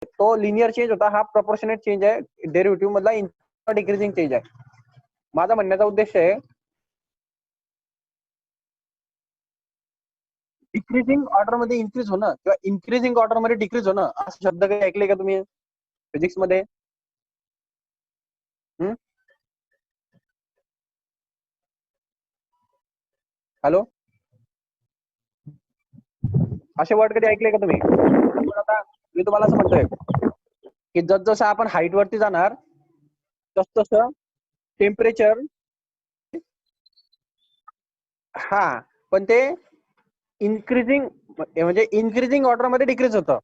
तो linear change होता, हा प्रपोर्शनेट चेंज आहे, डेरिव्हेटिव्ह मधला डिक्रीजिंग चेंज आहे. माझा म्हणण्याचा उद्देश आहे डिक्रीजिंग ऑर्डर मध्ये इन्क्रीज होणं किंवा इन्क्रीजिंग ऑर्डर मध्ये डिक्रीज होणं, असा शब्द काही ऐकले का तुम्ही फिजिक्स मध्ये? हॅलो, असे वर्ड कधी ऐकले का तुम्ही? आता मी तुम्हाला असं म्हणतोय की जसं आपण हाईट वरती जाणार तसं टेम्परेचर, हा, पण ते इन्क्रीजिंग म्हणजे इन्क्रीजिंग ऑर्डर मध्ये डिक्रीज होतं.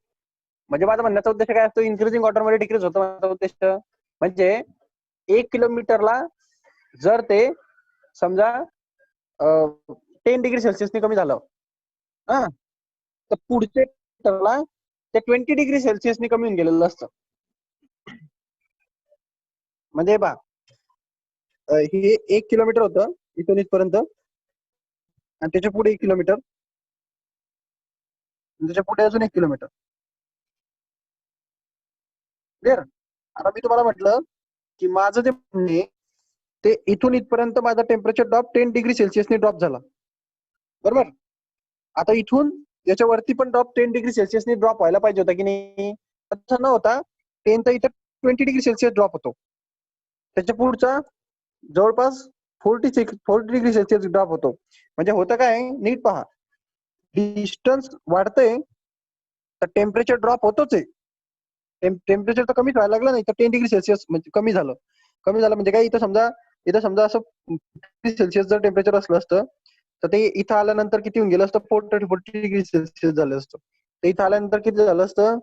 म्हणजे माझा म्हणण्याचा उद्देश काय असतो, इन्क्रीजिंग ऑर्डर मध्ये डिक्रीज होतं माझा उद्देश. म्हणजे 1 किलोमीटरला जर ते समजा 10 डिग्री सेल्सिअसने कमी झालं, हा, तर पुढचे टर्मला ते 20 डिग्री सेल्सिअसने कमी होऊन गेलेलं असतं. म्हणजे बा हे 1 किलोमीटर होतं इथून इथपर्यंत, आणि त्याच्या पुढे 1 किलोमीटर, त्याच्या पुढे अजून 1 किलोमीटर. क्लिअर? आता मी तुम्हाला म्हटलं की माझं जे म्हणणे ते इथून इथपर्यंत माझा टेम्परेचर ड्रॉप 10 डिग्री सेल्सिअसने ड्रॉप झाला, बरोबर. आता इथून याच्यावरती पण ड्रॉप 10 डिग्री सेल्सिअसने ड्रॉप व्हायला पाहिजे होता की नाही? तसं न होता 10 तर इथं 20 डिग्री सेल्सिअस ड्रॉप होतो. त्याच्या पुढचा जवळपास 40 डिग्री सेल्सिअस ड्रॉप होतो. म्हणजे होतं काय, नीट पहा, डिस्टन्स वाढतंय तर टेम्परेचर ड्रॉप होतोच आहे. टेम्परेचर तर कमीच व्हायला लागलं नाही, तर 10 डिग्री सेल्सिअस म्हणजे कमी झालं. कमी झालं म्हणजे काय, इथं समजा असं सेल्सिअस जर टेम्परेचर असलं असतं तर ते इथं आल्यानंतर किती होऊन गेलं असतं, 40 डिग्री सेल्सिअस झालं असतं. ते इथं आल्यानंतर किती झालं असतं,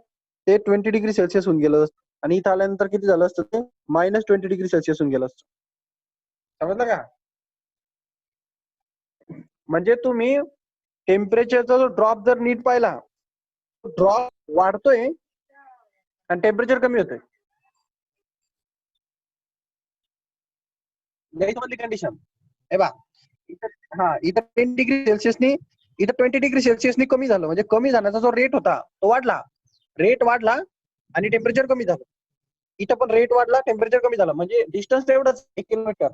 ते 20 डिग्री सेल्सिअस होऊन गेलं असतं. आणि इथं आल्यानंतर किती झालं असतं, ते -20 डिग्री सेल्सिअस होऊन गेलं असतं. समजलं का? म्हणजे तुम्ही टेम्परेचरचा जो ड्रॉप जर नीट पाहिला, ड्रॉप वाढतोय आणि टेम्परेचर कमी होतोय. मधली कंडिशन हे बा, इथं 10 डिग्री सेल्सिअसनी, इथं 20 डिग्री सेल्सिअसनी कमी झालं, म्हणजे कमी जाण्याचा जो रेट होता तो वाढला, रेट वाढला आणि टेम्परेचर कमी झालं. इथं पण रेट वाढला, टेम्परेचर कमी झालं, म्हणजे डिस्टन्स तर एवढंच 1 किलोमीटर,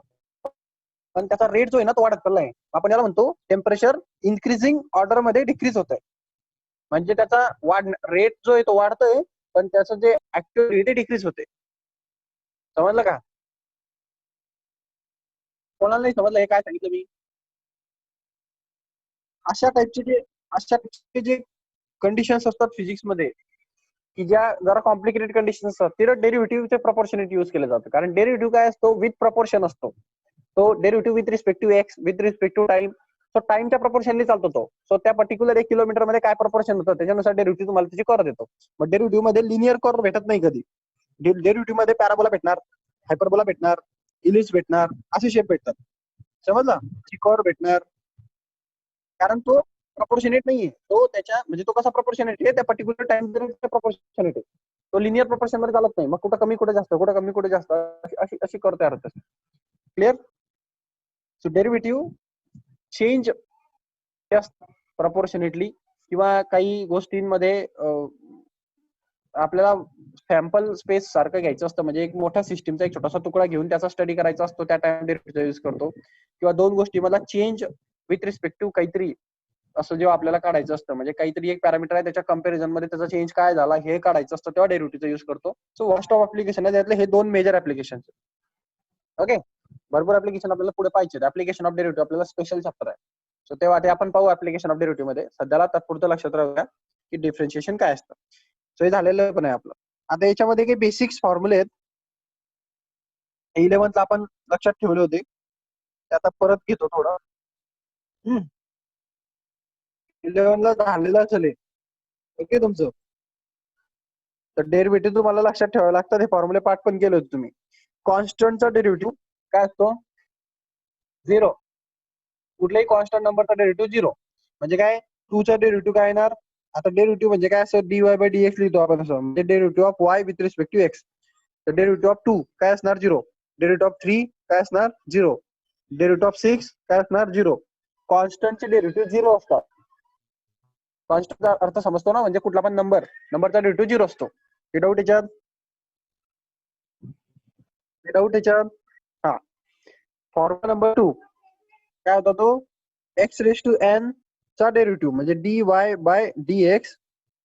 पण त्याचा रेट जो आहे ना तो वाढत चाललाय. आपण याला म्हणतो टेम्परेचर इन्क्रीजिंग ऑर्डर मध्ये डिक्रीज होत आहे. म्हणजे त्याचा रेट जो आहे तो वाढतोय, पण त्याचं जे ऍक्च्युअल रेट डिक्रीज होते. समजलं का? कोणाला नाही समजलं हे काय सांगितलं मी? अशा टाइपचे जे कंडिशन्स असतात फिजिक्स मध्ये की ज्या जरा कॉम्प्लिकेटेड कंडिशन असतात, तिथं डेरिव्हेटिव्हचे प्रपोर्शनेट यूज केलं जातं. कारण डेरिव्हेटिव्ह काय असतो, विथ प्रपोर्शन असतो. तो derivative with respect to x, with respect to time, so टाइमच्या प्रपोर्शनने चालतो तो. सो त्या पर्टिक्युलर 1 किलोमीटर मध्ये काय प्रपोर्शन होतं त्याच्यानुसार डेरिव्हेटिव्ह तुम्हाला त्याची कर्व देतो. मग डेरिव्हेटिव्ह मध्ये लिनियर कर्व भेटत नाही कधी. डेरिव्हेटिव्ह मध्ये पॅराबोला भेटणार, हायपरबोला भेटणार, इलिप्स भेटणार, असे शेप भेटतात. समजला? कर्व भेटणार, कारण तो प्रपोर्शनेट नाहीये. तो त्याच्या म्हणजे तो कसा प्रपोर्शनेट आहे, त्या पर्टिक्युलर टाइम प्रपोर्शनेट आहे. तो लिनियर प्रपोर्शन मध्ये चालत नाही. मग कुठं कमी कुठे जास्त, कुठं कमी कुठे जास्त, अशी अशी कर्व तयार होते. Clear? So derivative change proportionately, किंवा काही गोष्टींमध्ये आपल्याला सॅम्पल स्पेस सारखं घ्यायचं असतं, म्हणजे एक मोठ्या सिस्टीमचा एक छोटासा तुकडा घेऊन त्याचा स्टडी करायचा असतो, त्या टाइम डेरिव्हेटिव्ह यूज करतो. किंवा दोन गोष्टी मला चेंज विथ रिस्पेक्ट टू काहीतरी असं जेव्हा आपल्याला काढायचं असतं, म्हणजे काहीतरी एक पॅरामीटर आहे त्याच्या कंपॅरिझन मध्ये त्याचा चेंज काय झाला हे काढायचं असतं, तेव्हा डेरिव्हेटिव्हचा यूज करतो. सो वॉस्ट ऑफ ऍप्लिकेशन आहे त्यातले हे 2 मेजर ऍप्लिकेशन. ओके, भरपूर ऍप्लिकेशन आपल्याला पुढे पाहिजे. ऍप्लिकेशन ऑफ डेरिव्हेटिव्ह आपल्याला स्पेशल चॅप्टर आहे. सो तेव्हा ते आपण पाहू ऍप्लिकेशन ऑफ डेरिव्हेटिव्ह मध्ये. सध्याला तात्पुरतं लक्षात राहूया की डिफरन्शिएशन काय असतं. सो हे झालेलं पण आहे आपलं. आता याच्यामध्ये काही बेसिक्स फॉर्म्युले आहेत, 11th आपण लक्षात ठेवले होते, ते आता परत घेतो थोडं. 11th झालेलं असेल ओके तुमचं. तर डेरिव्हेटिव्ह तुम्हाला लक्षात ठेवावे लागतात. हे फॉर्म्युले पाठ पण केले होते तुम्ही. कॉन्स्टंटचा डेरिव्हेटिव्ह काय असतो? 0. कुठल्याही कॉन्स्टंट नंबरचा डेरिव्हेटिव्ह 0. म्हणजे काय? 2 चा डेरिव्हेटिव्ह काय येणार? आता डेरिव्हेटिव्ह म्हणजे काय असं dy/dx लिहितो आपण असं, म्हणजे derivative of y with respect to x. तर डेरिव्हेटिव्ह ऑफ 2 काय असणार? 0. डेरिव्हेटिव्ह ऑफ 3 काय असणार? 0. डेरिव्हेटिव्ह ऑफ 6 काय असणार? 0. कॉन्स्टंटचे डेरिव्हेटिव्ह 0 असतात. कॉन्स्टंटचा अर्थ समजतो ना, म्हणजे कुठला पण नंबरचा डेरिव्हेटिव्ह 0 असतो. विदाऊट याच्यात हा फॉर्म्युला नंबर 2 काय होता तो एक्स रेस टू एन चा डेरिव्हेटिव्ह म्हणजे d y by d x.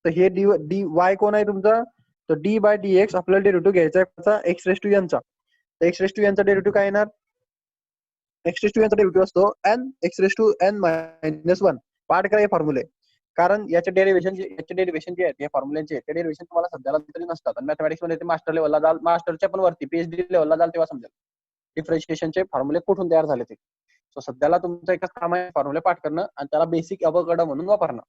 तर हे डी वाय कोण आहे तुमचा, तर डी बाय डी एक्स आपल्याला डेरिव्हेटिव्ह घ्यायचा आहे एक्स रेस टू एन चा. तर एक्स रेस टू एन चा डेरिव्हेटिव्ह काय येणार, एक्स रेस टू एन चा डेरिव्हेटिव्ह असतो n x raise to n minus one. पाठ करा हे फॉर्म्युले, कारण याचे डेरिव्हेशन जे आहेत या फॉर्म्युलेचे ते डेरिव्हेशन तुम्हाला सध्याला तरी नसतात. आणि मॅथमॅटिक्स मध्ये ते मास्टर लेवलला जाल, मास्टरच्या पण वरती पीएचडी लेवलला जाल तेव्हा समजेल डिफरन्शिएशनचे फॉर्म्युले कुठून तयार झाले ते. सो सध्याला तुमचं एकच काम आहे फॉर्म्युले पाठ करणं आणि त्याला बेसिक अवघड म्हणून वापरणं.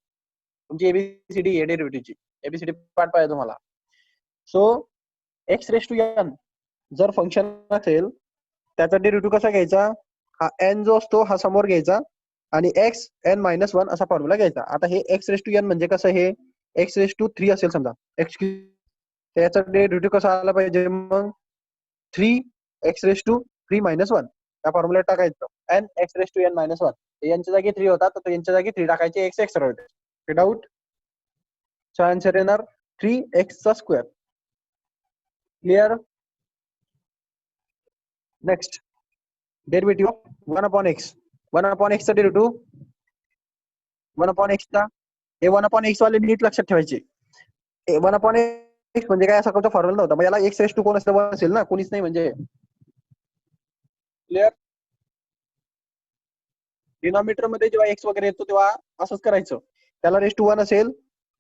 तुमची एबीसीडी आहे डेरिव्हेटिव्हची, एबीसीडी पाठ पाहिजे तुम्हाला. So x raise to n जर फंक्शन असेल त्याचा डेरिव्हेटिव्ह कसा घ्यायचा, हा एन जो असतो हा समोर घ्यायचा आणि एक्स एन मायनस वन असा फॉर्म्युला घ्यायचा. आता हे एक्स रेस टू एन म्हणजे कसं, हे एक्स रेस टू 3 असेल समजा एक्स, त्याचा डेरिव्हेटिव्ह कसा आला पाहिजे मग 3 x raise to 3 minus one त्या फॉर्म्युल्यात टाकायचं n x raise to n minus one. यांच्या जागी 3 होता तर यांच्या जागी 3 टाकायचे, एक्स एक्स राहते विदाऊट. आन्सर येणार 3x चा square. Clear. Next derivative of 1 upon x. 1 upon x चा डेरिव्हेटिव्ह 1 अपॉन एक्स चा, हे 1 अपॉन एक्स वाले नीट लक्षात ठेवायचे. 1 अपॉन एक्स म्हणजे काय, असा कोणता फॉर्म्युला नव्हता. मग याला एक्स रेस टू कोण असतं, 1 असेल ना, कोणीच नाही म्हणजे. क्लिअर. डिनॉमिनेटर मध्ये जेव्हा एक्स वगैरे येतो तेव्हा असंच करायचं, त्याला रेस टू 1 असेल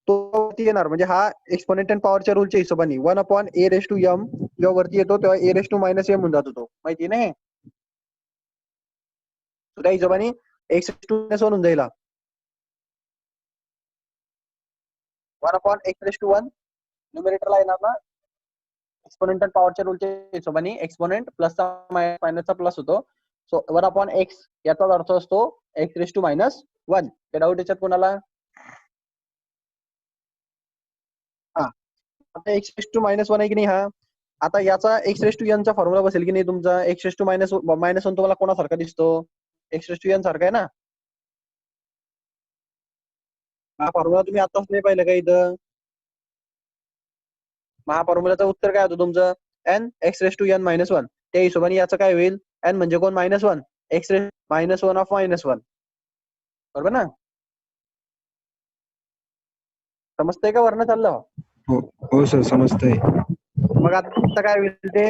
तो वरती येणार, म्हणजे हा एक्सपोनेंट अँड पॉवरच्या रूलच्या हिशोबाने 1 upon a raise to m जेव्हा वरती येतो तेव्हा a raise to minus m होऊन जातो तो, माहिती नाही. त्या हिशोबाने x raise to minus one होऊन जाईल. 1 अपॉन एक्स रेस टू 1 न्यूमरेटरला येणार ना, एक्सपोनेंट अँड पॉवरच्या रूलच्या हिशोबाने एक्सपोनेंट प्लसचा मायनसचा प्लस होतो. सो 1 अपॉन एक्स याचा अर्थ असतो x raise to minus one. ते डाऊट याच्यात कोणाला. हा आता x raise to minus one आहे की नाही, हा आता याचा एक्स रेस टू एन चा फॉर्म्युला बसेल की नाही तुमचा. X raise to minus one तुम्हाला कोणासारखा दिसतो, एक्स रेस टू एन सारखा आहे ना. हा फॉर्म्युला तुम्ही आताच नाही पाहिलं का इथं. मग फॉर्म्युलाचं उत्तर काय होतं तुमचं, n x raise to n minus one. त्या हिशोबाने याचं काय होईल, एन म्हणजे कोण minus one, x raise minus one of minus one. बरोबर ना, समजतंय का वर्ण चाललं. हो हो सर समजतंय. मग आता काय होईल ते,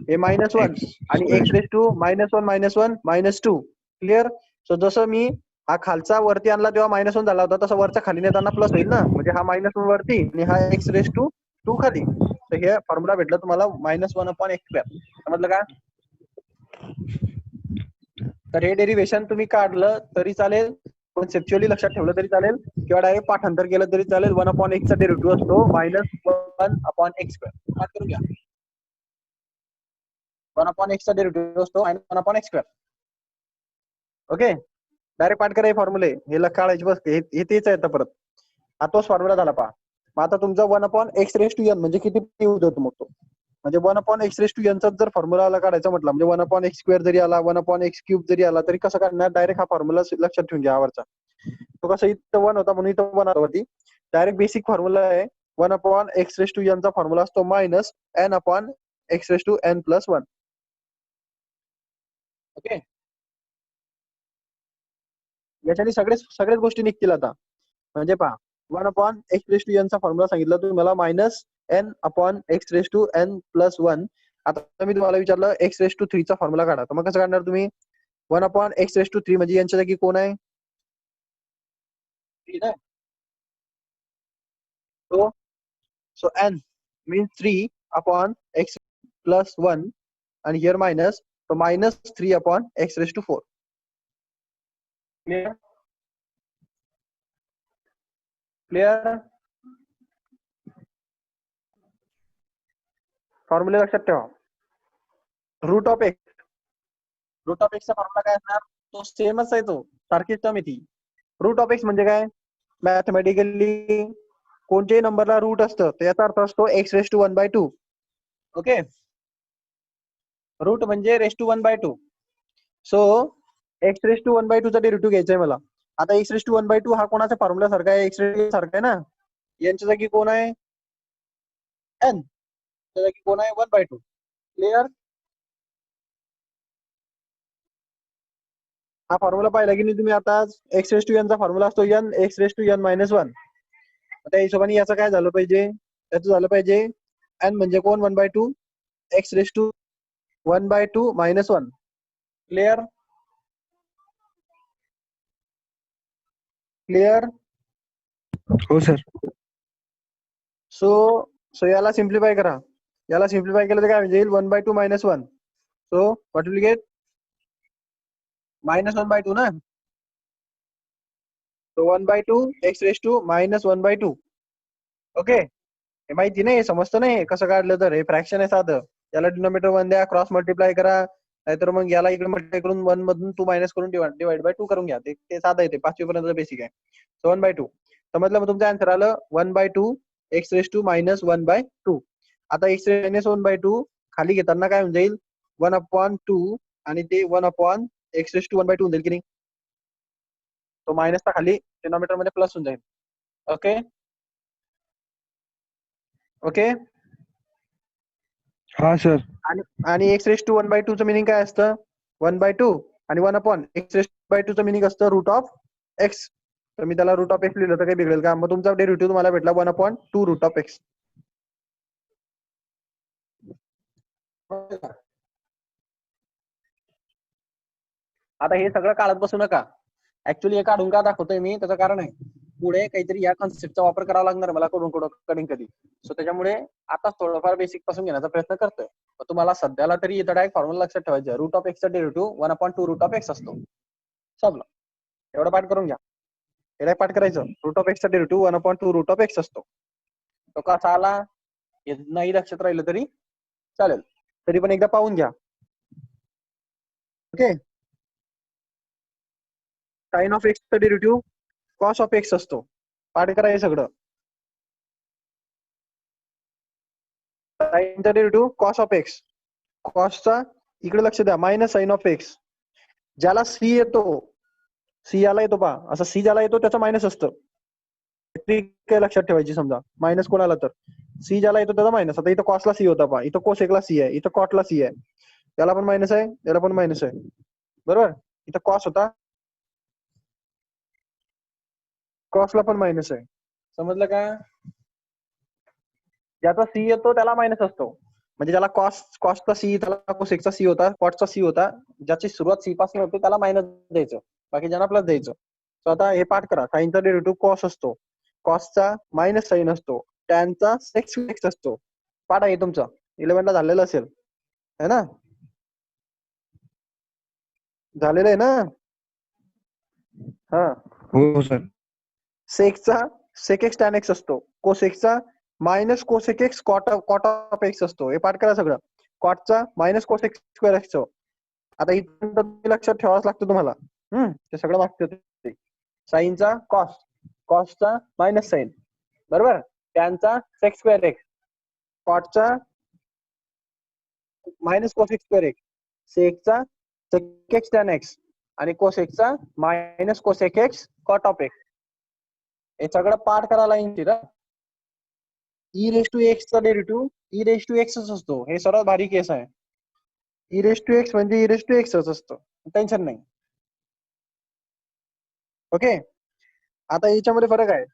हे मायनस वन एक्स आणि x raise to minus one minus two. Clear. So जसं मी हा खालचा वरती आणला तेव्हा मायनस वन झाला होता, तसं वरचा खाली नेताना प्लस होईल ना, म्हणजे हा मायनस वन वरती आणि हा एक्स रेस टू टू खाली. तर हे फॉर्म्युला भेटलं तुम्हाला minus one upon x square. समजलं का. तर हे डेरिव्हेशन तुम्ही काढलं तरी चालेल, कॉन्सेप्च्युअली लक्षात ठेवलं तरी चालेल, किंवा डायरेक्ट पाठांतर केलं तरी चालेल. 1 अपॉन एक्स चा डेरिव्हेटिव्ह असतो मायनस 1 अपॉन एक्स स्क्वेअर. पाठ करून घ्या. 1 अपॉन एक्स चा डेरिव्हेटिव्ह असतो minus 1 upon x square. Okay, direct पाठ करा हे फॉर्म्युले, हे काढायचे बस, हे तेच आहे परत. हा तोच फॉर्म्युला झाला पहा. मग आता तुमचा 1 upon x raise to n म्हणजे किती होतो मग तो, म्हणजे 1 अपॉन एक्स रेस टू एनचा जर फॉर्म्युला काढायचा म्हटलं, म्हणजे 1 अपॉन एक्स स्क्वेअर जरी आला, 1 अपॉन एक्स क्यूब जरी आला, तरी कसं काढणार, डायरेक्ट हा फॉर्म्युला लक्षात ठेवून घ्या आवरचा. तो कसं इथं 1 होता म्हणून इथं 1 होती. डायरेक्ट बेसिक फॉर्म्युला आहे 1 अपॉन एक्स रेस टू एनचा फॉर्म्युला असतो minus n upon x raise to n plus one. Okay, याच्याने सगळ्याच गोष्टी निघतील आता. म्हणजे पहा 1 upon x raise to n चा फॉर्म्युला सांगितलं तुम्हाला minus n upon x raise to n plus one. आता मी तुम्हाला विचारलं एक्स रेस टू 3 चा फॉर्म्युला काढा, तर मग कसं काढणार तुम्ही, 1 अपॉन एक्स रेस टू 3 म्हणजे यांच्या जागी कोण आहे, ठीक आहे. So n means 3 upon x plus one आणि here minus, so minus 3 upon x raised to 4. Clear? Clear? Formula लक्षात ठेवा. Root of x, root of एक्सचा फॉर्म्युला काय असणार, तो सेमच आहे, तो सारखीच टर्म आहे ती. रूट ऑफ एक्स म्हणजे काय, मॅथमॅटिकली कोणत्याही नंबरला रूट असतं तर याचा अर्थ असतो x raise to 1/2. Okay, root म्हणजे raise to 1/2. So x raise to 1/2 चा डेरिव्हेटिव्ह घ्यायचा आहे मला. आता एक्स रेस टू 1/2 हा कोणाचा फॉर्म्युला सारखा आहे, एक्स रेस सारखा आहे ना. यांच्या जागी कोण आहे, एन, त्याचा की कोण आहे 1/2. क्लिअर? हा फॉर्म्युला पाहिला की नाही तुम्ही आता? एक्स रेस टू एन चा फॉर्म्युला असतो n x raise to n -1. त्या हिशोबाने याचं काय झालं पाहिजे? याचं झालं पाहिजे एन म्हणजे कोण 1/2 x raise to 1/2 -1. Clear? Clear? हो सर. सो सो याला सिम्प्लिफाय करा. याला सिम्प्लिफाय केलं तर काय म्हणजे 1/2 -1. So what will get? -1/2 ना. तो 1/2 एक्स रेस टू -1/2. ओके, हे माहिती नाही, समजतं नाही कसं काढलं तर. हे फ्रॅक्शन आहे साधं. याला डिनोमिनेटर 1 द्या, क्रॉस मल्टिप्लाय करा, नाहीतर मग याला इकडे मल्टिप्लाय करून 1 मधून 2 मायनस करून डिवाइड बाय 2 करून घ्या. ते साधं आहे, ते 5वी पर्यंत बेसिक आहे. सो 1/2 समजलं. मग तुमचं आन्सर आलं 1/2 एक्स रेस टू -1/2. आता एक्स रेस -1/2 खाली घेताना काय होऊन जाईल? 1/2 आणि ते 1 एक्स रेस टू 1/2 होऊन जाईल की नाही? तो मायनसचा खाली डिनोमिनेटर मध्ये प्लस होऊन जाईल. Okay okay. हा सर. आणि एक्स रेस टू 1/2 चं मिनिंग काय असतं? 1/2 आणि 1 एक्स रेस 2 चं मिनिंग असतं रूट ऑफ एक्स. तर मी त्याला रूट ऑफ एक्स लिहिलं तर काही बिघडेल का? मग तुमचा डेरिव्हेटिव्ह तुम्हाला भेटला 1/2 रूट ऑफ एक्स. आता हे सगळं काढत बसू नका. ऍक्च्युली हे काढून का दाखवतोय मी? त्याचं कारण आहे, पुढे काहीतरी या कॉन्सेप्टचा वापर करावा लागणार मला कधी कधी. सो त्याच्यामुळे आता थोडंफार बेसिक पासून घेण्याचा प्रयत्न करतोय. तुम्हाला सध्याला तरी इथं डायरेक्ट फॉर्म्युला लक्षात ठेवायचा. रूट ऑफ एक्सचा डेरिव्हेटिव्ह 1/2 रूट ऑफ एक्स असतो. समजलं? एवढं पाठ करून घ्या. हे पाठ करायचं. रूट ऑफ एक्सचा डेरिव्हेटिव्ह 1/2 रूट ऑफ एक्स असतो. तो कसा आला हे नाही लक्षात राहिलं तरी चालेल, तरी पण एकदा पाहून घ्या. ओके. साइन ऑफ एक्सचा डेरिव्हेटिव्ह कॉस ऑफ एक्स असतो. पाठ करा हे सगळं. साइनचा डेरिव्हेटिव्ह कॉस ऑफ एक्स. कॉसचा इकडे लक्ष द्या मायनस साइन ऑफ एक्स. ज्याला सी येतो, सी याला येतो पहा, असं सी ज्याला येतो त्याचं मायनस असतं. काय लक्षात ठेवायची, समजा मायनस कोणाला तर सी ज्याला येतो त्याचा मायनस. आता इथं कॉसला सी होता पहा, इथं कोस एकला सी आहे, इथं कॉटला सी आहे. याला पण मायनस आहे, याला पण मायनस आहे. बरोबर? इथं कॉस होता, कॉसला पण मायनस आहे. समजलं का? ज्याचा सी येतो त्याला मायनस असतो. म्हणजे ज्याला कॉसचा सी, त्याला कोसेकचा सी होता, कॉटचा सी होता. ज्याची सुरुवात सी पासून होते त्याला मायनस द्यायचं, बाकी ज्यांना प्लस द्यायचं. तर आता हे पाठ करा. साईनचा डेरिव्हेटिव्ह कॉस असतो, कॉसचा मायनस साईन असतो, टॅनचा सेक्स एक्स असतो. पाठ आहे तुमचा 11 ला झालेलं असेल, है ना? झालेलं आहे ना? हा. हो सर. सेकचा सेक एक्स टॅन एक्स असतो, कोसेकचा minus cosec x cot of x असतो. हे पाठ करा सगळं. कॉटचा मायनस कोसेक स्क्वेअर एक्स. आता इथं लक्षात ठेवावंच लागतं तुम्हाला. ते सगळं मागतं ते. साईनचा कॉस, कॉसचा मायनस साईन, बरोबर? टॅनचा सेक स्क्वेअर एक्स, कॉटचा मायनस कोसेक स्क्वेअर एक्स, सेकचा सेक एक्स टॅन एक्स आणि कोसेकचा minus cosec x cot of x. हे सगळं पाठ करायला येईल. ई रेस टू एक्स चा डेरिव्हेटिव्ह ई रेस टू एक्सच असतो. हे सर्वात भारी केस आहे. ई रेस टू एक्स म्हणजे ई रेस टू एक्सच असतो, टेन्शन नाही. ओके. आता याच्यामध्ये फरक आहे.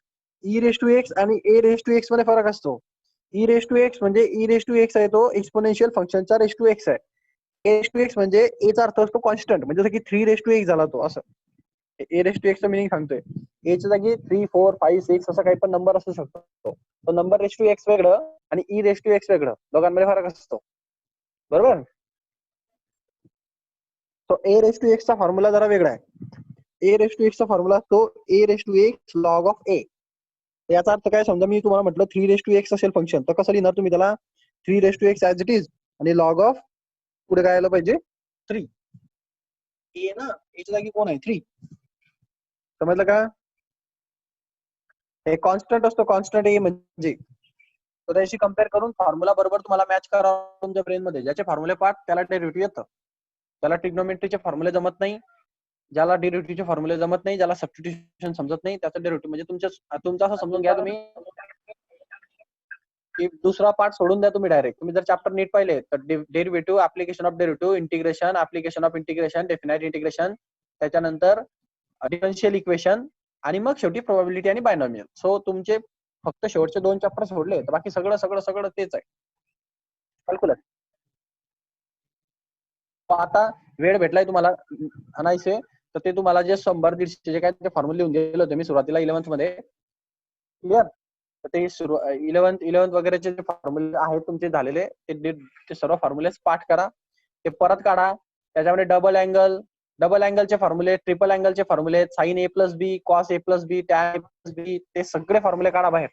ई रेस टू एक्स आणि ए रेस टू एक्स मध्ये फरक असतो. ई रेस टू एक्स म्हणजे ई रेस टू एक्स आहे तो एक्सपोनेन्शियल फंक्शनचा रेस टू एक्स आहे. ए रेस टू एक्स म्हणजे एचा अर्थ असतो कॉन्स्टंट, म्हणजे जसं की 3 रेस टू एक्स झाला तो, असं. ए रेस टू एक्सचा मिनिंग सांगतोय. एच्या जागी 3, 4, 5, 6 असा काही पण नंबर असू शकतो. तो नंबर रेस टू एक्स वेगळं आणि ई रेस टू एक्स वेगळं, दोघांमध्ये फरक असतो. बरोबर? तो ए रेस टू एक्सचा फॉर्म्युला जरा वेगळा आहे. ए रेस टू एक्सचा फॉर्म्युला असतो a raise to x log of a. याचा अर्थ काय? समजा मी तुम्हाला म्हटलं 3 रेस टू एक्स असेल फंक्शन, तर कसं लिहिणार तुम्ही त्याला? 3 raise to x as it is आणि लॉग ऑफ पुढे काय आलं पाहिजे? 3. ए ना, एच्या जागी कोण आहे? 3. समजलं का? हे कॉन्स्टंट असतो, कॉन्स्टंट ए म्हणजे. तर त्याशी कम्पेअर करून फॉर्म्युला बरोबर तुम्हाला मॅच करावं तुमच्या ब्रेन मध्ये. ज्याचे फॉर्म्युले पाठ त्याला डेरिव्हेटिव्ह येतं. त्याला ट्रिग्नोमेट्रीचे फॉर्म्युले जमत नाही, ज्याला डेरिव्हेटिव्हचे फॉर्म्युले जमत नाही, ज्याला सबस्टिट्यूशन समजत नाही, त्याचा डेरिव्हेटिव्ह म्हणजे तुमचं असं समजून घ्या तुम्ही. की दुसरा पार्ट सोडून द्या तुम्ही डायरेक्ट. तुम्ही जर चॅप्टर नीट पाहिले तर derivative, application of derivative, integration, application of integration, definite integration, त्याच्यानंतर डिफरन्शियल इक्वेशन आणि मग शेवटी प्रोबॅबिलिटी आणि बायनॉमियल. सो तुमचे फक्त शेवटचे 2 चॅप्टर सोडले तर बाकी सगळं सगळं सगळं तेच आहे. कॅल्क्युलस. आता वेळ भेटलाय तुम्हाला आणायचे तर ते तुम्हाला जे 100-150 जे काय ते फॉर्म्युले लिहून दिले होते मी सुरुवातीला 11th मध्ये. क्लिअर. तर ते 11th वगैरेचे जे फॉर्म्युले आहेत तुमचे झालेले ते सर्व फॉर्म्युले पाठ करा. ते परत काढा. त्याच्यामध्ये डबल अँगलचे फॉर्म्युले, ट्रिपल अँगलचे फॉर्म्युले, sine a plus b, cos a plus b, tan a plus b, ते सगळे फॉर्म्युले काढा बाहेर.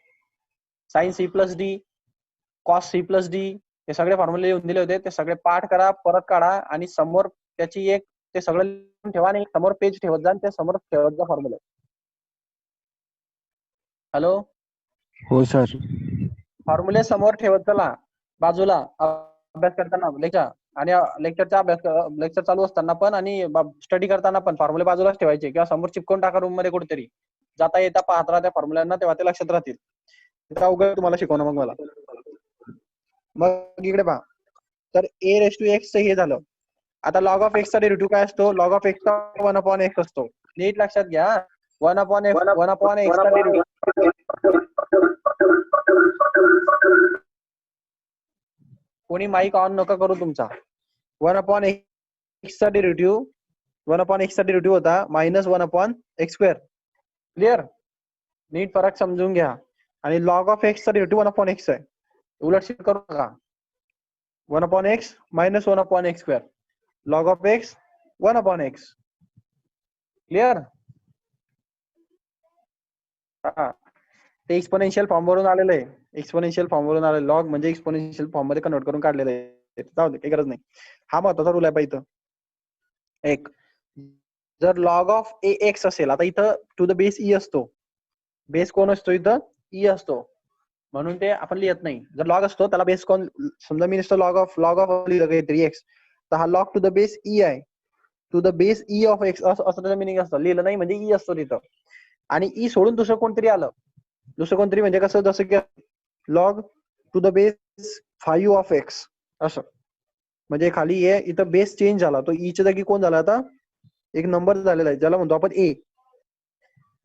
Sine c plus d, cos c plus d, हे सगळे फॉर्म्युले लिहून दिले होते ते सगळे पाठ करा, परत काढा आणि समोर त्याची एक ते सगळं लिहून ठेवा आणि समोर पेज ठेवत जा आणि त्या समोर ठेवत जा फॉर्म्युले. हॅलो. हो सर. फॉर्म्युले समोर ठेवत चला बाजूला अभ्यास करताना लेक्चर आणि लेक्चर चालू असताना पण आणि स्टडी करताना पण फॉर्म्युले बाजूलाच ठेवायचे किंवा समोर चिपकून टाका रूम मध्ये कुठेतरी. जाता येता पाहत राहा त्या फॉर्म्युल्यांना, तेव्हा ते लक्षात राहतील. अवघड तुम्हाला शिकवणं मग मला. मग इकडे पहा. तर ए रेस टू एक्स हे झालं. आता लॉग ऑफ एक्सचा डेरिव्हेटिव्ह काय असतो? लॉग ऑफ एक्सचा 1/x असतो. नीट लक्षात घ्या. 1/x चा डेरिव्हेटिव्ह. कोणी माईक ऑन नका करू तुमचा. 1/x चा डेरिव्हेटिव्ह होता -1/x². क्लिअर. नीट फरक समजून घ्या. आणि लॉग ऑफ एक्स चा डेरिव्हेटिव्ह 1/x आहे. उलटशीट करू नका. 1/x -1/x². Log of x 1/x. Clear. ते एक्सपोनेन्शियल फॉर्म वरून आलेलं आहे. एक्सपोनेन्शियल फॉर्म वरून आलेलं लॉग म्हणजे एक्सपोनेन्शियल फॉर्म मध्ये कन्वर्ट करून काढलेलं आहे. जाऊ दे, काही गरज नाही. हा महत्वाचा रूल आहे पाहिजे. एक जर लॉग ऑफ ए एक्स असेल, आता इथं टू द बेस ई असतो. बेस कोण असतो इथं? ई असतो, म्हणून ते आपण लिहित नाही. जर लॉग असतो त्याला बेस कोण, समजा मी नुसतं लॉग ऑफ लिहिलं काहीतरी एक्स, तर हा log to the base e आहे. To the base e of x असं त्याचं मिनिंग असतं. लिहिलं नाही म्हणजे ई असतो तिथं. आणि ई सोडून दुसरं कोणतरी आलं, दुसरं कोणतरी म्हणजे कसं, जसं की log to the base 5 of x असं. म्हणजे खाली ए, इथं बेस चेंज झाला, तो ईच्या जागी कोण झाला आता? एक नंबर झालेला आहे ज्याला म्हणतो आपण ए.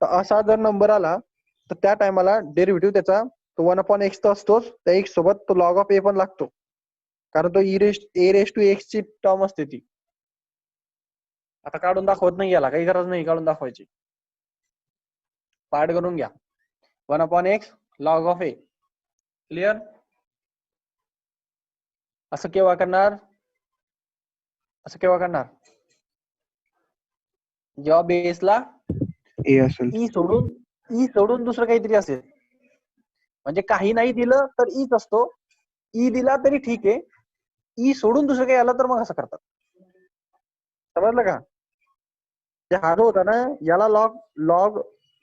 तर असा जर नंबर आला तर त्या टायमाला डेरिव्हेटिव्ह त्याचा तो 1/x तर असतोच, त्या एक्स सोबत तो लॉग ऑफ ए पण लागतो, कारण तो ए रेस टू एक्स ची टर्म असते ती. आता काढून दाखवत नाही, याला काही गरज नाही काढून दाखवायची. पार्ट करून घ्या. 1/x log of A. Clear. असं केव्हा करणार? असं केव्हा करणार? जेव्हा बेसला ए असेल. ई सोडून दुसरं काहीतरी असेल. म्हणजे काही नाही दिलं तर ईच असतो, ई दिला तरी ठीक आहे, ई सोडून दुसरं काही आलं तर मग असं करतात. समजलं का? हा जो होता ना, याला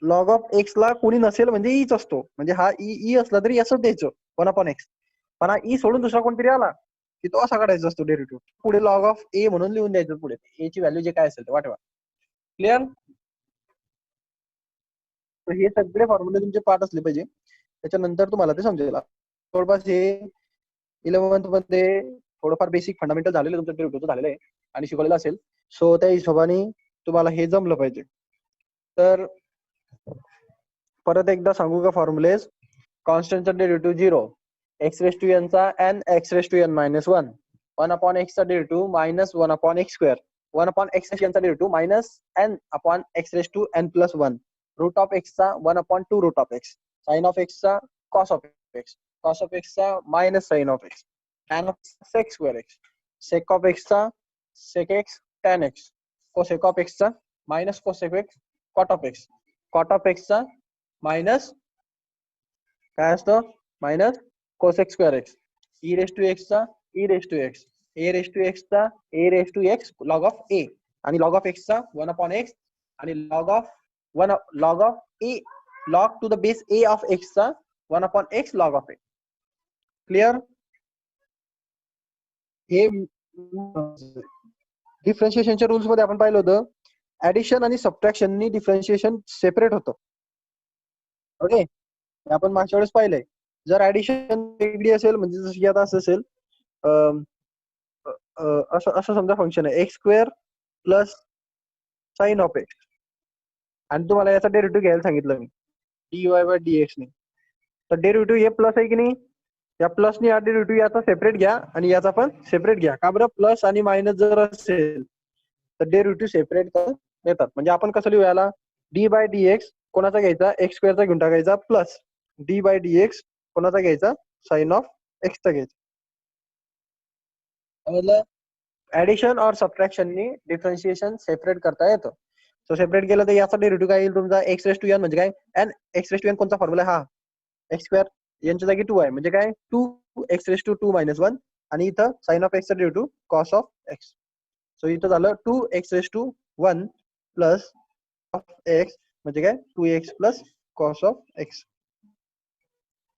लॉग ऑफ एक्स ला कोणी नसेल म्हणजे ईच असतो. म्हणजे हा ई असला तरी असं द्यायचं 1/x. पण हा ई सोडून दुसरा कोणतरी आला की तो असा काढायचा असतो डेरिव्हेटिव्ह. पुढे लॉग ऑफ ए म्हणून लिहून द्यायचं, पुढे ए ची व्हॅल्यू जे काय असेल ते वाटवा. क्लिअर. हे सगळे फॉर्म्युले तुमचे पाठ असले पाहिजे, त्याच्यानंतर तुम्हाला ते समजेल. जवळपास हे 11th मध्ये थोडंफार बेसिक फंडामेंटल झालेलं तुमचं डेरिव्हेटिव्ह झालेलं आहे आणि शिकवलेलं असेल. सो त्या हिशोबाने तुम्हाला हे जमलं पाहिजे. तर परत एकदा सांगू का फॉर्म्युलेज? कॉन्स्टंटचा derivative 0, x raise to n चा n x raise to n -1, 1/x चा derivative -1/x², 1/x raise to n चा derivative -n/x raise to n+1, root of x चा 1/2 root of x, sine of x चा cos of x, cos of x चा minus sine of x, tan of sec square x, sec of x चा sec x tan x, cosec of x चा minus cosec x, cot of x, cot of x चा minus काय असतं? Minus cosec square x, e raise to x चा e raise to x, a raise to x चा a raise to x log of a, आणि log of x चा 1/x, आणि log of a log to the base a of x चा 1/x log of A. Clear. हे डिफरन्शिएशनच्या rules मध्ये आपण पाहिलं होतं, ऍडिशन आणि सबट्रॅक्शननी डिफरन्शिएशन सेपरेट होतं. ओके, आपण मागच्या वेळेस पाहिलंय. जर ऍडिशन वेगळी असेल म्हणजे जसं की आता असं असेल असं असं समजा फंक्शन आहे x square plus sign of x आणि तुम्हाला याचा डेरिव्हेटिव्ह घ्यायला सांगितलं मी dy/dx ने. तर डेरिव्हेटिव्ह हे प्लस आहे की नाही, या प्लसने हा डेरिव्हेटिव्ह याचा सेपरेट घ्या आणि याचा पण सेपरेट घ्या. का बरं, प्लस आणि मायनस जर असेल तर डेरिव्हेटिव्ह सेपरेट येतात. म्हणजे आपण कसं लिहू याला, dy/dx कोणाचा घ्यायचा, एक्स स्क्वेअरचा घेऊन टाकायचा प्लस dy/dx कोणाचा घ्यायचा, साइन ऑफ एक्सचा घ्यायचा. समजलं? ऍडिशन और सबट्रॅक्शननी डिफरन्शिएशन सेपरेट करता येतं. सो सेपरेट केलं तर याचा डेरिव्हेटिव्ह काय येईल तुमचा, एक्स रेस टू एन म्हणजे काय, n x raise to n कोणता फॉर्म्युला हा एक्स स्क्वेअर, यांच्या जागी 2 आहे म्हणजे काय 2x⁻²-1 आणि इथं साइन ऑफ एक्सचा derivative cos of x. So इथं झालं 2x⁻1 प्लस ऑफ एक्स म्हणजे काय 2x plus cos of x.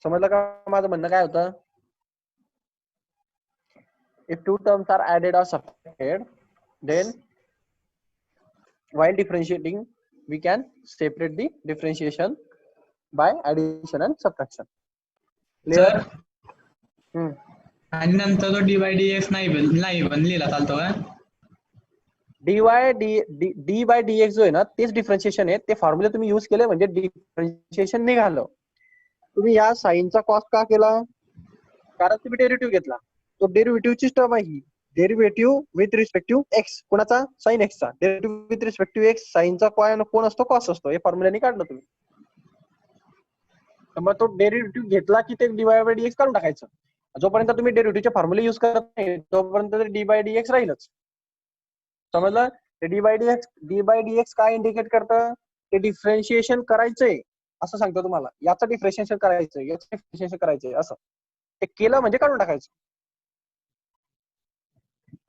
समजलं का माझं म्हणणं काय होतं? If two terms are added or subtracted, then while differentiating, we can separate the differentiation by addition and subtraction. Clear? Sir आणि नंतर तो dy/dx नाही बनलेला चालतो का? dy/dx जो आहे ना तेच डिफरन्शिएशन आहे. ते फॉर्म्युले तुम्ही यूज केले म्हणजे डिफरन्शिएशन निघालं. तुम्ही या साइनचा कॉस का केला, कारण तुम्ही डेरिव्हेटिव्ह घेतला. तो डेरिव्हेटिव्हची टर्म आहे ही, डेरिव्हेटिव्ह विथ रिस्पेक्टिव्ह एक्स. कोणाचा, साइन एक्सचा. डेरिव्हेटिव्ह विथ रिस्पेक्टिव्ह एक्स, साइनचा कोण असतो, कॉस असतो. हे फॉर्म्युल्याने काढलं तुम्ही. तर मग तो डेरिव्हेटिव्ह घेतला की ते dy/dx काढून टाकायचं. जोपर्यंत तुम्ही डेरिव्हेटिव्हचे फॉर्म्युले यूज करत नाही तोपर्यंत ते dy/dx राहीलच. समजलं? ते dy/dx काय इंडिकेट करतं, ते डिफरन्शिएशन करायचंय असं सांगतो तुम्हाला. याचं डिफरन्शिएशन करायचंय, याचं डिफरन्शिएशन करायचंय, असं ते केलं म्हणजे काढून टाकायचं.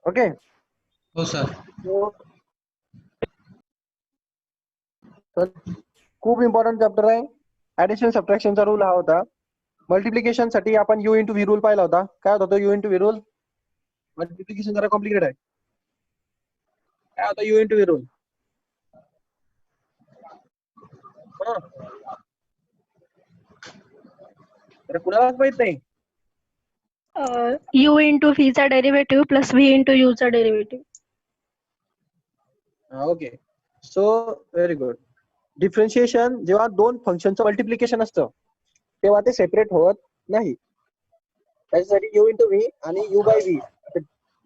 ओके. हो सर. तर खूप इम्पॉर्टंट चॅप्टर आहे. ऍडिशन सबट्रॅक्शनचा रूल हा होता. मल्टिप्लिकेशन साठी आपण u इंटू व्ही रूल पाहिला होता. काय होता तो u into V rule? Multiplication जरा कॉम्प्लिकेटेड आहे. काय होता u इंटू व्ही रूल? तर कुणालाच माहित नाही. u इंटू v चा derivative plus v into u चा derivative. Okay, so very good. Differentiation जेव्हा दोन फंक्शनचं मल्टिप्लिकेशन असतं तेव्हा ते सेपरेट होत नाही. त्याच्यासाठी u इंटू व्ही आणि u/v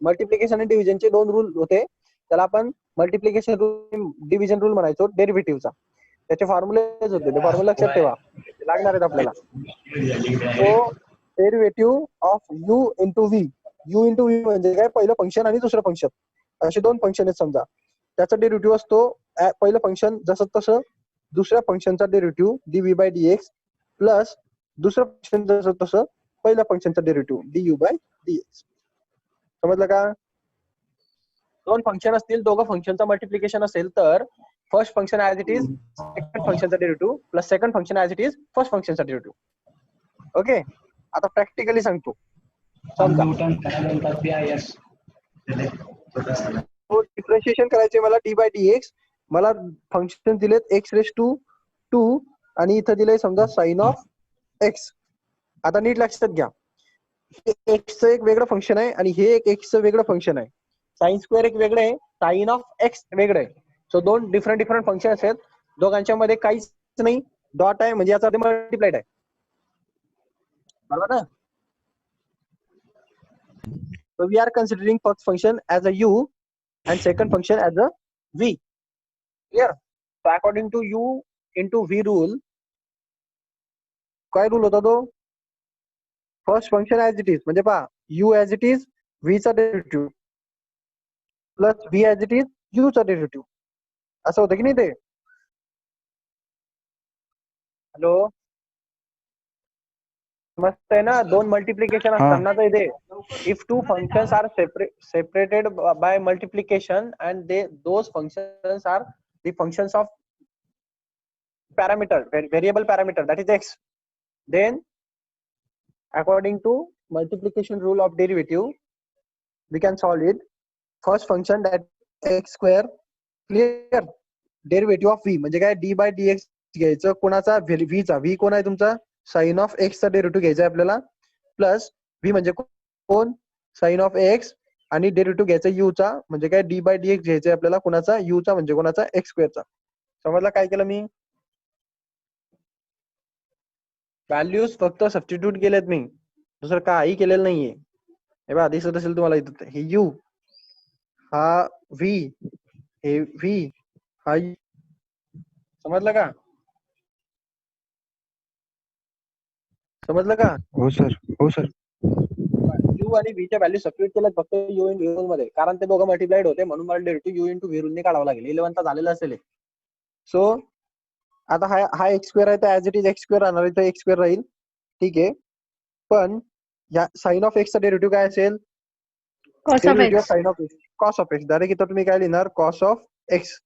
मल्टिप्लिकेशन आणि डिव्हिजनचे दोन रूल होते. त्याला आपण मल्टिप्लिकेशन रूल, डिव्हिजन रूल म्हणायचो डेरिव्हेटिव्हचा. त्याचे फॉर्म्युलेज होते, ते फॉर्म्युला लक्षात ठेवा, लागणार आहेत आपल्याला. So derivative of u into V, u into V म्हणजे काय, पहिलं फंक्शन आणि दुसरं फंक्शन, असे दोन फंक्शन आहेत समजा. त्याचा डेरिव्हेटिव्ह असतो पहिलं फंक्शन जसं तसं दुसऱ्या फंक्शनचा डेरिव्हेटिव्ह dv/dx प्लस दुसरं फंक्शन जसं तसं पहिल्या फंक्शनचा डेरिव्हेटिव्ह du/dx. समजलं का? दोन फंक्शन असतील, दोघं फंक्शनचा मल्टिप्लिकेशन असेल तर first function as it is second फंक्शनचा derivative plus second function as it is first फंक्शनचा डेरिव्हेटिव्ह. ओके, आता प्रॅक्टिकली सांगतो. समजा डिफरन्शिएशन करायचे मला d/dx. मला फंक्शन दिलेत x⁻² आणि इथं दिलंय समजा साइन ऑफ एक्स. आता नीट लक्षात घ्या, एक्सचं एक वेगळं फंक्शन आहे आणि हे एक एक्सचं वेगळं फंक्शन आहे. साइन स्क्वेअर एक वेगळं आहे, साइन ऑफ एक्स वेगळं आहे. सो दोन डिफरंट फंक्शन आहेत, दोघांच्या मध्ये काहीच नाही, डॉट आहे म्हणजे याचा मल्टिप्लाइड आहे. बरोबर ना? So we are considering first function as a u and second function as a v. Clear? So according to u into v rule, काय रूल होता तो? First function as it is म्हणजे पहा, u as it is v चा derivative plus v as it is u चा derivative, असं होतं की नाही ते? हॅलो, मस्त आहे ना? दोन मल्टिप्लिकेशन असताना तर इथे if two functions are separated by multiplication and those functions are the functions of parameter, variable parameter, that is x, then according to multiplication rule of derivative we can solve it. First function that x square, clear, derivative of v म्हणजे काय, d/dx घ्यायचं. कोणाचा, v चा. v कोण आहे तुमचा, sine of एक्सचा derivative घ्यायचा आहे आपल्याला, प्लस व्ही म्हणजे कोण, साइन ऑफ एक्स, आणि डेरिव्हेटिव्ह घ्यायचा यूचा, म्हणजे काय डी बाय डी एक्स घ्यायचा आहे आपल्याला, कुणाचा, यूचा म्हणजे कोणाचा, एक्स स्क्वेअरचा. समजला काय केलं मी? व्हॅल्यूज फक्त सबस्टिट्यूट केलेत मी, दुसरं काही केलेलं नाहीये. हे बघा दिसत असेल तुम्हाला इथं, हे यू, हा व्ही, हे व्ही, हा U. समजलं का? समजलं का? हो सर. हो सर. यू आणि व्ही च्या व्हॅल्यू सबस्टिट्यूट केल्यात फक्त यू इंटू व्ही मध्ये, कारण ते दोघं मल्टिप्लाइड होते म्हणून मला डेरिव्हेटिव्ह यू इंटू व्ही ने काढावं लागेल. 11 चा झालेला असेल. सो आता हा एक्स स्क्वेअर आहे, तर as it is x square राहणार, इथं एक्स स्क्वेअर राहील, ठीक आहे. पण या साइन ऑफ एक्सचा डेरिव्हेटिव्ह काय असेल? Cos of derivative of x. Sine of x, cos of x. Direct इथं तुम्ही काय लिहिणार, कॉस ऑफ एक्स,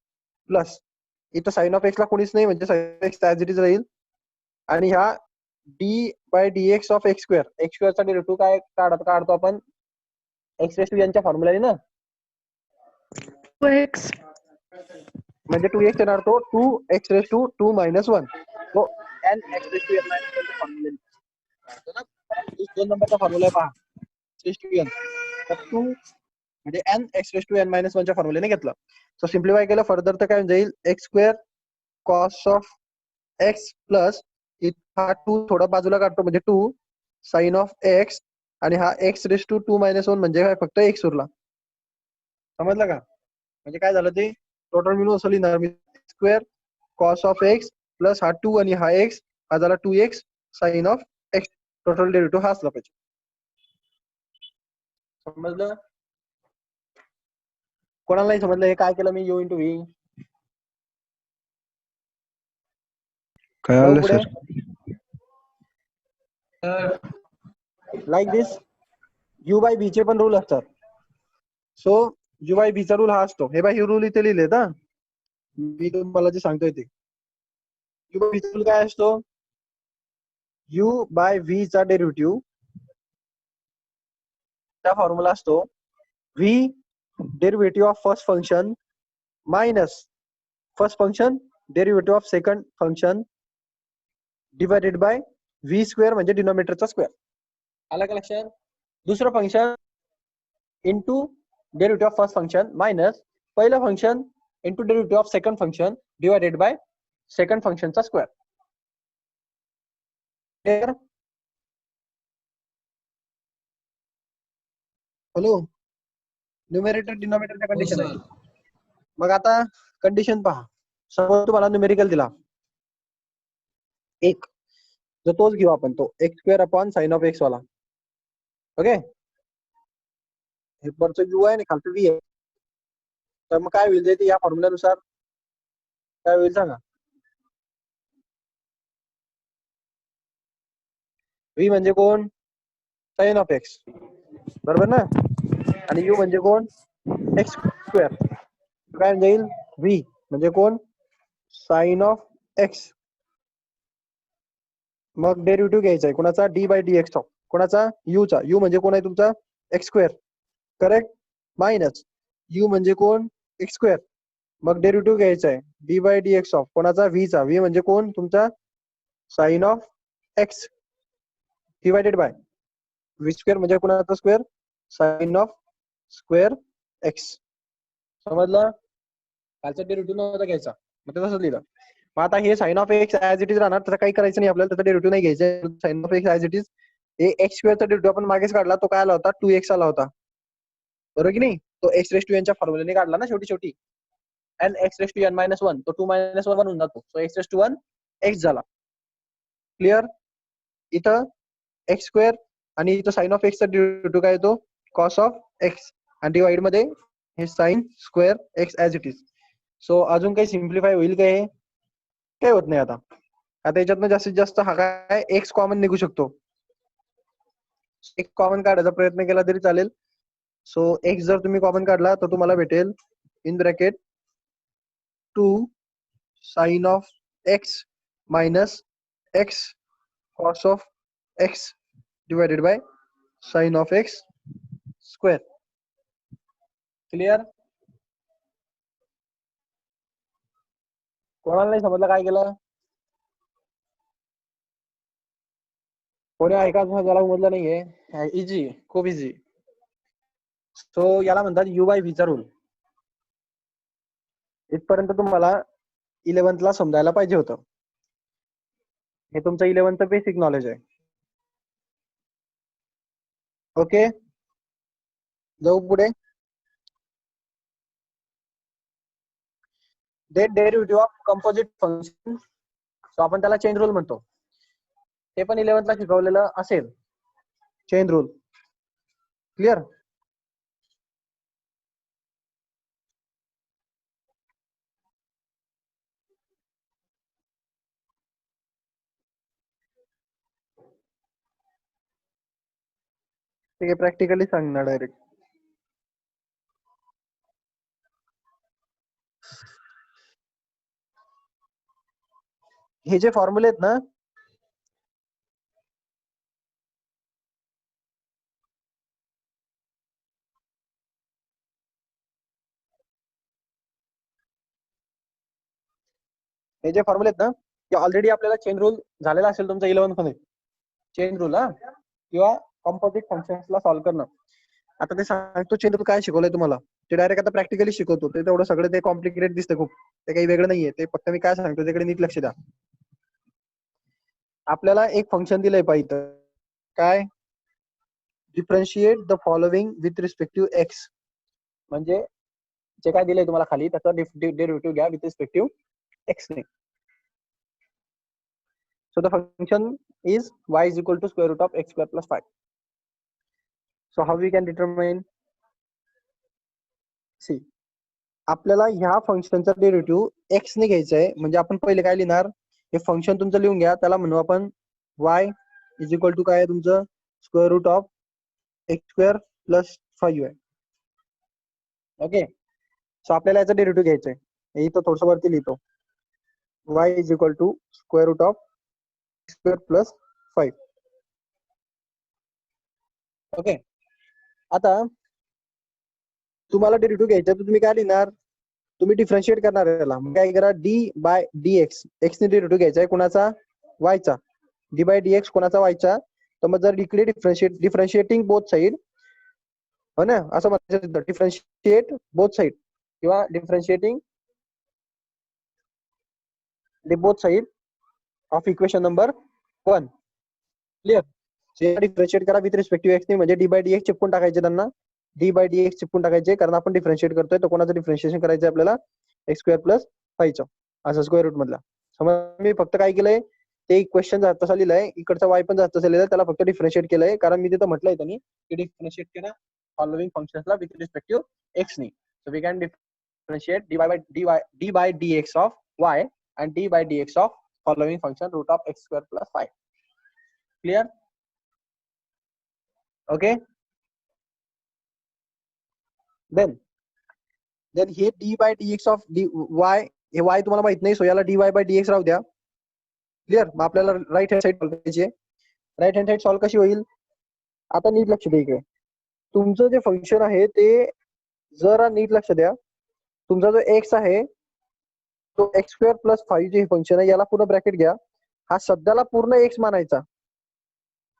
प्लस इथं साइन ऑफ एक्स ला कोणीच नाही, म्हणजे sine x as it is राहील, आणि ह्या d by d x of x स्क्वेअरचा डेरिव्हेटिव्ह काय काढतो आपण, एक्स रेस टू एन च्या फॉर्म्युलाने ना, 2x. म्हणजे 2x येणार, तो 2x रेस टू 2 मायनस 1, तो n x raise to n minus 1 च्या फॉर्म्युलाने. दोन नंबरचा फॉर्म्युला आहे पहा, रेस टू एन, तर 2 म्हणजे n x raise to n minus 1 च्या फॉर्म्युलाने घेतलं. सो सिम्प्लिफाय केलं फर्दर तर काय होऊन जाईल, x square cos of x plus हा 2 थोडा बाजूला काढतो, म्हणजे 2 साइन ऑफ एक्स, आणि हा एक्स रेस टू 2 मायनस 1 म्हणजे काय, फक्त एक्स उरला. समजलं का? म्हणजे काय झालं ते टोटल मिळून असं लिहिणार मी, square cos of x plus हा 2 आणि हा एक्स, हा झाला 2x sine of x. Total derivative हा असला पाहिजे. समजलं? कोणाला नाही समजलं हे काय केलं मी, यू इंटू व्ही. जाऊ कळालं पुढे. सर. तर like this, you by V चे पण रूल असतात. सो यू बाय व्ही चा रूल हा असतो, हे बाय हे रूल इथे लिहिलेत हा, मी तुम्हाला जे सांगतोय ते. यू बाय व्ही चा रूल काय असतो, यू बाय व्ही चा डेरिव्हेटिव्ह चा फॉर्म्युला असतो v derivative of first function minus first function derivative of second function divided by v square, म्हणजे डिनॉमिनेटरचा स्क्वेअर. आलं का लक्षात? दुसरं function into derivative of first function minus पहिलं function into derivative of second function divided by second फंक्शनचा square. Clear? Hello, numerator डिनॉमिनेटरच्या हो कंडिशन सर. आहे. मग आता कंडिशन पहा, समज तुम्हाला न्यूमेरिकल दिला एक, तर तोच घेऊ आपण, तो x square upon sine of x वाला. ओके, हे वरचं यू आहे आणि खालचं व्ही आहे. तर मग काय होईल ते या फॉर्म्युल्यानुसार काय होईल सांगा. व्ही म्हणजे कोण, साइन ऑफ एक्स, बरोबर ना, आणि यू म्हणजे कोण, एक्स स्क्वेअर. काय जाईल, व्ही म्हणजे कोण, साइन ऑफ एक्स. मग डेरिव्हेटिव्ह घ्यायचा आहे कोणाचा, d by d x of कोणाचा, यूचा, यू म्हणजे कोण आहे तुमचा, x square, correct, minus u म्हणजे कोण, एक्स स्क्वेअर. मग डेरिव्हेटिव्ह घ्यायचा आहे d by d x of कोणाचा, व्हीचा, व्ही म्हणजे कोण तुमचा, sine of x divided by v square म्हणजे कोणाचा square, sine of square x. समजलं? खालचा डेरिव्हेटिव्ह नव्हता घ्यायचा, मग ते तसंच लिहिलं. मग आता हे sine of x as it is राहणार, त्याचं काही करायचं नाही आपल्याला, त्याचा डेरिव्हेटिव्ह नाही घ्यायचा. Sine of x as it is, हे एक्स स्क्वेअरचा डेरिव्हेटिव्ह आपण मागेच काढला, तो काय आला होता, 2x आला होता, बरोबर की नाही. तो एक्स रेस टू एन च्या फॉर्म्युलाने काढला ना शेवटी, n x raise to n minus 1, तो 2 मायनस 1 होऊन जातो, so x raise to 1 x झाला. क्लिअर? इथं एक्स स्क्वेअर आणि इथं साइन ऑफ एक्सचा डेरिव्हेटिव्ह काय येतो, कॉस ऑफ एक्स, आणि डिवाइड मध्ये हे sine square x as it is. So अजून काही सिम्प्लिफाय होईल का, हे काही होत नाही. आता याच्यातनं जास्तीत जास्त हा काय एक्स कॉमन निघू शकतो, एक कॉमन काढायचा प्रयत्न केला तरी चालेल. सो एक्स जर तुम्ही कॉमन काढला तर तुम्हाला भेटेल in bracket 2 sine of x minus x cos of x divided by sine of x square. Clear? कोणाला नाही समजलं काय केलं? कोणी ऐका ज्याला उमजलं नाहीये, इझी, खूप इझी. सो याला म्हणतात यू बाय व्हीचा रूल. इथपर्यंत तुम्हाला 11th ला समजायला पाहिजे होतं. हे तुमचं 11th बेसिक नॉलेज आहे. ओके, जाऊ पुढे. Derivative of composite function, so आपण त्याला चेन रूल म्हणतो. ते पण 11th ला शिकवलेलं असेल, चेन रूल. क्लिअर? ठीक आहे, प्रॅक्टिकली सांगणार डायरेक्ट. हे जे फॉर्म्युले आहेत ना, हे जे फॉर्म्युले आहेत ना, ते ऑलरेडी आपल्याला चेन रूल झालेला असेल तुमचा 11th मध्ये. चेन रूल किंवा कंपोजिट फंक्शन्सला सॉल्व्ह करणं. आता ते सांगतो चेन रूल काय शिकवलंय तुम्हाला, ते डायरेक्ट आता प्रॅक्टिकली शिकवतो. ते तेवढं सगळं ते कॉम्प्लिकेटेड दिसतं खूप, ते काही वेगळं नाहीये. ते फक्त मी काय सांगतो त्याकडे नीट लक्ष द्या. आपल्याला एक फंक्शन दिलंय पाहिजे, काय? Differentiate the following with respect to x. म्हणजे जे काय दिलंय तुम्हाला खाली त्याचा डेरिव्हेटिव्ह घ्या विथ रिस्पेक्ट टू एक्स ने. So the function is y is equal to square root of x square plus 5. So how we can determine? See, आपल्याला ह्या फंक्शनचा डेरिव्हेटिव्ह x ने घ्यायचा आहे. म्हणजे आपण पहिले काय लिहिणार, हे फंक्शन तुमचं लिहून घ्या, त्याला म्हणू आपण y इज इक्वल टू काय आहे तुमचं, square root of x square plus 5 आहे. ओके, सो आपल्याला याचा डेरिव्हेटिव्ह घ्यायचा आहे. इथं थोडंसं वरती लिहितो, y is equal to square root of square plus 5. Okay, आता तुम्हाला डेरिव्हेटिव्ह घ्यायचा तर तुम्ही काय लिहिणार, तुम्ही डिफरन्शिएट करणार याला. काय करा, d by d x. X ने डेरिव्हेटिव्ह घ्यायचा आहे कोणाचा, वायचा. डी बाय डी एक्स कोणाचा, वायचा. तर मग जर इकडे डिफरन्शिएटिंग बोथ साइड, हो ना, असं म्हणायचं डिफरन्शिएट बोथ साइड किंवा differentiating both side of equation number 1. Clear? Differentiate करा विथ रिस्पेक्ट टू एक्स ने, म्हणजे डी बाय डी एक्स चिपकून टाकायचे त्यांना. डी बाय डी एक्स चिपकून टाकायचे, कारण आपण डिफरन्शिएट करतोय. तर कोणाचं डिफरन्शिएशन करायचं आपल्याला, एक्स स्क्वेअर प्लस 5 असं स्क्वेअर रूट मधला. समज मी फक्त काय केलंय, ते इक्वेशन तसा लिहिलंय, इकडचा वाय पण तसा लिहिलंय, त्याला फक्त डिफरन्शिएट केलंय, कारण मी तिथं म्हटलंय त्यांनी की डिफरन्शिएट करा फॉलोइंग फंक्शन्सला विथ रिस्पेक्ट टू एक्स ने. So we can differentiate d by d x of y and d by dx of following function root of x square plus 5. Clear? Okay, then हे d by dx of dy, हे y तुम्हाला माहित नाही, so याला dy by dx राहू द्या. Clear? मग आपल्याला राईट हँड साइड सॉल्व्ह करायची आहे. राईट हँड साइड सॉल्व्ह कशी होईल, आता नीट लक्ष द्या इकडे. तुमचं जे फंक्शन आहे ते जरा नीट लक्ष द्या. तुमचा जो x आहे तो एक्स स्क्वेअर प्लस 5 जे फंक्शन आहे, याला पूर्ण ब्रॅकेट घ्या. हा सध्याला पूर्ण एक्स मानायचा.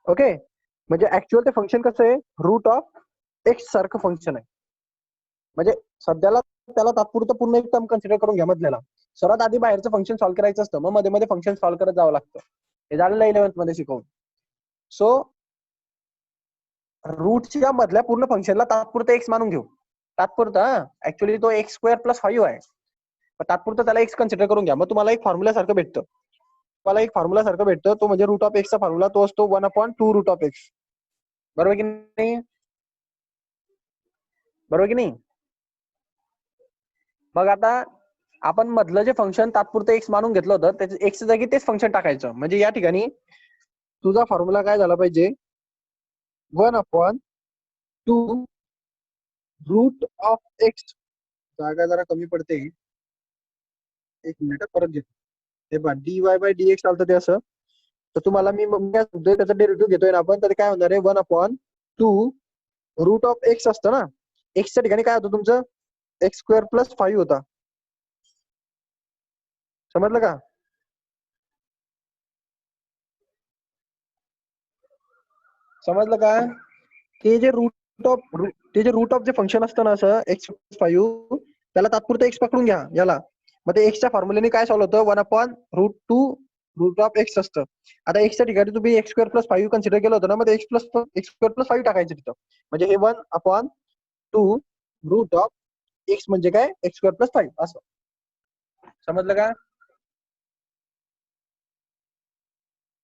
ओके, म्हणजे ऍक्च्युअल ते फंक्शन कसं आहे, रूट ऑफ एक्स सारखं फंक्शन आहे. म्हणजे सध्याला त्याला तात्पुरतं पूर्ण एक टर्म कन्सिडर करून घ्या मधल्याला. सर्वात आधी बाहेरचं फंक्शन सॉल्व्ह करायचं असतं, मग मध्ये मध्ये फंक्शन सॉल्व्ह करत जावं लागतं. हे झालेलं 11th मध्ये शिकवून. सो रूटच्या मधल्या पूर्ण फंक्शनला तात्पुरतं एक्स मानून घेऊ. तात्पुरतं, ऍक्च्युअली तो एक्स स्क्वेअर प्लस 5 आहे, तात्पुरतं त्याला एक्स कन्सिडर करून घ्या. मग तुम्हाला एक फॉर्म्युला सारखं भेटतं. तो म्हणजे रूट ऑफ एक्सचा फॉर्म्युला तो असतो 1/2 रूट ऑफ एक्स. बरोबर की नाही? बरोबर की नाही? मग आता आपण मधलं जे फंक्शन तात्पुरतं एक्स मानून घेतलं होतं, त्याच्या एक्सच्या जागी तेच फंक्शन टाकायचं. म्हणजे या ठिकाणी तुझा फॉर्म्युला काय झाला पाहिजे, 1/2 रूट ऑफ एक्स. जागा जरा कमी पडते, एक मिनिट परत घेतो. हे बघ, dy बाय dx चालतं ते असं. तर तुम्हाला मी काय सांगतोय, त्याचा डेरिव्हेटिव्ह घेतोय ना आपण, तर काय होणार आहे, 1/2 रूट ऑफ एक्स असतं ना. एक्सच्या ठिकाणी काय होतं तुमचं, एक्स स्क्वेअर प्लस 5 होता. समजलं का? समजलं का? ते जे रूट ऑफ जे फंक्शन असतं ना असं x+5 त्याला तात्पुरतं x पकडून घ्या याला. मग ते एक्सच्या फॉर्म्युलेने काय सॉल्व्ह होतं 1/√2 रूट ऑफ एक्स असतं. आता एक्सच्या ठिकाणी तुम्ही x²+5 कन्सिडर केलं होतं ना, मग x²+5 टाकायचं तिथं. म्हणजे हे 1/2 रूट ऑफ एक्स म्हणजे काय x²+5 असं. समजलं का?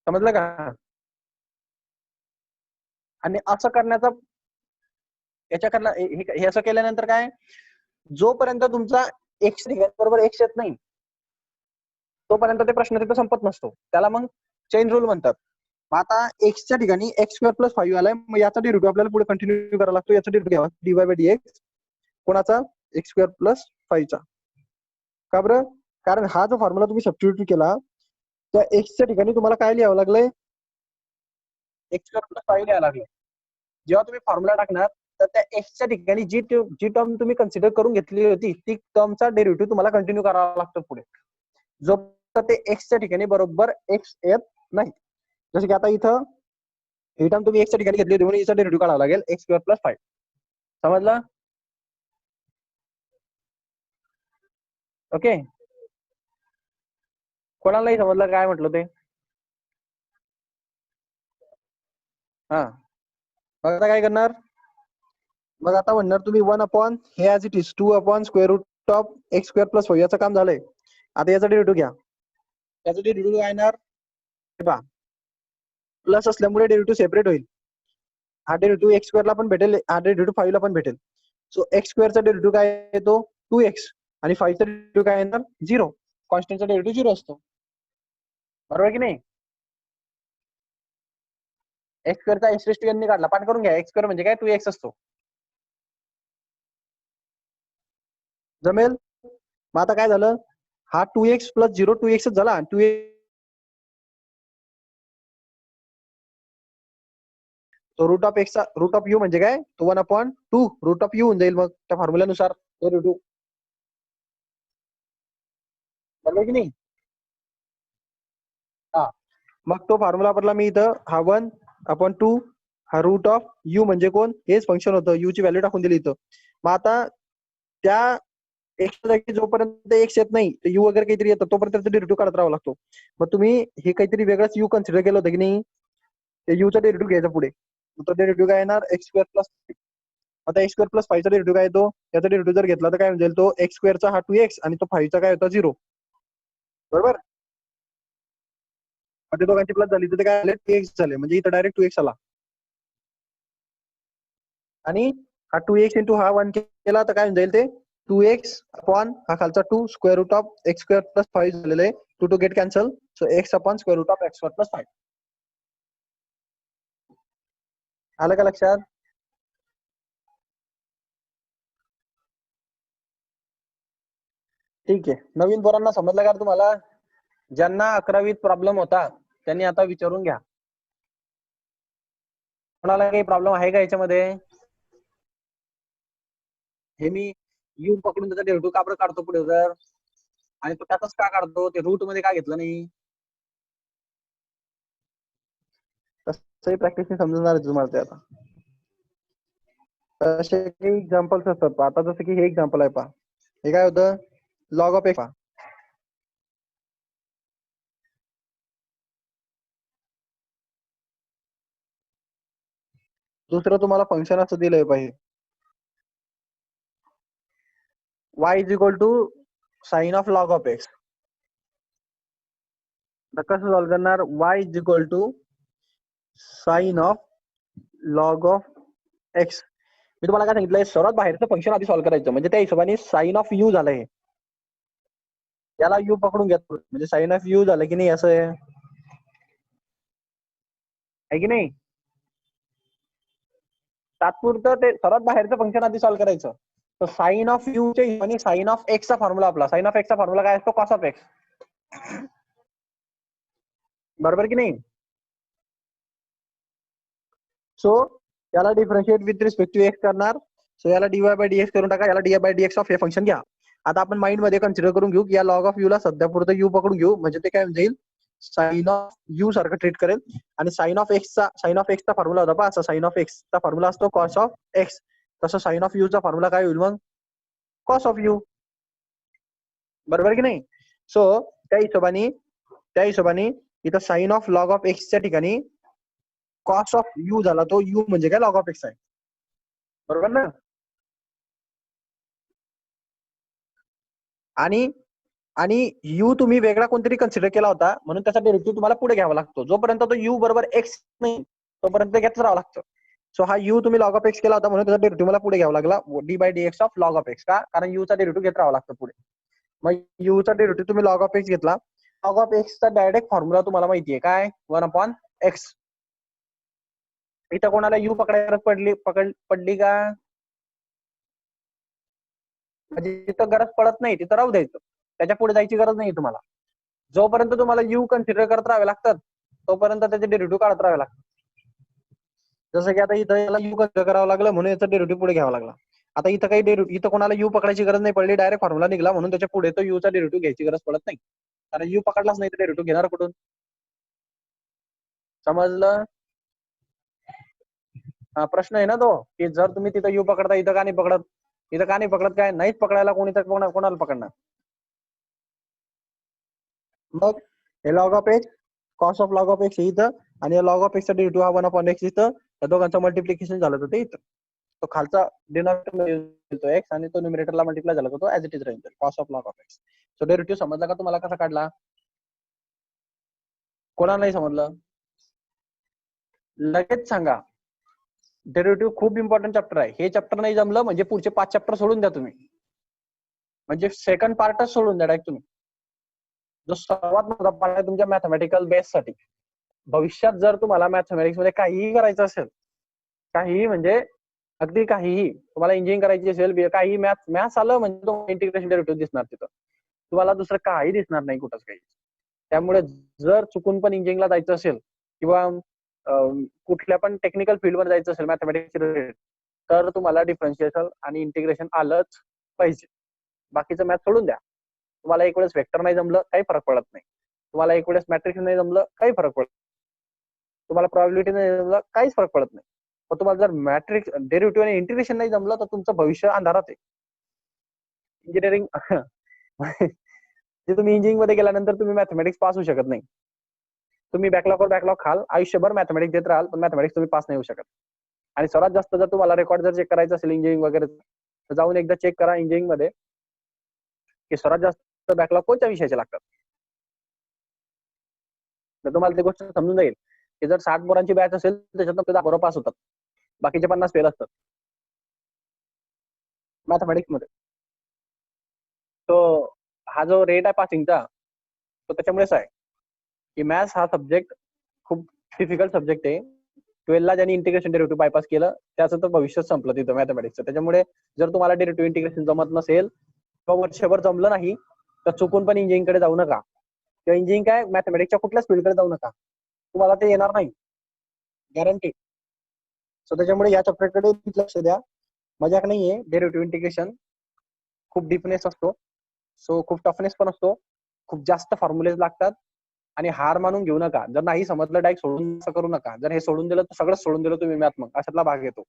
समजलं का? आणि असं करण्याचा हे असं केल्यानंतर काय, जोपर्यंत तुमचा एक्स बरोबर एक्स येत नाही तोपर्यंत ते प्रश्न तिथं संपत नसतो. त्याला मग चेन रूल म्हणतात. मग आता एक्सच्या ठिकाणी x²+5 आलाय, मग याचा डेरिव्हेटिव्ह आपल्याला पुढे कंटिन्यू करावा लागतो. याचा डेरिव्हेटिव्ह घ्यावा dy/dx कोणाचा x²+5 चा. का बरं? कारण हा जो फॉर्म्युला तुम्ही सबस्टिट्यूट केला त्या एक्सच्या ठिकाणी तुम्हाला काय लिहावं लागलंय x²+5 लिहावं लागलं. जेव्हा तुम्ही फॉर्म्युला टाकणार तर त्या एक्सच्या ठिकाणी जी टर्म तुम्ही कन्सिडर करून घेतली होती ती टर्मचा डेरिव्हेटिव्ह तुम्हाला कंटिन्यू करावा लागतो पुढे, जो ते एक्सच्या ठिकाणी बरोबर एक्स येत नाही. जसं की आता इथं ही टर्म तुम्ही एक्सच्या ठिकाणी घेतली होती म्हणून हिचा डेरिव्हेटिव्ह काढावा लागेल x²+5. समजलं? ओके. कोणालाही समजलं काय म्हटलं ते? हा. मग आता काय करणार? मग आता म्हणणार तुम्ही 1 हे ॲज इट इज 2/√ऑफ x²+5 याचं काम झालंय. आता याचा डेरिव्हेटिव्ह घ्या. याचा डेरिव्हेटिव्ह काय येणार? हे पहा, प्लस असल्यामुळे डेरिव्हेटिव्ह सेपरेट होईल. हा डेरिव्हेटिव्ह x² ला पण भेटेल, हा डेरिव्हेटिव्ह 5 ला पण भेटेल. सो x² चा डेरिव्हेटिव्ह काय येतो 2x आणि 5 चा डेरिव्हेटिव्ह काय येणार 0. कॉन्स्टंटचा डेरिव्हेटिव्ह 0 असतो. बरोबर की नाही? x² चा x⁻n ने काढला, पाठ करून घ्या. x² म्हणजे काय 2x असतो. जमेल? मग आता काय झालं, हा 2x + 0 2x झाला आणि 2x तो रूट ऑफ यू म्हणजे काय तो 1/2 रूट ऑफ यू होऊन जाईल मग त्या फॉर्म्युल्यानुसार डेरिव्हेटिव्ह. बरोबर की नाही? हा. मग तो फॉर्म्युला वापरला मी इथं, हा 1/2 हा रूट ऑफ यू म्हणजे कोण, हेच फंक्शन होतं. यू ची व्हॅल्यू टाकून दिली इथं. मग आता त्या एक्सच्या जागी जोपर्यंत एक्स येत नाही यू वगैरे काहीतरी येतं तोपर्यंत डेरिव्हेटिव्ह काढत राहावा लागतो. मग तुम्ही हे काहीतरी वेगळंच यू कन्सिडर केलं होतं की नाही, ते यूचा डेरिव्हेटिव्ह घ्यायचा पुढे. तो डेरिव्हेटिव्ह काय येणार x²+5. आता x²+5 चा डेरिव्हेटिव्ह काय येतो, याचा डेरिव्हेटिव्ह जर घेतला तर काय म्हणजे तो x² चा हा 2x आणि तो 5 चा काय होता 0. बरोबर? ते दोघांची प्लस झाली तर ते काय झाले 2x झाले, म्हणजे इथं डायरेक्ट 2x आला. आणि हा 2x इंटू हा 1 केला तर काय होऊन जाईल ते 2x अपॉन हा खालचा 2 स्क्वेअर रूट ऑफ x²+5 झालेलं आहे. 2 get cancel, so x upon square root of x²+5. आलं का लक्षात? ठीक आहे. नवीन पोरांना समजलं का तुम्हाला? ज्यांना 11वीत प्रॉब्लेम होता त्यांनी आता विचारून घ्या. कोणाला काही प्रॉब्लेम आहे का याच्यामध्ये? हे मी यू पकडून त्याचा डेरिव्हेटिव्ह का बरं काढतो पुढे जर, आणि तो त्यातच का काढतो, ते रूट मध्ये का घेतलं नाही, तसंही प्रॅक्टिसने समजणार आहे तुम्हाला ते. आता तसे काही एक्झाम्पल्स असतात. आता जसं की हे एक्झाम्पल आहे पहा, हे काय होतं लॉग ऑफ एक्स. दुसरं तुम्हाला फंक्शन असं दिलंय पाहिजे y is equal to sine of log of x. तर कसं सॉल्व्ह करणार, y is equal to sine of log of x. मी तुम्हाला काय सांगितलंय, सर्वात बाहेरचं फंक्शन आधी सॉल्व्ह करायचं, म्हणजे त्या हिशोबाने साइन ऑफ यू झालं हे. याला यू पकडून घेतो म्हणजे साइन ऑफ यू झालं की नाही, असं आहे की नाही. तात्पुरतं ते सर्वात बाहेरचं फंक्शन आधी सॉल्व्ह करायचं. तर साइन ऑफ यू च्या हिशोबाने साइन ऑफ एक्स चा फॉर्म्युला, आपला साइन ऑफ एक्स चा फॉर्म्युला काय असतो कॉस ऑफ एक्स. बरोबर की नाही. सो याला differentiate with respect to x करणार, सो याला dy/dx करून टाका, याला dy/dx ऑफ हे फंक्शन घ्या. आता आपण माइंड मध्ये कन्सिडर करून घेऊ की या लॉग ऑफ यू ला सध्या पुरतं यू पकडून घेऊ, म्हणजे ते काय होऊन जाईल साइन ऑफ यू सारखं ट्रीट करेल आणि साइन ऑफ एक्सचा फॉर्म्युला होता पहा, असा साइन ऑफ एक्सचा फॉर्म्युला असतो कॉस ऑफ एक्स, तसं साइन ऑफ चा फॉर्म्युला काय होईल मग, कॉस ऑफ यू. बरोबर की नाही. सो त्या हिशोबाने इथं साइन ऑफ लॉग ऑफ एक्सच्या ठिकाणी कॉस ऑफ यू झाला, तो यू म्हणजे काय लॉग ऑफ एक्स आहे. बरोबर ना. आणि यू तुम्ही वेगळा कोणतरी कन्सिडर केला होता म्हणून त्याचा डेरिव्हेटिव्ह तुम्हाला पुढे घ्यावा लागतो. जोपर्यंत तो यू बरोबर एक्स नाही तोपर्यंत घेत राहावं लागतं. सो हा यू तुम्ही लॉग ऑफ एक्स केला होता म्हणून त्याचा डेरिव्हेटिव्ह मला पुढे घ्यावा लागला d by d x of log of x. का, कारण यू चा डेरिव्हेटिव्ह घेत राहावं लागतं पुढे. मग यू चा डेरिव्हेटिव्ह तुम्ही लॉग ऑफ एक्स घेतला. लॉग ऑफ एक्स चा डायरेक्ट फॉर्म्युला तुम्हाला माहितीये काय, 1/x. इथं कोणाला यू पकडायला पडली का, म्हणजे तिथं गरज पडत नाही, तिथं राहू द्यायचं, त्याच्या पुढे जायची गरज नाही तुम्हाला. जोपर्यंत तुम्हाला यू कन्सिडर करत राहावे लागतात तोपर्यंत त्याचे डेरिव्हेटिव्ह काढत राहावे लागतात. जसं की आता इथं याला यू कन्सिडर करावं लागलं म्हणून याचा डेरिव्हेटिव्ह पुढे घ्यावा लागला. आता इथं काही इथं कोणाला यू पकडायची गरज नाही पडली, डायरेक्ट फॉर्म्युला निघाला म्हणून त्याच्या पुढे तो यू चा डेरिव्हेटिव्ह घ्यायची गरज पडत नाही, कारण यू पकडलाच नाही तर डेरिव्हेटिव्ह घेणार कुठून. समजलं. हा प्रश्न आहे ना तो, की जर तुम्ही तिथं यू पकडता इथं का नाही पकडत, इथं का नाही पकडत, काय नाहीच पकडायला कोणी, तर कोणाला पकडणार. मग हे log of x, cos of log of x इथं, आणि लॉग ऑफ एक्सचा डेरिव्हेटिव्ह हा 1/x इथं, त्या दोघांचं मल्टिप्लिकेशन झालं तर ते इथं, तो खालचा डिनॉमिनेटर एक्स आणि तो न्यूमरेटरला मल्टिप्लाय झाला तर तो ऍज इट इज राहील, cos of log of x. So derivative समजला का तुम्हाला कसा काढला, कोणाला नाही समजलं लगेच सांगा. डेरिव्हेटिव्ह खूप इम्पॉर्टंट चॅप्टर आहे. हे चॅप्टर नाही जमलं म्हणजे पुढचे 5 चॅप्टर सोडून द्या तुम्ही, म्हणजे सेकंड पार्टच सोडून द्या डायरेक्ट तुम्ही. जो सर्वात महत्त्वाचा पार्ट आहे तुमच्या मॅथमॅटिकल बेस साठी. भविष्यात जर तुम्हाला मॅथमॅटिक्स मध्ये काहीही करायचं असेल, काहीही म्हणजे अगदी काहीही, तुम्हाला इंजिनिअरिंग करायची असेल, काही मॅथ्स आलं म्हणजे तो इंटिग्रेशन डेरिव्हेटिव्ह दिसणार तिथं, तुम्हाला दुसरं काही दिसणार नाही कुठंच काही. त्यामुळे जर चुकून पण इंजिनिअरिंगला जायचं असेल किंवा कुठल्या पण टेक्निकल फील्ड मध्ये जायचं असेल मॅथमॅटिक्स रिलेटेड, तर तुम्हाला डिफरन्शिएशन आणि इंटिग्रेशन आलंच पाहिजे. बाकीचं मॅथ सोडून द्या. तुम्हाला एक वेळेस वेक्टर नाही जमलं काही फरक पडत नाही, तुम्हाला एक वेळेस मॅट्रिक्स नाही जमलं काही फरक पडत, तुम्हाला प्रोबॅबिलिटी नाही जमलं काहीच फरक पडत नाही. पण तुम्हाला जर मॅट्रिक्स डेरिव्हेटिव्ह आणि इंटिग्रेशन नाही जमलं तर तुमचं भविष्य अंधारात आहे. इंजिनिअरिंग जे तुम्ही इंजिनिअरिंग मध्ये गेल्यानंतर तुम्ही मॅथमॅटिक्स पास होऊ शकत नाही. तुम्ही बॅकलॉग खाल, आयुष्यभर मॅथमॅटिक्स देत राहाल, पण मॅथमॅटिक्स तुम्ही पास नाही होऊ शकत. आणि सर्वात जास्त जर तुम्हाला रेकॉर्ड जर चेक करायचं असेल इंजिनिअरिंग वगैरे, तर जाऊन एकदा चेक करा इंजिनिअरिंग मध्ये की सर्वात जास्त बॅकलॉग कोणत्या विषयाचे लागतात. तर तुम्हाला ती गोष्ट समजून जाईल की जर 60 पोरांची बॅच असेल त्याच्यातून 10 पोरं पास होतात, बाकीचे 50 फेल असतात मॅथमॅटिक्स मध्ये. तो हा जो रेट आहे पासिंगचा तो त्याच्यामुळेच आहे की मॅथ्स हा सब्जेक्ट खूप डिफिकल्ट सब्जेक्ट आहे. 12 ला ज्यांनी इंटिग्रेशन डेरिव्हेटिव्ह बायपास केलं त्याचं तर भविष्य संपलं तिथं मॅथमॅटिक्सचं. त्याच्यामुळे जर तुम्हाला डेरिव्हेटिव्ह इंटिग्रेशन जमत नसेल किंवा वर्षभर जमलं नाही तर चुकून पण इंजिनिअरिंग कडे जाऊ नका, किंवा इंजिनिअरिंग काय मॅथमॅटिक्सच्या कुठल्याच फील्डकडे जाऊ नका, तुम्हाला ते येणार नाही गॅरंटी. सो त्याच्यामुळे या चॅप्टरकडे लक्ष द्या. मजाक नाहीये. डेरिव्हेटिव्ह इंटिग्रेशन खूप डीपनेस असतो, सो खूप टफनेस पण असतो, खूप जास्त फॉर्म्युलेज लागतात. आणि हार मानून घेऊ नका. जर नाही समजलं डायरेक्ट सोडून करू नका. जर हे सोडून दिलं तर सगळं सोडून दिलं तुम्ही मॅथ, मग अशातला भाग येतो.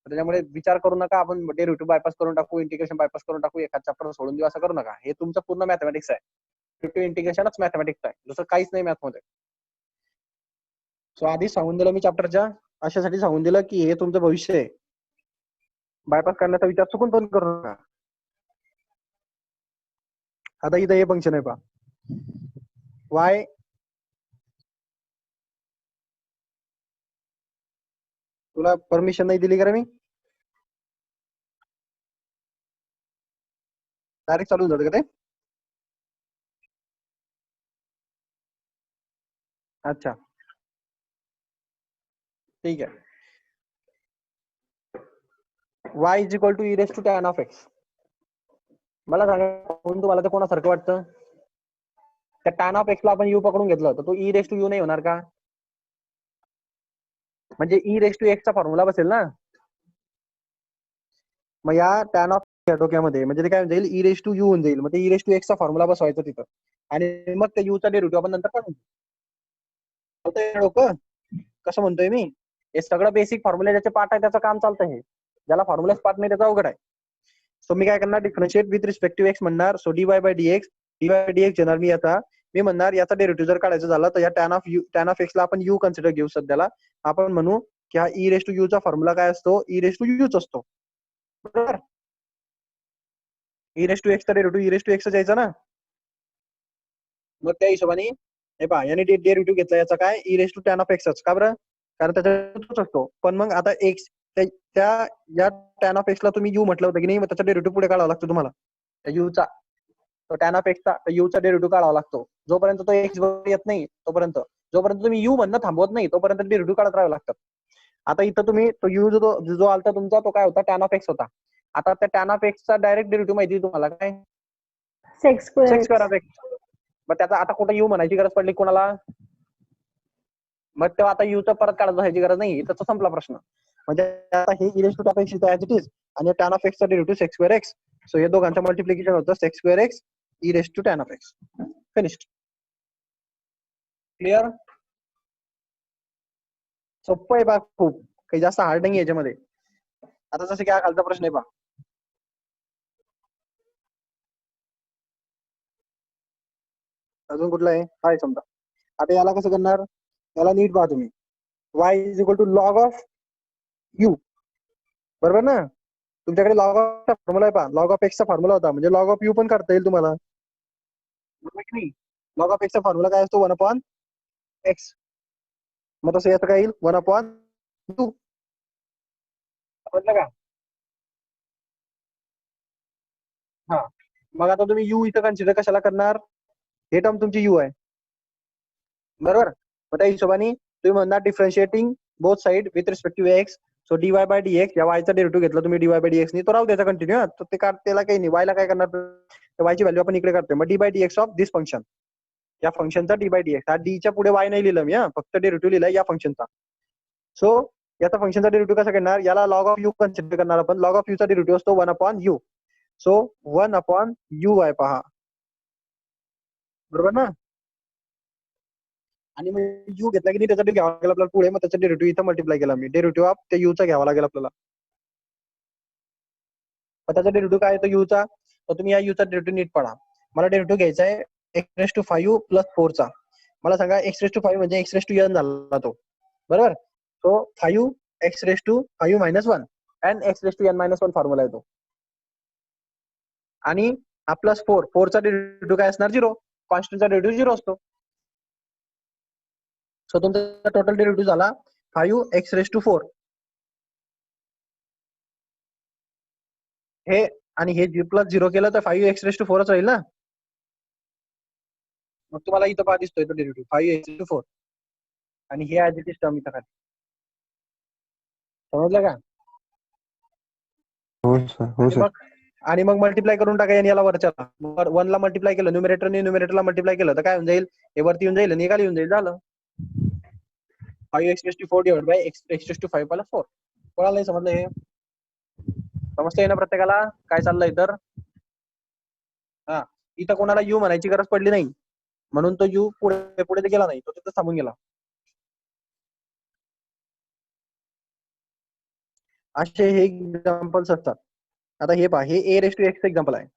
त्याच्यामुळे विचार करू नका आपण डेरिव्हेटिव्ह बायपास करून टाकू, इंटिग्रेशन बायपास करून टाकू, एखाद चॅप्टर सोडून देऊ, असं करू नका. हे तुमचं पूर्ण मॅथमॅटिक्स आहे. डेरिव्हेटिव्ह इंटिग्रेशनच मॅथमॅटिक्स आहे, दुसरं काहीच नाही मॅथ मध्ये. सो आधी सांगून दिलं मी चॅप्टरच्या अशासाठी सांगून दिलं की हे तुमचं भविष्य आहे. बायपास करण्याचा विचार चुकून पण करू नका. आता इथं हे फंक्शन आहे पहा, वाय तुला परमिशन नाही दिली का मी, डायरेक्ट चालून जातं का ते. अच्छा ठीक आहे. y is equal to e raise to tan of x. मला सांगा तुम्हाला ते कोणासारखं वाटतं. त्या टॅन ऑफ एक्स ला आपण यू पकडून घेतलं तर तो ई रेस टू यू नाही होणार का, म्हणजे ई रेस टू एक्स चा फॉर्म्युला बसेल ना. मग या टॅन ऑफ डोक्यामध्ये म्हणजे ते काय जाईल, ई रेस टू यू होऊन जाईल. मग ते ई रेस टू एक्स चा फॉर्म्युला बसवायचा तिथं आणि मग त्या यू चा डेरिव्हेटिव्ह आपण नंतर काढून होतंय डोकं कसं म्हणतोय मी, हे सगळं बेसिक फॉर्म्युला ज्याचे पार्ट आहे त्याचं काम चालतं. हे ज्याला फॉर्म्युलाच पार्ट नाही त्याचा अवघड आहे. सो मी काय करणार, differentiate with respect to x म्हणणार. So dy by dx, dy by dx घेणार मी याचा. मी म्हणणार याचा डेरिव्हेटिव्ह जर काढायचं झालं तर या टॅन ऑफ एक्सला आपण यू कन्सिडर घेऊ सध्याला. आपण म्हणू की हा ई रेस टू यू चा फॉर्म्युला काय असतो, ई रेस टू यूच असतो. बरोबर, ई रेस टू एक्सचा डेरिव्हेटिव्ह ई रेस टू एक्सच यायचा ना. मग त्या हिशोबाने हे पहा, याने डेरिव्हेटिव्ह घेतला याचा काय, e raise to tan of एक्सच. का बरं, कारण त्याचा असतो. पण मग आता एक्स त्या या टॅन ऑफ एक्सला तुम्ही यू म्हटलं होतं की नाही, मग त्याचा डेरिव्हेटिव्ह पुढे काढावा लागतो तुम्हाला त्या युचा. तो टॅन ऑफ एक्सचा यूचा डेरिव्हेटिव्ह काढावा लागतो. जोपर्यंत तो एक्स बरोबर येत नाही तोपर्यंत, जोपर्यंत तुम्ही यू म्हणणं थांबवत नाही तोपर्यंत डेरिव्हेटिव्ह काढत राहावे लागतात. आता इथं तुम्ही तो यू जो आलता तुमचा तो काय होता, टॅन ऑफ एक्स होता. आता त्या टॅन ऑफ एक्सचा डायरेक्ट डेरिव्हेटिव्ह माहिती तुम्हाला काय, Sec square sex x. Square of x. मग त्याचा आता कुठं यू म्हणायची गरज पडली कोणाला, मग तेव्हा आता यूचा परत काढत बसायची गरज नाही. त्याचा संपला प्रश्न. म्हणजे आता हे e raise to tan x as it is आणि टॅन ऑफ एक्सचा derivative sec square x. So हे दोघांचं मल्टिप्लिकेशन होतं sec square x e raise to tan of x. Finished. Clear, सोपं आहे बा, खूप काही जास्त हार्ड नाही याच्यामध्ये. आता जसं की हा खालचा प्रश्न आहे पहा, अजून कुठला आहे, हा आहे समजा. आता याला कसं करणार, याला नीट पहा तुम्ही. y is equal to log of u, बरोबर ना. तुमच्याकडे लॉग ऑफ फॉर्म्युला आहे पहा, लॉग ऑफ एक्सचा फॉर्म्युला होता, म्हणजे लॉग ऑफ यू पण काढता येईल तुम्हाला, बरोबर की नाही. लॉग ऑफ एक्सचा फॉर्म्युला काय असतो, 1/x. मग तसं याचं काय येईल, 1/2. समजलं का. हा, मग आता तुम्ही यू इथं कन्सिडर कशाला करणार, हे टर्म तुमची यू आहे, बरोबर. मग त्या हिशोबाने तुम्ही म्हणणार differentiating both side with respect to x. So dy by dx, या वायचा डेरिव्हेटिव्ह घेतला तुम्ही डीवाय बाय डीएक्स नी, तो राहू द्यायचा कंटिन्यू. तर ते त्याला काही नाही, वायला काय करणार, वायची व्हॅल्यू आपण इकडे करतोय. मग d by dx of this function, या फंक्शनचा डी बाय डीएक्स. हा डीच्या पुढे वाय नाही लिहिलं मी, फक्त डेरिव्हेटिव्ह लिहिला या फंक्शनचा. सो याचा फंक्शनचा डेरिव्हेटिव्ह कसा करणार, याला लॉग ऑफ यू कन्सिडर करणार आपण. लॉग ऑफ यूचा डेरिव्हेटिव्ह असतो 1/u. सो 1/u आहे पहा, बरोबर ना. आणि मग यू घेतला की नाही, त्याचा घ्यावा लागेल आपल्याला पुढे. मग त्याचा डेरिव्हेटिव्ह इथं मल्टिप्लाय केला मी, डेरिव्हेटिव्ह ऑफ त्या यूचा घ्यावा लागेल आपल्याला. मग त्याचा डेरिव्हेटिव्ह काय येतो यूचा, तर तुम्ही या यूचा डेरिव्हेटिव्ह नीट पडा. मला डेरिव्हेटिव्ह घ्यायचा आहे x⁵ प्लस 4 चा. मला सांगा x⁵ म्हणजे x⁵n झाला तो, बरोबर. So 5 x⁵ minus 1 and x⁵n minus 1 formula येतो. आणि हा प्लस 4 चा डेरिव्हेटिव्ह काय असणार, 0. कॉन्स्टंटचा डेरिव्हेटिव्ह 0 असतो. सो तुमचा टोटल डेरिव्हेटिव्ह झाला 5x⁴. हे आणि हे प्लस 0 केलं तर 5x⁴ राहील ना. मग तुम्हाला इथं पहा दिसतोय तो डेरिव्हेटिव्ह 5x⁴. आणि हे ऍज इट इज टर्म इथं खाली. समजलं का. हो सर, हो सर. आणि मग मल्टिप्लाय करून टाका याला वरच्याला. 1 ला मल्टिप्लाय केलं, न्यूमरेटरने न्यूमरेटरला मल्टिप्लाय केलं तर काय होऊन जाईल, हे वरती येऊन जाईल आणि खाली येऊन जाईल. झालं 5x⁴ डिवाइड बाय x⁵ 4. कोणाला नाही समजलं हे, समजतंय ना प्रत्येकाला काय चाललंय तर. हा, इथं कोणाला यू म्हणायची गरज पडली नाही, म्हणून तो यू पुढे पुढे गेला नाही, तो तिथं थांबून गेला. असे हे एक्झाम्पल्स असतात. आता हे पहा, हे a⁻x एक्झाम्पल आहे.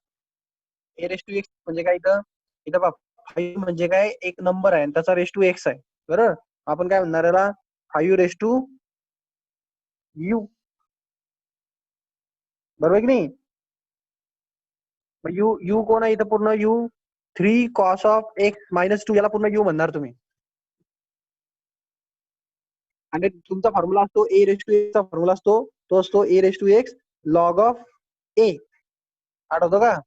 a⁻x म्हणजे काय, इथं इथं पहा 5 म्हणजे काय, एक नंबर आहे आणि त्याचा रेस टू एक्स आहे, बरोबर. आपण काय म्हणणार याला 5u, बरोबर की नाही. यू यू कोण आहे इथं, पूर्ण you 3 cos of x minus 2, याला पूर्ण यू म्हणणार तुम्ही. आणि तुमचा फॉर्म्युला असतो a⁻x चा फॉर्म्युला असतो, तो असतो a⁻x लॉग ऑफ a. आठवतो का.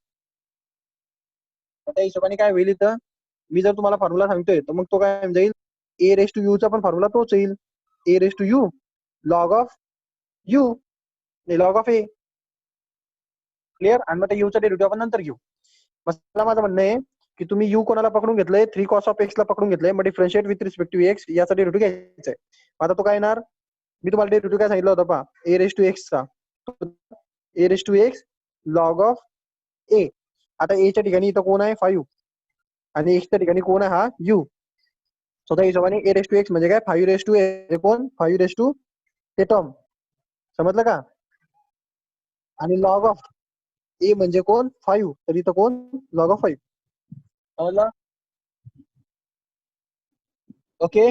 त्या हिशोबाने काय होईल इथं, मी जर तुम्हाला फॉर्म्युला सांगतोय तर मग तो काय होऊन जाईल, a⁻u चा पण फॉर्म्युला तोच येईल, a⁻u log of u, log of a. Clear. आणि मग त्या यूचा डेरिव्हेटिव्ह आपण नंतर घेऊ. मला माझं म्हणणं आहे की तुम्ही यू कोणाला पकडून घेतलंय, 3 cos ऑफ x ला पकडून घेतलंय. मग differentiate with respect to x याचा डेरिव्हेटिव्ह घ्यायचा आहे. आता तो काय येणार, मी तुम्हाला डेरिव्हेटिव्ह काय सांगितलं होतं पहा, a⁻x चा a⁻x लॉग ऑफ a. आता a च्या ठिकाणी इथं कोण आहे 5 आणि x च्या ठिकाणी कोण आहे हा u. सो त्या हिशोबाने ए रेस टू एक्स म्हणजे काय 5 रेस टू ए कोण 5 रेस टू ते टर्म समजलं का आणि लॉग ऑफ ए म्हणजे कोण 5 तर इथं कोण लॉग ऑफ 5 समजलं ओके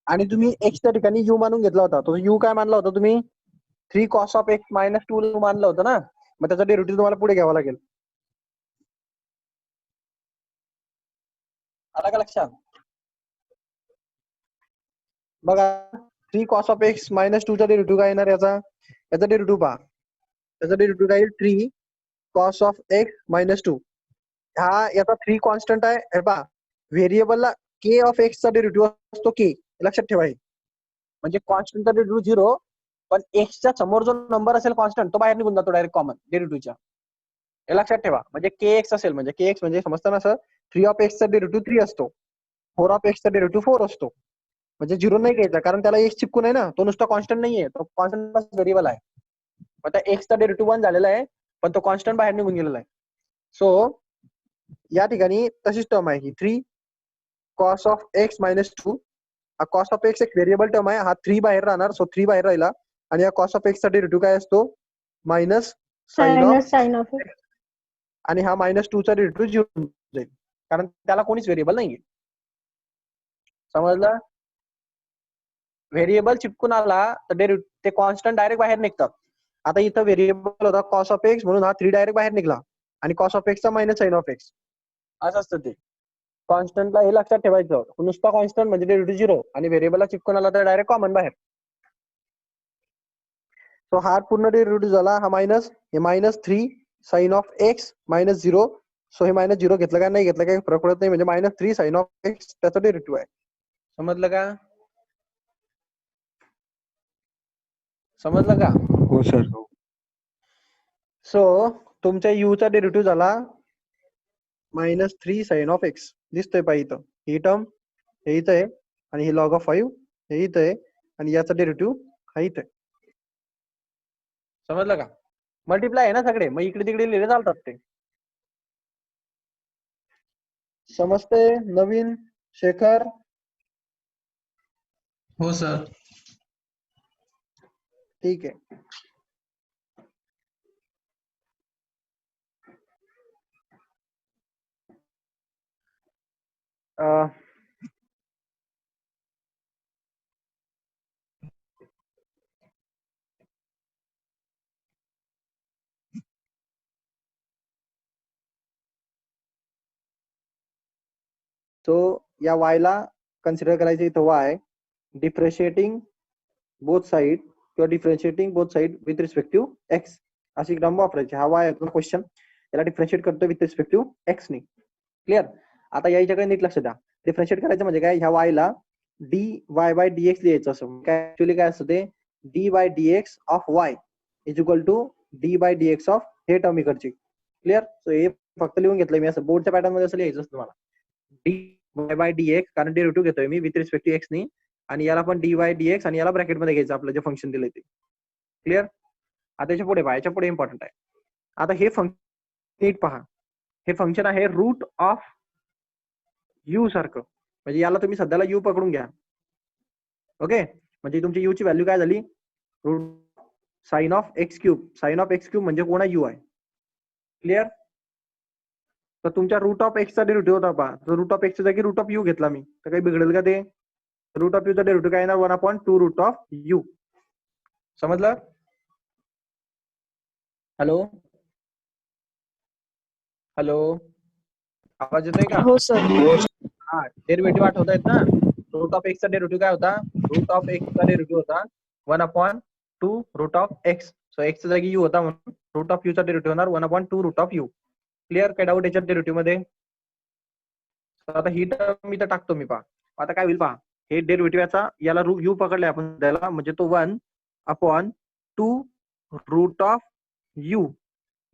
आणि तुम्ही एक्सच्या ठिकाणी यू मानून घेतला होता तो यू काय मानला होता तुम्ही 3 cos ऑफ एक्स मायनस 2 मानलं होतं ना मग त्याचा डेरिव्हेटिव्ह तुम्हाला पुढे घ्यावा लागेल आला का लक्षात बघा 3 cos ऑफ एक्स मायनस 2 चा डेरिव्हेटिव्ह काय येणार याचा डेरिव्हेटिव्ह पहा त्याचा डेरिव्हेटिव्ह काय येईल 3 cos ऑफ एक्स मायनस 2 हा याचा 3 कॉन्स्टंट आहे हे पहा व्हेरिएबलला के ऑफ एक्स चा डेरिव्हेटिव्ह असतो के लक्षात ठेवा हे म्हणजे कॉन्स्टंटचा डेरिव्हेटिव्ह 0 पण एक्सच्या समोर जो नंबर असेल कॉन्स्टंट तो बाहेर निघून जातो डायरेक्ट कॉमन डेरिव्हेटिव्हच्या हे लक्षात ठेवा म्हणजे के एक्स असेल म्हणजे के एक्स म्हणजे समजतं ना असं 3 ऑफ एक्सचा डेरिव्हेटिव्ह 3 असतो 4 ऑफ एक्सचा डेरिव्हेटिव्ह 4 असतो म्हणजे 0 नाही घ्यायचा कारण त्याला एक्स चिपकून आहे ना तो नुसता कॉन्स्टंट नाहीये तो कॉन्स्टंट व्हेरिएबल आहे मग त्या एक्सचा डेरिव्हेटिव्ह 1 झालेला आहे पण तो कॉन्स्टंट बाहेर निघून गेलेला आहे सो या ठिकाणी तशीच टर्म आहे ही 3 cos ऑफ एक्स मायनस 2 हा कॉस ऑफ एक्स एक व्हेरिएबल टर्म आहे हा 3 बाहेर राहणार सो 3 बाहेर राहिला आणि या कॉस ऑफ एक्स चा डेरिव्हेटिव्ह काय असतो minus sine of sine of आणि हा मायनस 2 चा डेरिव्हेटिव्ह 0 जाईल कारण त्याला कोणीच व्हेरिएबल नाहीये समजलं व्हेरिएबल चिपकून आला तर ते कॉन्स्टंट डायरेक्ट बाहेर निघतात आता इथं व्हेरिएबल होता कॉस ऑफ एक्स म्हणून हा 3 डायरेक्ट बाहेर निघला आणि कॉस ऑफ एक्सचा मायनस साइन ऑफ एक्स असं असतं ते कॉन्स्टंटला हे लक्षात ठेवायचं नुसता कॉन्स्टंट म्हणजे डेरिव्हेटिव्ह 0 आणि व्हेरिएबलला चिपकून आला तर डायरेक्ट कॉमन बाहेर सो हा पूर्ण डेरिव्हेटिव्ह झाला हा मायनस हे minus 3 sine of x minus 0 so हे मायनस 0 घेतलं का नाही घेतलं काय फरक पडत नाही म्हणजे मायनस 3 साइन ऑफ एक्स त्याचा डेरिव्हेटिव्ह आहे समजलं का समजलं का हो सर सो तुमच्या यू चा डेरिव्हेटिव्ह झाला मायनस 3 साइन ऑफ एक्स दिसतोय पाहिजे इथं ही टर्म हे इथं आहे आणि ही लॉग ऑफ 5 हे इथं आहे आणि याचा डेरिव्हेटिव्ह हा इथं आहे समजलं का मल्टिप्लाय आहे ना सगळे मग इकडे तिकडे लिहिले चालतात ते समजते नवीन शेखर हो सर ठीक आहे तो या y ला कन्सिडर करायचं इथं y डिफरेशिएटिंग बोथ साइड किंवा differentiating both side with respect to x अशी टर्म वापरायची हा y आहे क्वेश्चन याला डिफरेशिएट करतो विथ रिस्पेक्ट टू x ने क्लिअर आता याच्याकडे नीट लक्ष द्या डिफरेशिएट करायचं म्हणजे काय ह्या y ला dy बाय dx लिहायचं असं काय ऍक्च्युअली काय असतं ते dy by dx of y is equal to dy by dx of हे टर्म इकडची क्लिअर सो हे फक्त लिहून घेतलंय मी असं बोर्डच्या पॅटर्न मध्ये असं लिहायचं असतं तुम्हाला dy बाय dx कारण डेरिव्हेटिव्ह घेतोय मी विथ रिस्पेक्ट टू x नी आणि याला पण dy dx आणि याला ब्रॅकेट मध्ये घ्यायचं आपलं जे फंक्शन दिलंय ते क्लिअर आता याच्या पुढे पहा याच्या पुढे इम्पॉर्टंट आहे आता हे फंक्शन नीट पहा हे फंक्शन आहे रूट ऑफ यू सारखं म्हणजे याला तुम्ही सध्याला यू पकडून घ्या ओके म्हणजे तुमची यू ची व्हॅल्यू काय झाली root sine of x cube म्हणजे कोणा यू आहे क्लिअर तर तुमच्या रूट ऑफ एक्सचा डेरिव्हेटिव्ह होता पहा तर रूट ऑफ एक्सच्या जागी रूट ऑफ यू घेतला मी तर काही बिघडेल का ते रूट ऑफ यूचा डेरिव्हेटिव्ह काय येणार 1/2 रूट ऑफ यू समजलं हॅलो हॅलो आवाज येतोय का हो सर हा डेरिव्हेटिव्ह आठवत आहेत ना रूट ऑफ एक्सचा डेरिव्हेटिव्ह काय होता रूट ऑफ एक्सचा डेरिव्हेटिव्ह होता 1/2 रूट ऑफ एक्स सो एक्सच्या जागी यू होता म्हणून रूट ऑफ यूचा डेरिव्हेटिव्ह होणार 1/2 रूट ऑफ यू क्लिअर काय डाऊट याच्यात डेरिव्हेटिव्ह मध्ये आता ही टर्म इथं टाकतो मी पहा आता काय होईल पहा हे डेरिव्हेटिव्ह याला यू पकडले आपण त्याला म्हणजे तो 1/2 रूट ऑफ यू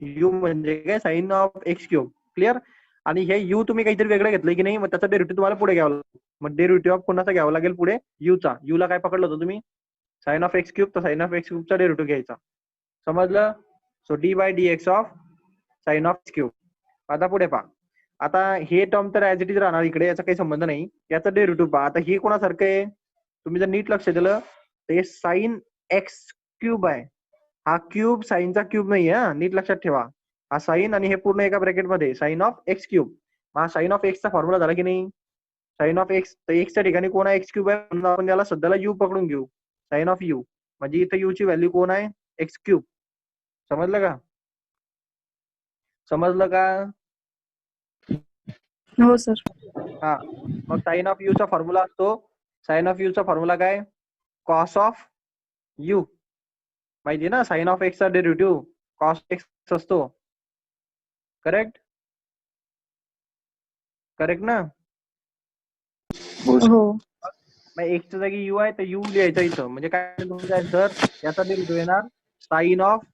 यू म्हणजे काय sine of x cube clear आणि हे यू तुम्ही काहीतरी वेगळं घेतलंय की नाही मग त्याचा डेरिव्हेटिव्ह तुम्हाला पुढे घ्यावा लागेल मग डेरिव्हेटिव्ह ऑफ कोणाचा घ्यावा लागेल पुढे यूचा यूला काय पकडलं होतं तुम्ही साइन ऑफ एक्स क्यूब तर साइन ऑफ एक्स क्यूबचा डेरिव्हेटिव्ह घ्यायचा समजलं so d by d x of sine of cube आता पुढे पहा आता हे टर्म तर ऍज इट इज राहणार इकडे, याचा काही संबंध नाही. याचा डेरिव्हेटिव्ह पहा. आता हे कोणासारखं आहे, तुम्ही जर नीट लक्ष दिलं तर हे साइन एक्स क्यूब आहे. हा क्यूब साईनचा क्यूब नाही आहे, नीट लक्षात ठेवा. हा साइन आणि हे पूर्ण एका ब्रॅकेटमध्ये साइन ऑफ एक्स क्यूब. हा साइन ऑफ एक्सचा फॉर्म्युला झाला की नाही. साइन ऑफ एक्स, तर एक्सच्या ठिकाणी कोण आहे, एक्स क्यूब आहे, म्हणून आपण त्याला सध्याला यू पकडून घेऊ. साइन ऑफ यू म्हणजे इथं यू ची व्हॅल्यू कोण आहे, एक्स क्यूब. समजलं का? समजलं का? हो सर. हा, मग साइन ऑफ यू चा फॉर्म्युला असतो, साइन ऑफ यू चा फॉर्म्युला काय, कॉस ऑफ यू. माहिती ना, साइन ऑफ एक्स चा डेरिव्हेटिव्ह कॉस एक्स असतो. करेक्ट? करेक्ट ना? हो सर. हो. मग एक्सच्या जागी यू आहे तर यू लिहायचा इथं. म्हणजे काय तुमचा आन्सर, याचा डेरिव्हेटिव्ह येणार साइन ऑफ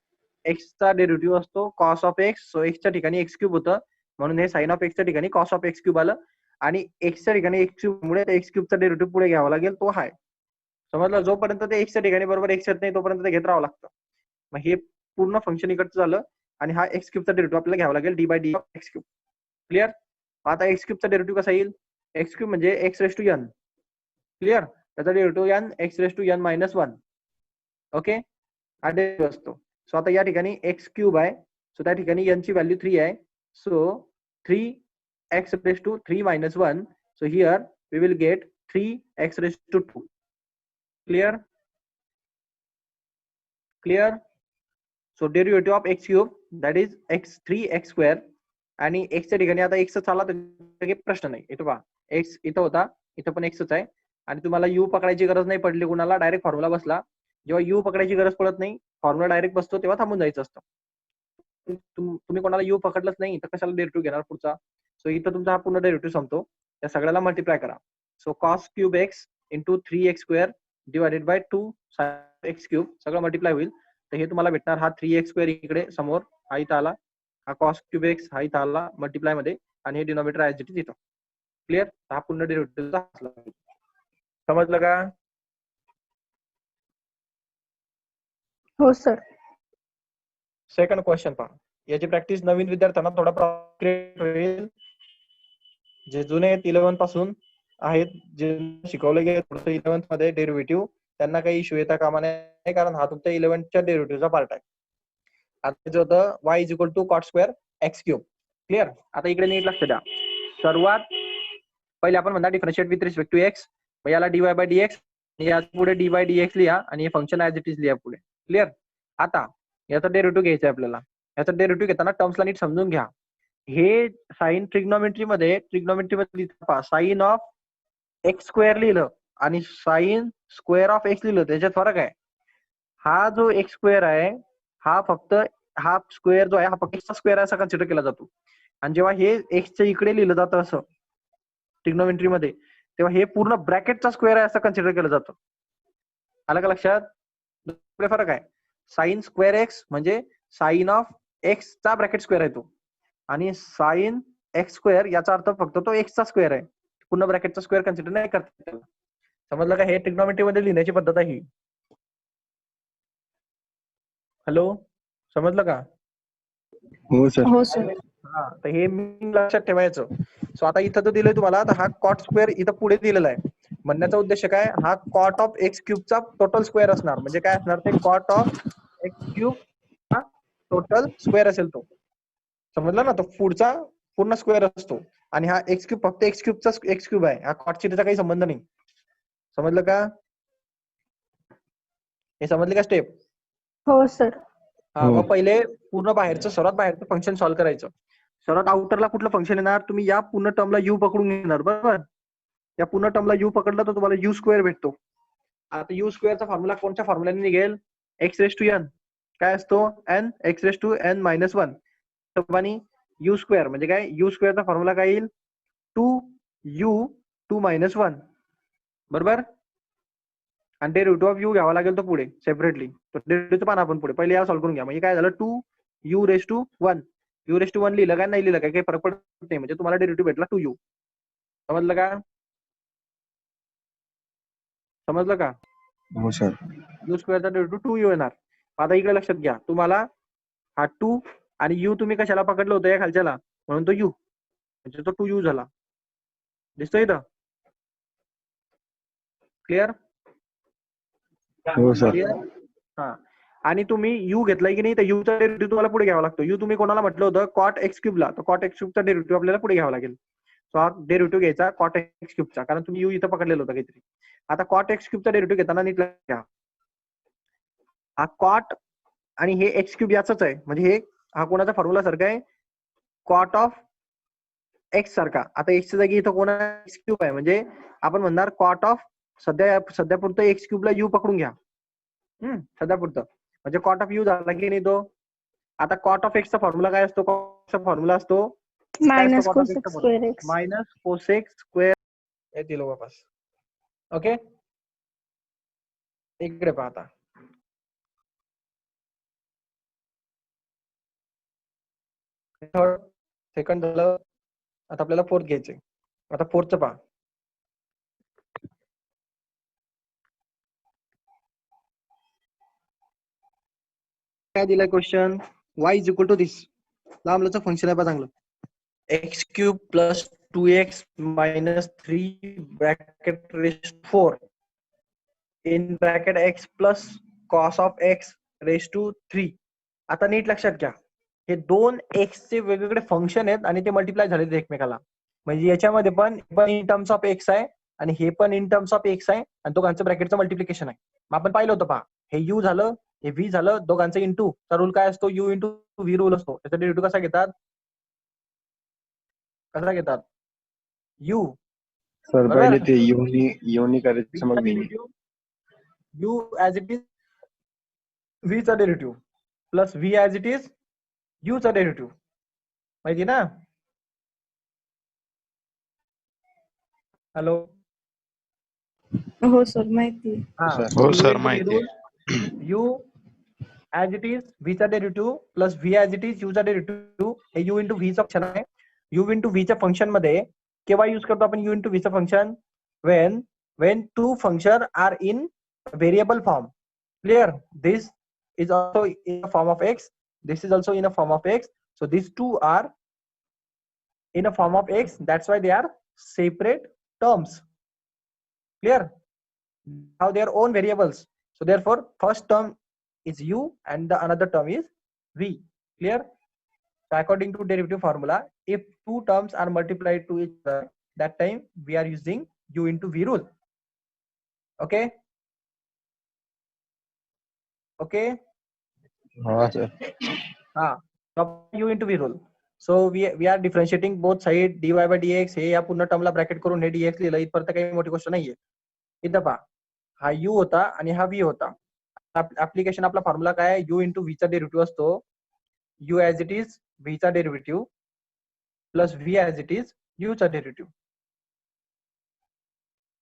एक्सचा डेरिव्हेटिव्ह असतो कॉस ऑफ एक्स. सो एक्सच्या ठिकाणी एक्स क्यूब होतं, म्हणून हे साइन ऑफ एक्सच्या ठिकाणी कॉस ऑफ एक्स क्यूब आलं. आणि एक्सच्या ठिकाणी एक्स क्यूब मुळे एक्स क्यूबचा डेरिव्हेटिव्ह पुढे घ्यावा लागेल, तो हाय. समजलं? जोपर्यंत ते एक्सच्या ठिकाणी बरोबर एक्स येत नाही तोपर्यंत ते घेत राहावं लागतं. मग हे पूर्ण फंक्शन इकडचं झालं आणि हा एक्स क्यूबचा डेरिव्हेटिव्ह आपल्याला घ्यावा लागेल d by d of x cube. Clear? आता एक्स क्यूबचा डेरिव्हेटिव्ह कसा येईल, एक्स क्यूब म्हणजे x raise to n. Clear? त्याचा derivative n x raise to n minus one. Okay, हा डेरिव्हेटिव्ह असतो. सो आता या ठिकाणी एक्स क्यूब आहे, सो त्या ठिकाणी एन ची व्हॅल्यू 3 आहे. So 3x raised to 3 minus 1. So here we will get 3x raised to 2. Clear? Clear? So derivative of x cube, that is x 3x square. आणि x च्या ठिकाणी आता x आला तर काही प्रश्न नाही. इथं पहा, x इथं होता, इथं पण x आहे. आणि तुम्हाला u पकडायची गरज नाही पडली कुणाला, डायरेक्ट फॉर्म्युला बसला. जेव्हा u पकडायची गरज पडत नाही, फॉर्म्युला डायरेक्ट बसतो, तेव्हा थांबून जायचं असतं. तुम्ही कोणाला u पकडलंच नाही तर कशाला डेरिव्हेटिव्ह घेणार पुढचा. सो इथं तुमचा हा पूर्ण डेरिव्हेटिव्ह संपतो. त्या सगळ्याला मल्टिप्लाय करा. So cos cube x into 3x square divided by 2 x cube, सगळं मल्टिप्लाय होईल. तर हे तुम्हाला भेटणार, हा 3x स्क्वेअर इकडे समोर, हा इथं आला, हा कॉस क्यूब एक्स हा इथं आला मल्टिप्लाय मध्ये, आणि हे डिनॉमिनेटर ऍज इट इज इथं. क्लिअर? हा पूर्ण डेरिव्हेटिव्ह. समजलं का? हो सर. सेकंड क्वेश्चन पहा. याची प्रॅक्टिस नवीन विद्यार्थ्यांना थोडा होईल. जे जुने आहेत 11 पासून आहेत, जे शिकवले गेले थोडं 11th मध्ये डेरिव्हेटिव्ह, त्यांना काही इश्यू येता कामा नाही, कारण हा तुमच्या 11th डेरिव्हेटिव्हचा पार्ट आहे. आता जे होतं y is equal to cot square x cube. Clear? आता इकडे नीट लक्ष द्या. सर्वात पहिले आपण म्हणता differentiate with respect to x. याला dy बाय dx, या पुढे dy बाय dx लिहा आणि हे फंक्शन ऍज इट इज लिहा पुढे. क्लिअर? आता याचा डेरिव्हेटिव्ह घ्यायचा आहे आपल्याला. याचा डेरिव्हेटिव्ह घेताना टर्म्सला नीट समजून घ्या. हे साइन ट्रिग्नोमेट्री मध्ये साइन ऑफ एक्स स्क्वेअर लिहिलं आणि साइन स्क्वेअर ऑफ एक्स लिहिलं, त्याच्यात फरक आहे. हा जो एक्स स्क्वेअर आहे, हा फक्त हा स्क्वेअर जो आहे हा फक्त एक्सचा स्क्वेअर असा कन्सिडर केला जातो. आणि जेव्हा हे एक्सच्या इकडे लिहिलं जातं असं ट्रिग्नोमेट्री मध्ये, तेव्हा हे पूर्ण ब्रॅकेटचा स्क्वेअर आहे असं कन्सिडर केलं जातं. आलं का लक्षात? फरक आहे. साइन स्क्वेअर एक्स म्हणजे साइन ऑफ एक्सचा ब्रॅकेट स्क्वेअर आहे तो, आणि साइन एक्स स्क्वेअर याचा अर्थ फक्त तो एक्सचा स्क्वेअर आहे, पूर्ण ब्रॅकेटचा स्क्वेअर कन्सिडर नाही करता. समजलं का? हे ट्रिग्नोमेट्री मध्ये लिहिण्याची पद्धत आहे ही. हॅलो, समजलं का? हो सर. हो सर. हा, तर हे मी लक्षात ठेवायचं. सो आता इथं तर दिलंय तुम्हाला, तर हा कॉट स्क्वेअर इथं पुढे दिलेला आहे. म्हणण्याचा उद्देश काय, हा कॉट ऑफ एक्स क्यूबचा टोटल स्क्वेअर असणार. म्हणजे काय असणार ते, कॉट ऑफ एक्स क्यूब हा टोटल स्क्वेअर असेल तो. समजलं ना? तो पुढचा पूर्ण स्क्वेअर असतो. आणि हा एक्स क्यूब फक्त एक्स क्यूबचा एक्स क्यूब आहे, हा कॉटची त्याचा काही संबंध नाही. समजलं का? हे समजले का स्टेप? हो सर. हा, मग पहिले पूर्ण सर्वात बाहेरचं फंक्शन सॉल्व्ह करायचं. सर्वात आउटरला कुठलं फंक्शन येणार, तुम्ही या पूर्ण टर्मला यू पकडून घेणार, बरोबर? या पूर्ण टर्मला यू पकडलं तर तुम्हाला यू स्क्वेअर भेटतो. आता यू स्क्वेअरचा फॉर्म्युला कोणत्या फॉर्म्युल्याने निघेल, एक्स रेस टू एन काय असतो, n x raise to n minus one. आणि यू स्क्वेअर म्हणजे काय, यू स्क्वेअरचा फॉर्म्युला काय येईल, 2u 2 - 1, बरोबर? आणि डेरिव्हेटिव्ह ऑफ यू घ्यावा लागेल तो पुढे सेपरेटली. तर डेरिव्हेटिव्ह पाहा आपण पुढे, पहिले या सॉल्व्ह करून घ्या. म्हणजे काय झालं, 2u raise to 1. U raise to 1 लिहिलं काय नाही लिहिलं काय काही फरक पडत नाही, म्हणजे तुम्हाला डेरिव्हेटिव्ह भेटला 2u. समजलं का? समजलं का? हो सर. यू स्क्वेअरचा डेरिव्हेटिव्ह 2u येणार. आता इकडे लक्षात घ्या, तुम्हाला हा 2 आणि u तुम्ही कशाला पकडलं होतं, या खालच्याला, म्हणून तो u. म्हणजे तो 2u झाला. दिसतोय इथं? क्लिअर? हो सर. क्लिअर? हा. आणि तुम्ही u घेतलाय की नाही, तर u चा डेरिव्हेटिव्ह तुम्हाला पुढे घ्यावा लागतो. u तुम्ही कोणाला म्हटलं होतं कॉट एक्स क्यूबला, तर कॉट एक्स क्यूबचा डेरिव्हेटिव्ह आपल्याला पुढे घ्यावा लागेल. सो हा डेरिव्हेटिव्ह घ्यायचा कॉट एक्स क्यूबचा, कारण तुम्ही u इथं पकडलेलं होतं काहीतरी. आता कॉट एक्स क्यूबचा डेरिव्हेटिव्ह घेताना नीट लक्षात घ्या. हा कॉट आणि हे एक्स क्यूब याचंच आहे, म्हणजे हे हा कोणाचा फॉर्म्युला सारखा आहे, कॉट ऑफ एक्स सारखा. आता एक्सच्या जागी इथं कोणा एक्स क्यूब आहे, म्हणजे आपण म्हणणार कॉट ऑफ सध्या पुरतं एक्स क्यूबला u पकडून घ्या. सध्या पुरतं म्हणजे कॉट ऑफ u झाला की नाही तो. आता कॉट ऑफ एक्सचा फॉर्म्युला काय असतो? कॉटचा फॉर्म्युला असतो काय असतो? Minus कॉट ऑफ cosec एक्सचा square x. Minus cosec square येतील वापस. ओके, इकडे पाहता थर्ड सेकंड झालं. आता आपल्याला फोर्थ घ्यायचंय. आता फोर्थचं पहा. काय दिलाय question? y is equal to this. लांबलचं फंक्शन आहे पहा चांगलं. X cube plus 2x minus 3 bracket raise 4 in bracket x plus cos of x raise to 3. आता नीट लक्षात घ्या, हे दोन x चे वेगवेगळे फंक्शन आहेत आणि ते मल्टिप्लाय झालेले एकमेकाला. म्हणजे याच्यामध्ये पण इन टर्म्स ऑफ x आहे आणि हे पण इन टर्म्स ऑफ x आहे आणि दोघांचं ब्रॅकेटचं मल्टिप्लिकेशन आहे. मग आपण पाहिलं होतं पहा, हे u झालं, हे v झालं, दोघांचं इंटू चा रूल काय असतो? u इंटू v रूल असतो. त्याचा डेरिव्हेटिव्ह कसा घेतात? कसा घेतात? u सर बरोबर. पहिले ते युनी करायचं मग विनी. u as it is v चा derivative plus v as it is u चा डेरिव्हेटिव्ह. माहिती ना? हॅलो. हो सर माहिती. हो सर माहिती आहे. u as it is v चा derivative plus v as it is u चा डेरिव्हेटिव्ह. हे u इंटू v चा फंक्शन आहे. u इंटू v च्या फंक्शन मध्ये केव्हा युज करतो आपण u इंटू v चा function? when two function are in variable form. Clear? This is also in a form of x. This is also in a form of x. So these two are in a form of x. That's why they are separate terms. Clear? Now they are own variables. So therefore, first term is u and the another term is v. Clear? So according to derivative formula, if two terms are multiplied to each other, that time we are using u into v rule. Okay? Okay? हा sir. u into v rule. So we are differentiating both side dy by dx. हे या पूर्ण टर्मला bracket करून हे dx लिहिलं. इथपर्यंत काही मोठी गोष्ट नाहीये. इथं पहा, हा u होता आणि हा v होता. ऍप्लिकेशन आपला फॉर्म्युला काय आहे? u इंटू v चा डेरिव्हेटिव्ह असतो. u as it is v चा derivative plus v as it is u चा डेरिव्हेटिव्ह.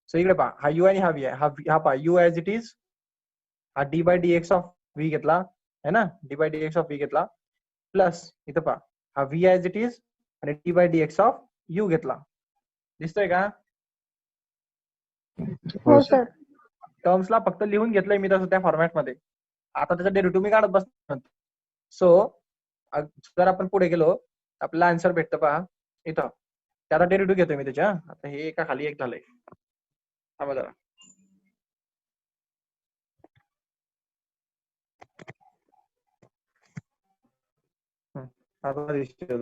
सो इकडे पहा, हा u आणि हा v आहे. हा पहा, u ऍज इट इज हा d by dx of v घेतला है ना, d by dx of v घेतला प्लस इथं पहा हा v ऍज इट इज आणि d by dx of u घेतला. दिसतोय का? हो सर. टर्म्सला फक्त लिहून घेतलंय मी तसं त्या फॉर्मॅट मध्ये. आता त्याचा डेरिव्हेटिव्ह मी काढत बसतो. सो जर आपण पुढे गेलो आपल्याला आन्सर भेटतं पहा इथं. त्याचा डेरिव्हेटिव्ह घेतोय मी त्याच्या. आता हे एका खाली एक झालंय. थांबा जरा.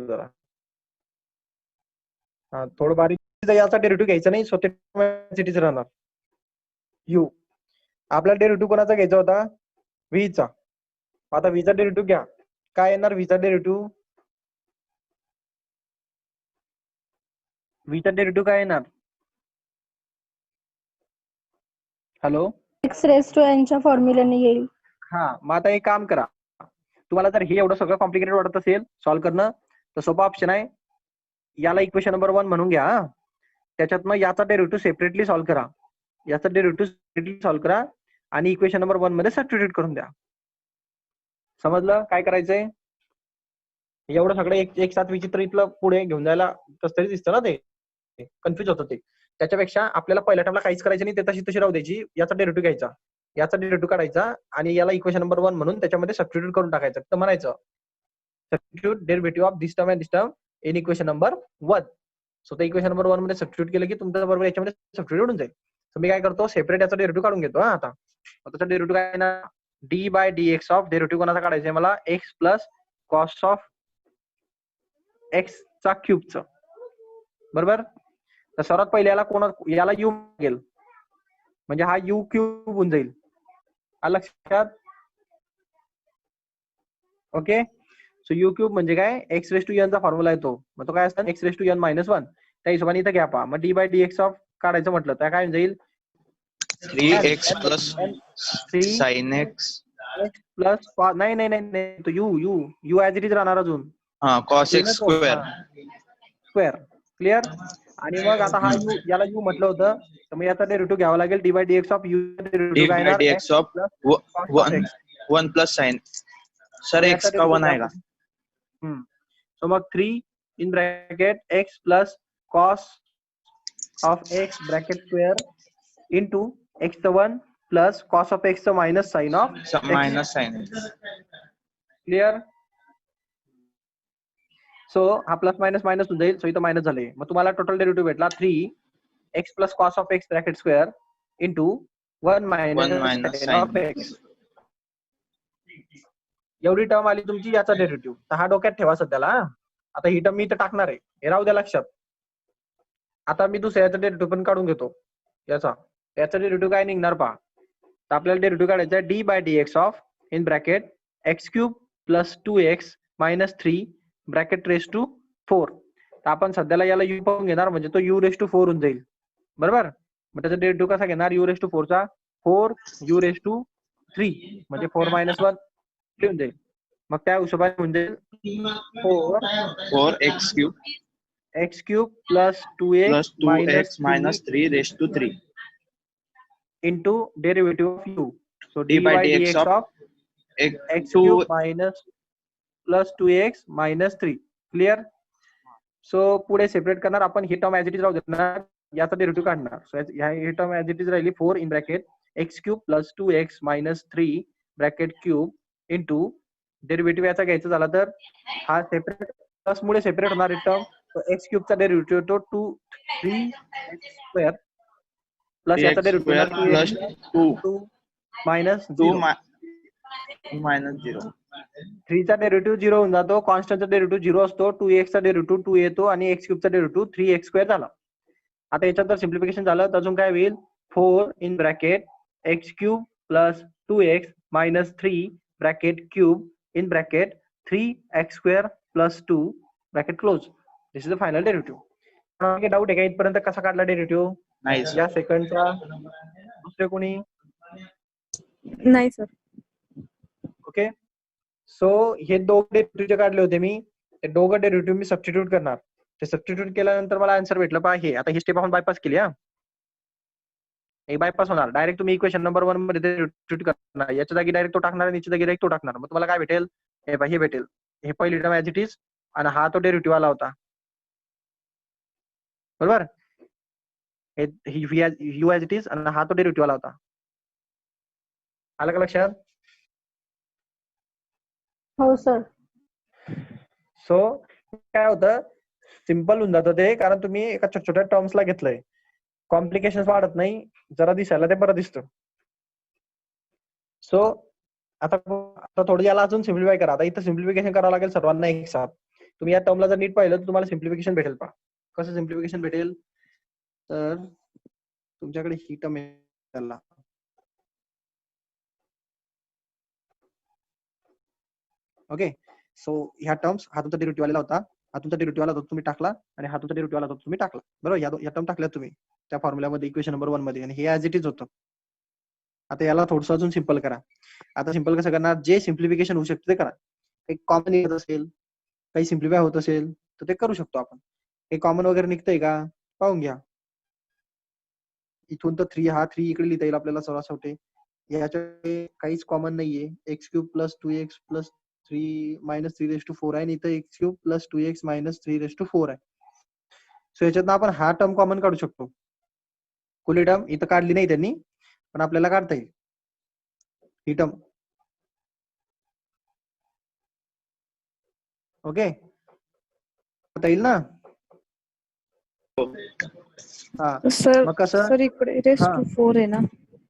जरा थोडं बारीक. याचा डेरिव्हेटिव्ह घ्यायचा नाही, स्वतः राहणार u. आपला डेरिव्हेटिव्ह कोणाचा घ्यायचा होता? v चा. आता v चा डेरिव्हेटिव्ह घ्या. काय येणार v चा डेरिव्हेटिव्ह? v चा डेरिव्हेटिव्ह काय येणार? Hello. x raise to n च्या फॉर्म्युल्याने येईल. मग आता एक काम करा, तुम्हाला जर हे एवढं सगळं कॉम्प्लिकेटेड वाटत असेल सॉल्व्ह करणं, तर सोपा ऑप्शन आहे, याला इक्वेशन नंबर 1 म्हणून घ्या. त्याच्यात मग याचा डेरिव्हेटिव्ह सेपरेटली सॉल्व्ह करा. याचा डेरिव्हेटिव्ह सेपरेटली सॉल्व्ह करा आणि इक्वेशन नंबर 1 मध्ये सबस्टिट्यूट करून द्या. समजलं काय करायचंय? एवढं सगळं एक साथ विचित्र इथलं पुढे घेऊन जायला कसं तरी दिसतं ना, ते कन्फ्युज होतं ते. त्याच्यापेक्षा आपल्याला पहिल्या टाइमला काहीच करायचं नाही, ते तशी राहू द्यायची. याचा डेरिव्हेटिव्ह घ्यायचा, याचा डेरिव्हेटिव्ह काढायचा आणि याला इक्वेशन नंबर 1 म्हणून त्याच्यामध्ये सबस्टिट्यूट करून टाकायचं. तर म्हणायचं substitute derivative of this term and this term in equation number 1. So त्या इक्वेशन नंबर 1 मध्ये सबस्टिट्यूट केलं की तुमचं बरोबर याच्यामध्ये सबस्टिट्यूट होऊन जाईल. तर मी काय करतो सेपरेट याचा डेरिव्हेटिव्ह काढून घेतो आता. त्याचा डेरिव्हेटिव्ह काय ना d by d x of derivative कोणाचा काढायचा आहे मला x plus cos of x चा क्यूबचं बरोबर. तर सर्वात पहिले याला यू लागेल म्हणजे हा यू क्यूब होऊन जाईल. लक्षात ओके. सो यू क्यूब म्हणजे काय एक्स रेस टू एन चा फॉर्म्युला येतो मग तो काय असतात x raise to n minus 1 त्या हिशोबाने इथं घ्या पहा. मग d by d x of काढायचं म्हटलं तर काय जाईल 3x plus sin x plus नाही नाही नाही नाही तो you you you as it is राहणार अजून cos x square square clear. आणि मग आता हा यू याला यू म्हटलं होतं तर मग याचा डेरिव्हेटिव्ह घ्यावा लागेल d by d x of u d by dx of 1 plus sin sir x का 1 आएगा. सो मग 3 in bracket x plus cos of x bracket square into x चं 1 प्लस कॉस ऑफ x चं minus sine of minus sin x. Clear. So हा plus minus minus होऊन जाईल. So इथं minus झाले मग तुम्हाला टोटल डेरिव्हेटिव्ह भेटला 3x plus cos of x bracket square into 1 minus sine of x. एवढी टर्म आली तुमची याचा डेरिव्हेटिव्ह. तर हा डोक्यात ठेवा सध्याला. आता ही टर्म मी इथं टाकणार आहे हे राहू द्या लक्षात. आता मी दुसऱ्याचा डेरिव्हेटिव्ह पण काढून घेतो याचा डेरिव्हेटिव्ह काय निघणार पहा. तर आपल्याला डेरिव्हेटिव्ह काढायचा आहे d by d x of in bracket x cube plus 2x minus 3 bracket raise to 4. तर आपण सध्याला याला यू पाहून घेणार म्हणजे तो यू रेस टू 4 होऊन जाईल बरोबर. मग त्याचा डेरिव्हेटिव्ह कसा घेणार यू रेस टू 4 चा 4 यू रेस टू 3 म्हणजे 4 मायनस 1 होऊन जाईल. मग त्या हिशोबाने होऊन जाईल 4 x cube plus 2x plus 2x minus 3 raised to 3 into derivative of you. So d by dx of x 2 cube minus plus 2x minus 3 clear. So पुढे सेपरेट करणार आपण ही टर्म ऍज इट इज राहू देणार याचा derivative काढणार. So ही term as it is राहिली 4 in bracket x cube plus 2x minus 3 bracket cube into derivative याचा घ्यायचा झाला तर हा सेपरेट प्लस मुळे सेपरेट होणार टर्म. एक्स क्यूबचा डेरिव्हेटिव्ह तो 3x स्क्वेअर प्लस याचा डेरिव्हेटिव्ह 2 मायनस 0 3 चा डेरिव्हेटिव्ह 0 होऊन जातो. कॉन्स्टंटचा डेरिव्हेटिव्ह 0 असतो. 2x चा डेरिव्हेटिव्ह 2 येतो आणि एक्स क्यूबचा डेरिव्हेटिव्ह 3x स्क्वेअर झाला. आता याच्यात जर सिम्प्लिफिकेशन झालं तर अजून काय होईल 4 in bracket x cube plus 2x minus 3 bracket cube in bracket 3x square plus 2 bracket close. This is the final derivative. Doubt आहे का इथपर्यंत कसा काढला डेरिव्हेटिव्ह नाही या सेकंडचा दुसरे कोणी नाही सर. ओके. सो हे दोघं डेरिव्हेटिव्ह काढले होते मी ते दोघं डेरिव्हेटिव्ह मी सबस्टिट्यूट करणार. ते सबस्टिट्यूट केल्यानंतर मला आन्सर भेटलं पहा हे. आता ही स्टेप आपण बायपास केली हा एक बायपास होणार. डायरेक्ट तुम्ही इक्वेशन नंबर 1 मध्ये सबस्टिट्यूट करणार याच्या जागी डायरेक्ट तो टाकणार आणि याच्या जागी डायरेक्ट तो टाकणार. मग तुम्हाला काय भेटेल हे भेटेल हे पहिली टर्म ऍज इट इज आणि हा तो डेरिव्हेटिव्ह आला होता बरोबर. यू ऍज इट इज आणि हा तो डेरिव्हेटिव्ह आला होता. आलं का लक्षात. हो सर. सो काय होतं सिम्पल होऊन जातं ते कारण तुम्ही एका छोट्या छोट्या टर्म्सला घेतलंय. कॉम्प्लिकेशन वाढत नाही जरा दिसायला ते बरं दिसतं. सो आता थोडं याला अजून सिम्प्लिफाय करा. आता इथं सिम्प्लिफिकेशन करावं लागेल सर्वांना एक साथ. तुम्ही या टर्मला जर नीट पाहिलं तर तुम्हाला सिम्प्लिफिकेशन भेटेल पहा. कसं सिम्प्लिफिकेशन भेटेल तर तुमच्याकडे ही टर्म आहे ओके. सो ह्या टर्म्स हा तुमचा डेरिव्हेटिव्ह आलेला होता हा तुमचा डेरिव्हेटिव्ह आला होता तुम्ही टाकला आणि हा तुमचा डेरिव्हेटिव्ह आला होता तुम्ही टाकला बरोबर. या टर्म टाकल्या तुम्ही त्या फॉर्म्युल्यामध्ये इक्वेशन नंबर 1 मध्ये आणि हे ऍज इट इज होतं. आता याला थोडंसं अजून सिम्पल करा. आता सिम्पल कसं करणार जे सिम्प्लिफिकेशन होऊ शकते ते करा. काही कॉमन येत असेल काही सिम्प्लिफाय होत असेल तर ते करू शकतो आपण. काही कॉमन वगैरे निघतंय का पाहून घ्या. इथून तर 3 इकडे लिहिता येईल आपल्याला सर्वात शेवटी. याच्या काहीच कॉमन नाहीये. X cube plus 2x plus 3 minus 3 raise to 4 आहे आणि इथं x cube plus 2x minus 3 raise to 4 आहे. सो याच्यातनं आपण हा टर्म कॉमन काढू शकतो. कुठली टर्म इथं काढली नाही त्यांनी पण आपल्याला काढता येईल ही टर्म. ओके काढता येईल ना. हा सर मग कसं सर इकडे रेस हा टू 4 आहे ना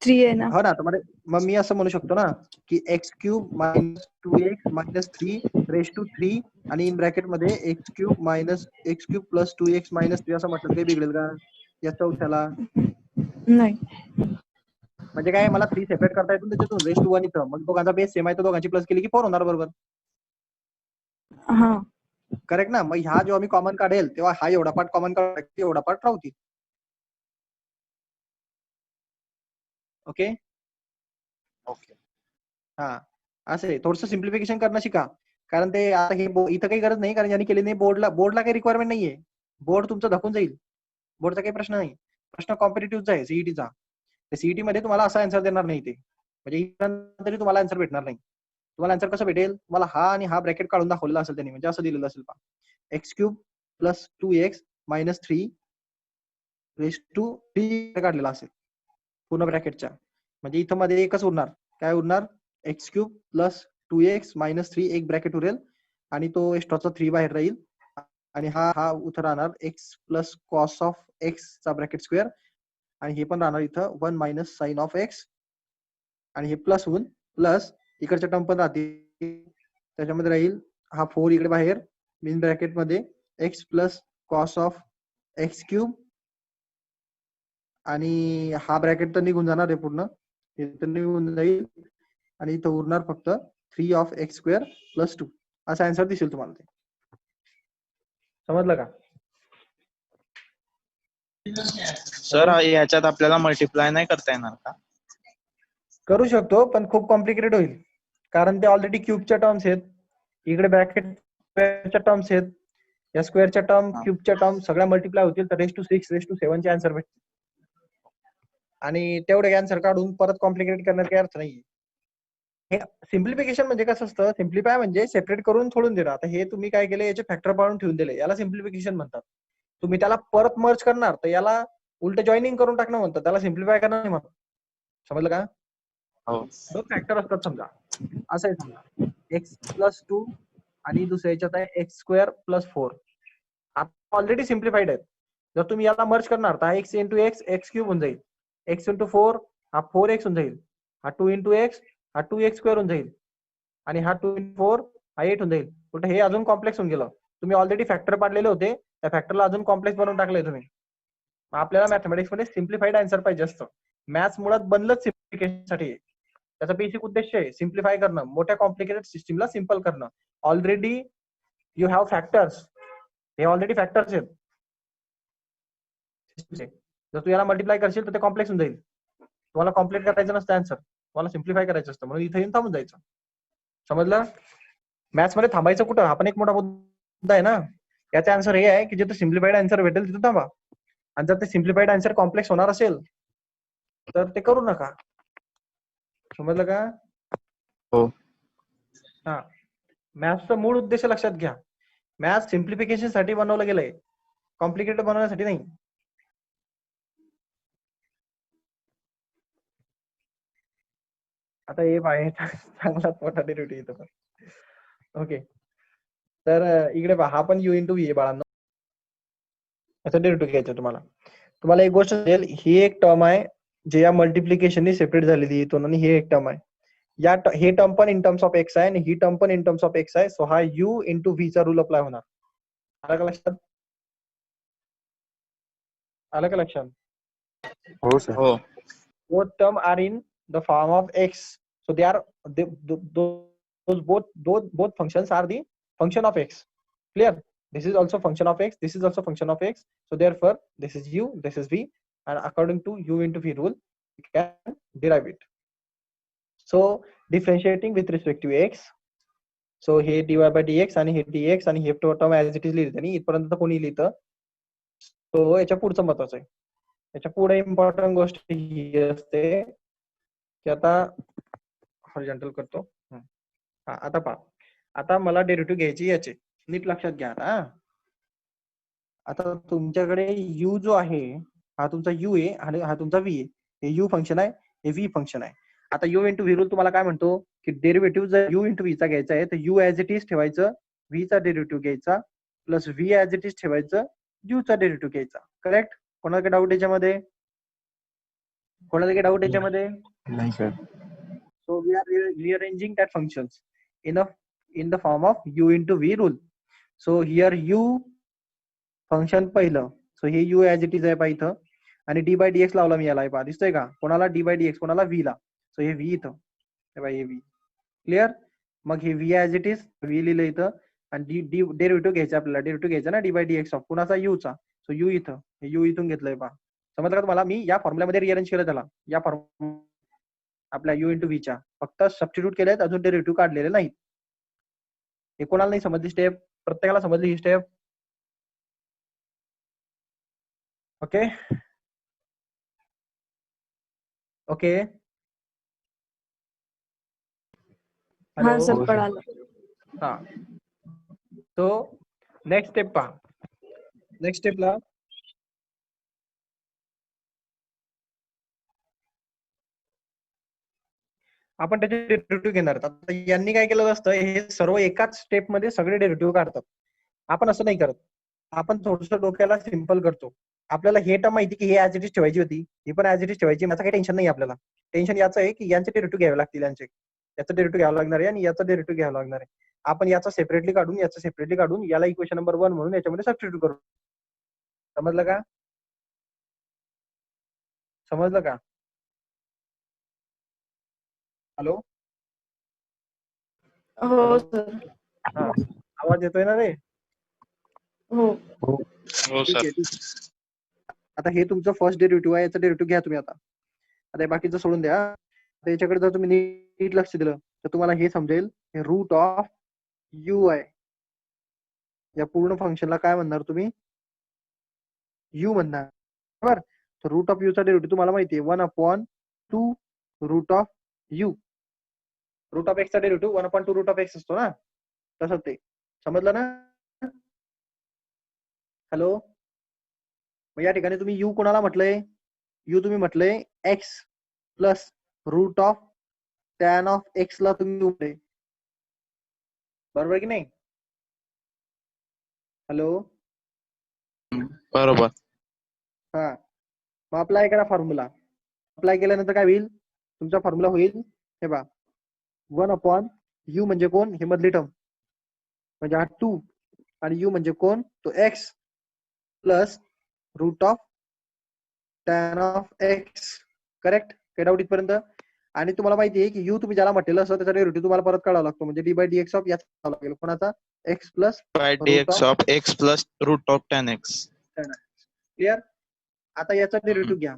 3 आहे ना. हो ना, तर मग मी असं म्हणू शकतो ना की x cube minus 2x minus 3 raise to 3 आणि इन ब्रॅकेट मध्ये x cube minus x cube plus 2x minus 3 असं म्हटलं काही बिघडेल का या चौथ्याला? नाही. म्हणजे काय, मला 3 सेपरेट करता येतो त्याच्यातून रेस टू 1 इथं, मग दोघांचा बेस सेम आहे तर दोघांची प्लस केली की 4 होणार बरोबर. हा करेक्ट ना? मग ह्या जेव्हा मी कॉमन काढेल तेव्हा हा एवढा पार्ट कॉमन काढा एवढा पार्ट राहतील. Okay okay. हा असं आहे, थोडस सिम्प्लिफिकेशन करणं शिका. कारण ते आता हे इथं काही गरज नाही, कारण यांनी केली नाही. बोर्डला काही रिक्वायरमेंट नाहीये. बोर्ड तुमचं धकून जाईल. बोर्डचा काही प्रश्न नाही. प्रश्न कॉम्पिटेटिव्हचा आहे, सीईटीचा. सीईटी मध्ये तुम्हाला असा आन्सर देणार नाही ते, म्हणजे तरी तुम्हाला आन्सर भेटणार नाही. तुम्हाला आन्सर कसं भेटेल? तुम्हाला हा आणि हा ब्रॅकेट काढून दाखवलेला असेल त्यांनी, म्हणजे असं दिलेलं असेल पहा, x cube plus 2x minus 3 raise to 3 काढलेला असेल पूर्ण ब्रॅकेटच्या. म्हणजे इथं मध्ये एकच उरणार. काय उरणार? X cube plus 2x minus 3 एक ब्रॅकेट उरेल आणि तो एक्स्ट्राचा 3 बाहेर राहील आणि हा उथं राहणार x plus cos of x चा ब्रॅकेट स्क्वेअर आणि हे पण राहणार इथं 1 मायनस साइन ऑफ एक्स आणि हे प्लस होऊन प्लस इकडच्या टर्म पण राहतील, त्याच्यामध्ये राहील हा 4 इकडे बाहेर इन ब्रॅकेट मध्ये x plus cos of x cube आणि हा ब्रॅकेट तर निघून जाणार आहे पूर्ण, हे तर निघून जाईल आणि इथं उरणार फक्त 3 ऑफ एक्स स्क्वेअर प्लस 2 असा आन्सर दिसेल तुम्हाला. ते समजलं का? सर ह्याच्यात आपल्याला मल्टिप्लाय नाही करता येणार का? करू शकतो पण खूप कॉम्प्लिकेटेड होईल, कारण ते ऑलरेडी क्यूबच्या टर्म्स आहेत, इकडे ब्रॅकेटच्या टर्म्स आहेत, या स्क्वेअरच्या टर्म क्यूबच्या टर्म सगळ्या मल्टिप्लाय होतील तर रेस टू 6 रेस टू 7 चे आन्सर भेटतील. आणि तेवढे आन्सर काढून परत कॉम्प्लिकेट करण्यात काही अर्थ नाहीये. हे सिम्प्लिफिकेशन म्हणजे कसं असतं? सिम्प्लिफाय म्हणजे सेपरेट करून सोडून देणं. आता हे तुम्ही काय केलं, याचे फॅक्टर पाडून ठेवून दिले, याला सिम्प्लिफिकेशन म्हणतात. तुम्ही त्याला परत मर्ज करणार तर याला उलट जॉईनिंग करून टाकणं म्हणतात, त्याला सिम्प्लिफाय करणं नाही म्हणतात. समजलं का? हो. दोन फॅक्टर असतात समजा, असं आहे समजा एक्स प्लस 2 आणि दुसऱ्या याच्यात आहे एक्स स्क्वेअर प्लस 4. आता ऑलरेडी सिम्प्लिफाईड आहेत. जर तुम्ही याला मर्ज करणार तर x into x x cube होऊन जाईल, एक्स इंटू 4 हा 4x होऊन जाईल, हा 2 इंटू एक्स हा 2x स्क्वेअर होऊन जाईल आणि हा 2 इंटू 4 हा 8 होऊन जाईल. कुठे हे अजून कॉम्प्लेक्स होऊन गेलं. तुम्ही ऑलरेडी फॅक्टर पाडलेले होते, त्या फॅक्टरला अजून कॉम्प्लेक्स बनवून टाकलंय तुम्ही. आपल्याला मॅथमेटिक्स मध्ये सिम्प्लिफाईड आन्सर पाहिजे असतं. मॅथ्स मुळात बनलंच सिम्प्लिफिकेशनसाठी. त्याचा बेसिक उद्देश आहे सिम्प्लिफाय करणं, मोठ्या कॉम्प्लिकेटेड सिस्टीमला सिम्पल करणं. ऑलरेडी यू हॅव फॅक्टर्स, हे ऑलरेडी फॅक्टर्स आहेत. जर तू याला मल्टिप्लाय करशील तर ते कॉम्प्लेक्स होऊन जाईल. तुम्हाला कॉम्प्लिकेट करायचं नसतं आन्सर, तुम्हाला सिम्प्लिफाय करायचं असतं, म्हणून इथे येऊन थांबून जायचं. समजलं? मॅथ्स मध्ये थांबायचं कुठं? हा पण एक मोठा मुद्दा आहे ना. याचा आन्सर हे आहे की जिथे सिम्प्लिफाईड आन्सर भेटेल तिथे थांबा, आणि जर ते सिम्प्लिफाईड आन्सर कॉम्प्लेक्स होणार असेल तर ते करू नका. समजलं का? हो. हा, मॅथ्सचा मूळ उद्देश लक्षात घ्या. मॅथ्स सिम्प्लिफिकेशन साठी बनवलं गेलंय, कॉम्प्लिकेटेड बनवण्यासाठी नाही. आता हे पाहिजे चांगला मोठा डेरिव्हेटिव्ह येतो पण. ओके, तर इकडे पहा, हा पण u इंटू व्ही आहे बाळांनो. याचा डेरिव्हेटिव्ह घ्यायचा तुम्हाला. तुम्हाला एक गोष्ट असेल, ही एक टर्म आहे जे या मल्टिप्लिकेशनने सेपरेट झालेली इथून, आणि ही एक टर्म आहे. हे टर्म पण इन टर्म्स ऑफ एक्स आहे आणि ही टर्म पण इन टर्म्स ऑफ एक्स आहे. सो हा u इंटू व्ही चा रूल अप्लाय होणार. आलं का लक्षात? आलं का लक्षात? हो सर. हो. Both term are in the form of x, so both functions are the function of x. Clear? This is also function of x, this is also function of x, so therefore this is u, this is v, and according to u into v rule we can derive it. So differentiating with respect to x, so हे dy by dx आणि हे dx आणि हे term as it is लिहितं आणि इथपर्यंत कोणी लिहितं. so याच्या पुढचं महत्वाचं आहे. याच्या पुढे इम्पॉर्टंट गोष्ट ही असते की आता हॉरिझॉन्टल करतो. आता पहा, आता मला डेरिव्हेटिव्ह घ्यायची याचे, नीट लक्षात घ्या. आता तुमच्याकडे u जो आहे हा तुमचा u आहे आणि हा तुमचा v आहे. हे u फंक्शन आहे, हे v फंक्शन आहे. आता u इंटू व्ही रूल तुम्हाला काय म्हणतो की डेरिव्हेटिव्ह जर u इंटू v चा घ्यायचा आहे तर u ऍज इट इज ठेवायचं, v चा डेरिव्हेटिव्ह घ्यायचा, plus v as it is ठेवायचं, u चा डेरिव्हेटिव्ह घ्यायचा. करेक्ट? कोणाला काही डाऊट याच्यामध्ये? कोणाला काही डाऊट याच्यामध्ये? नाही sir. So we are rearranging that functions in the form of u into v rule. So here u function पहिलं. सो हे u ऍज इट इज आहे पहा इथं, आणि डी बाय डीएक्स लावला मी याला पहा, दिसतोय का? कोणाला डी बाय डीएक्स, कोणाला v ला. सो हे v इथं, हे बघा हे v. क्लिअर? मग हे v as it is v लिहिलं इथं, आणि डेरिव्हेटिव्ह घ्यायचा आपल्याला, डेरिव्हेटिव्ह घ्यायचा ना डी बाय डीएक्स ऑफ कुणाचा? u चा. सो u इथं, हे u इथून घेतलंय पहा. समजलं का तुम्हाला? मी या फॉर्म्युल्यामध्ये रिअरेंज केलं त्याला, या फॉर्म आपल्या u इंटू v च्या, फक्त सबस्टिट्यूट केलेत, अजून डेरिव्हेटिव्ह काढलेले नाही. हे कोणाला नाही समजली स्टेप? प्रत्येकाला समजली ही स्टेप? Okay okay. हा हॅलो. सर कळालं. हा. तो नेक्स्ट स्टेप पहा. नेक्स्ट स्टेपला आपण त्याचे डेरिव्हेटिव्ह घेणार आहोत. आता यांनी काय केलं असतं, हे सर्व एकाच स्टेप मध्ये सगळे डेरिव्हेटिव्ह काढतात. आपण असं नाही करत, आपण थोडस डोक्याला सिंपल करतो. आपल्याला हे टर्म माहिती की हे ऍज इट इज ठेवायची होती, ही पण ऍज इट इज ठेवायची, याचं काही टेन्शन नाही आपल्याला. टेन्शन याचं आहे की यांचे डेरिव्हेटिव्ह घ्यावे लागतील, याचं डेरिव्हेटिव्ह घ्यावं लागणार आहे आणि याचं डेरिव्हेटिव्ह घ्यावं लागणार आहे. आपण याचं सेपरेटली काढून, याचं सेपरेटली काढून, याला इक्वेशन नंबर 1 म्हणून याच्यामध्ये सबस्टिट्यूट करू. समजलं का? समजलं का? हॅलो. हो सर. हा, आवाज येतोय ना रे? हो. हो ठीक सर. आहे, ठीक आहे. आता हे तुमचं फर्स्ट डेरिव्हेटिव्ह आहे, याचं डेरिव्हेटिव्ह घ्या तुम्ही आता. आता हे बाकीचं सोडून द्या. आता याच्याकडे जर तुम्ही नीट लक्ष दिलं तर तुम्हाला हे समजेल, हे रूट ऑफ यू आहे. या पूर्ण फंक्शनला काय म्हणणार तुम्ही? यू म्हणणार, बरोबर? तर रूट ऑफ यू चा डेरिव्हेटिव्ह तुम्हाला माहिती आहे 1/2 root of u. Root of x चा डेरिव्हेटिव्ह 1/2 रूट ऑफ एक्स असतो ना, तसं ते. समजलं ना? हॅलो. मग या ठिकाणी तुम्ही यू कोणाला म्हटलंय? यू तुम्ही म्हटलंय x plus root of tan of x ला तुम्ही म्हटलंय, बरोबर की नाही? हॅलो. बरोबर. हा, मग अप्लाय करा फॉर्म्युला. अप्लाय केल्यानंतर काय होईल? तुमचा फॉर्म्युला होईल हे बा 1/u म्हणजे कोण? हे मधली टर्म म्हणजे हा 2, आणि u म्हणजे कोण? तो x plus root of tan of x. Correct? काही डाऊट इथपर्यंत? आणि तुम्हाला माहिती आहे की u तुम्ही ज्याला म्हटलेलं असं त्याचा डेरिव्हेटिव्ह तुम्हाला परत काढावा लागतो, म्हणजे डी बाय डीएक्स ऑफ याचा लागेल कोणाचा? x plus by dx of x plus root of tan x. Clear? आता याचा डेरिव्हेटिव्ह घ्या.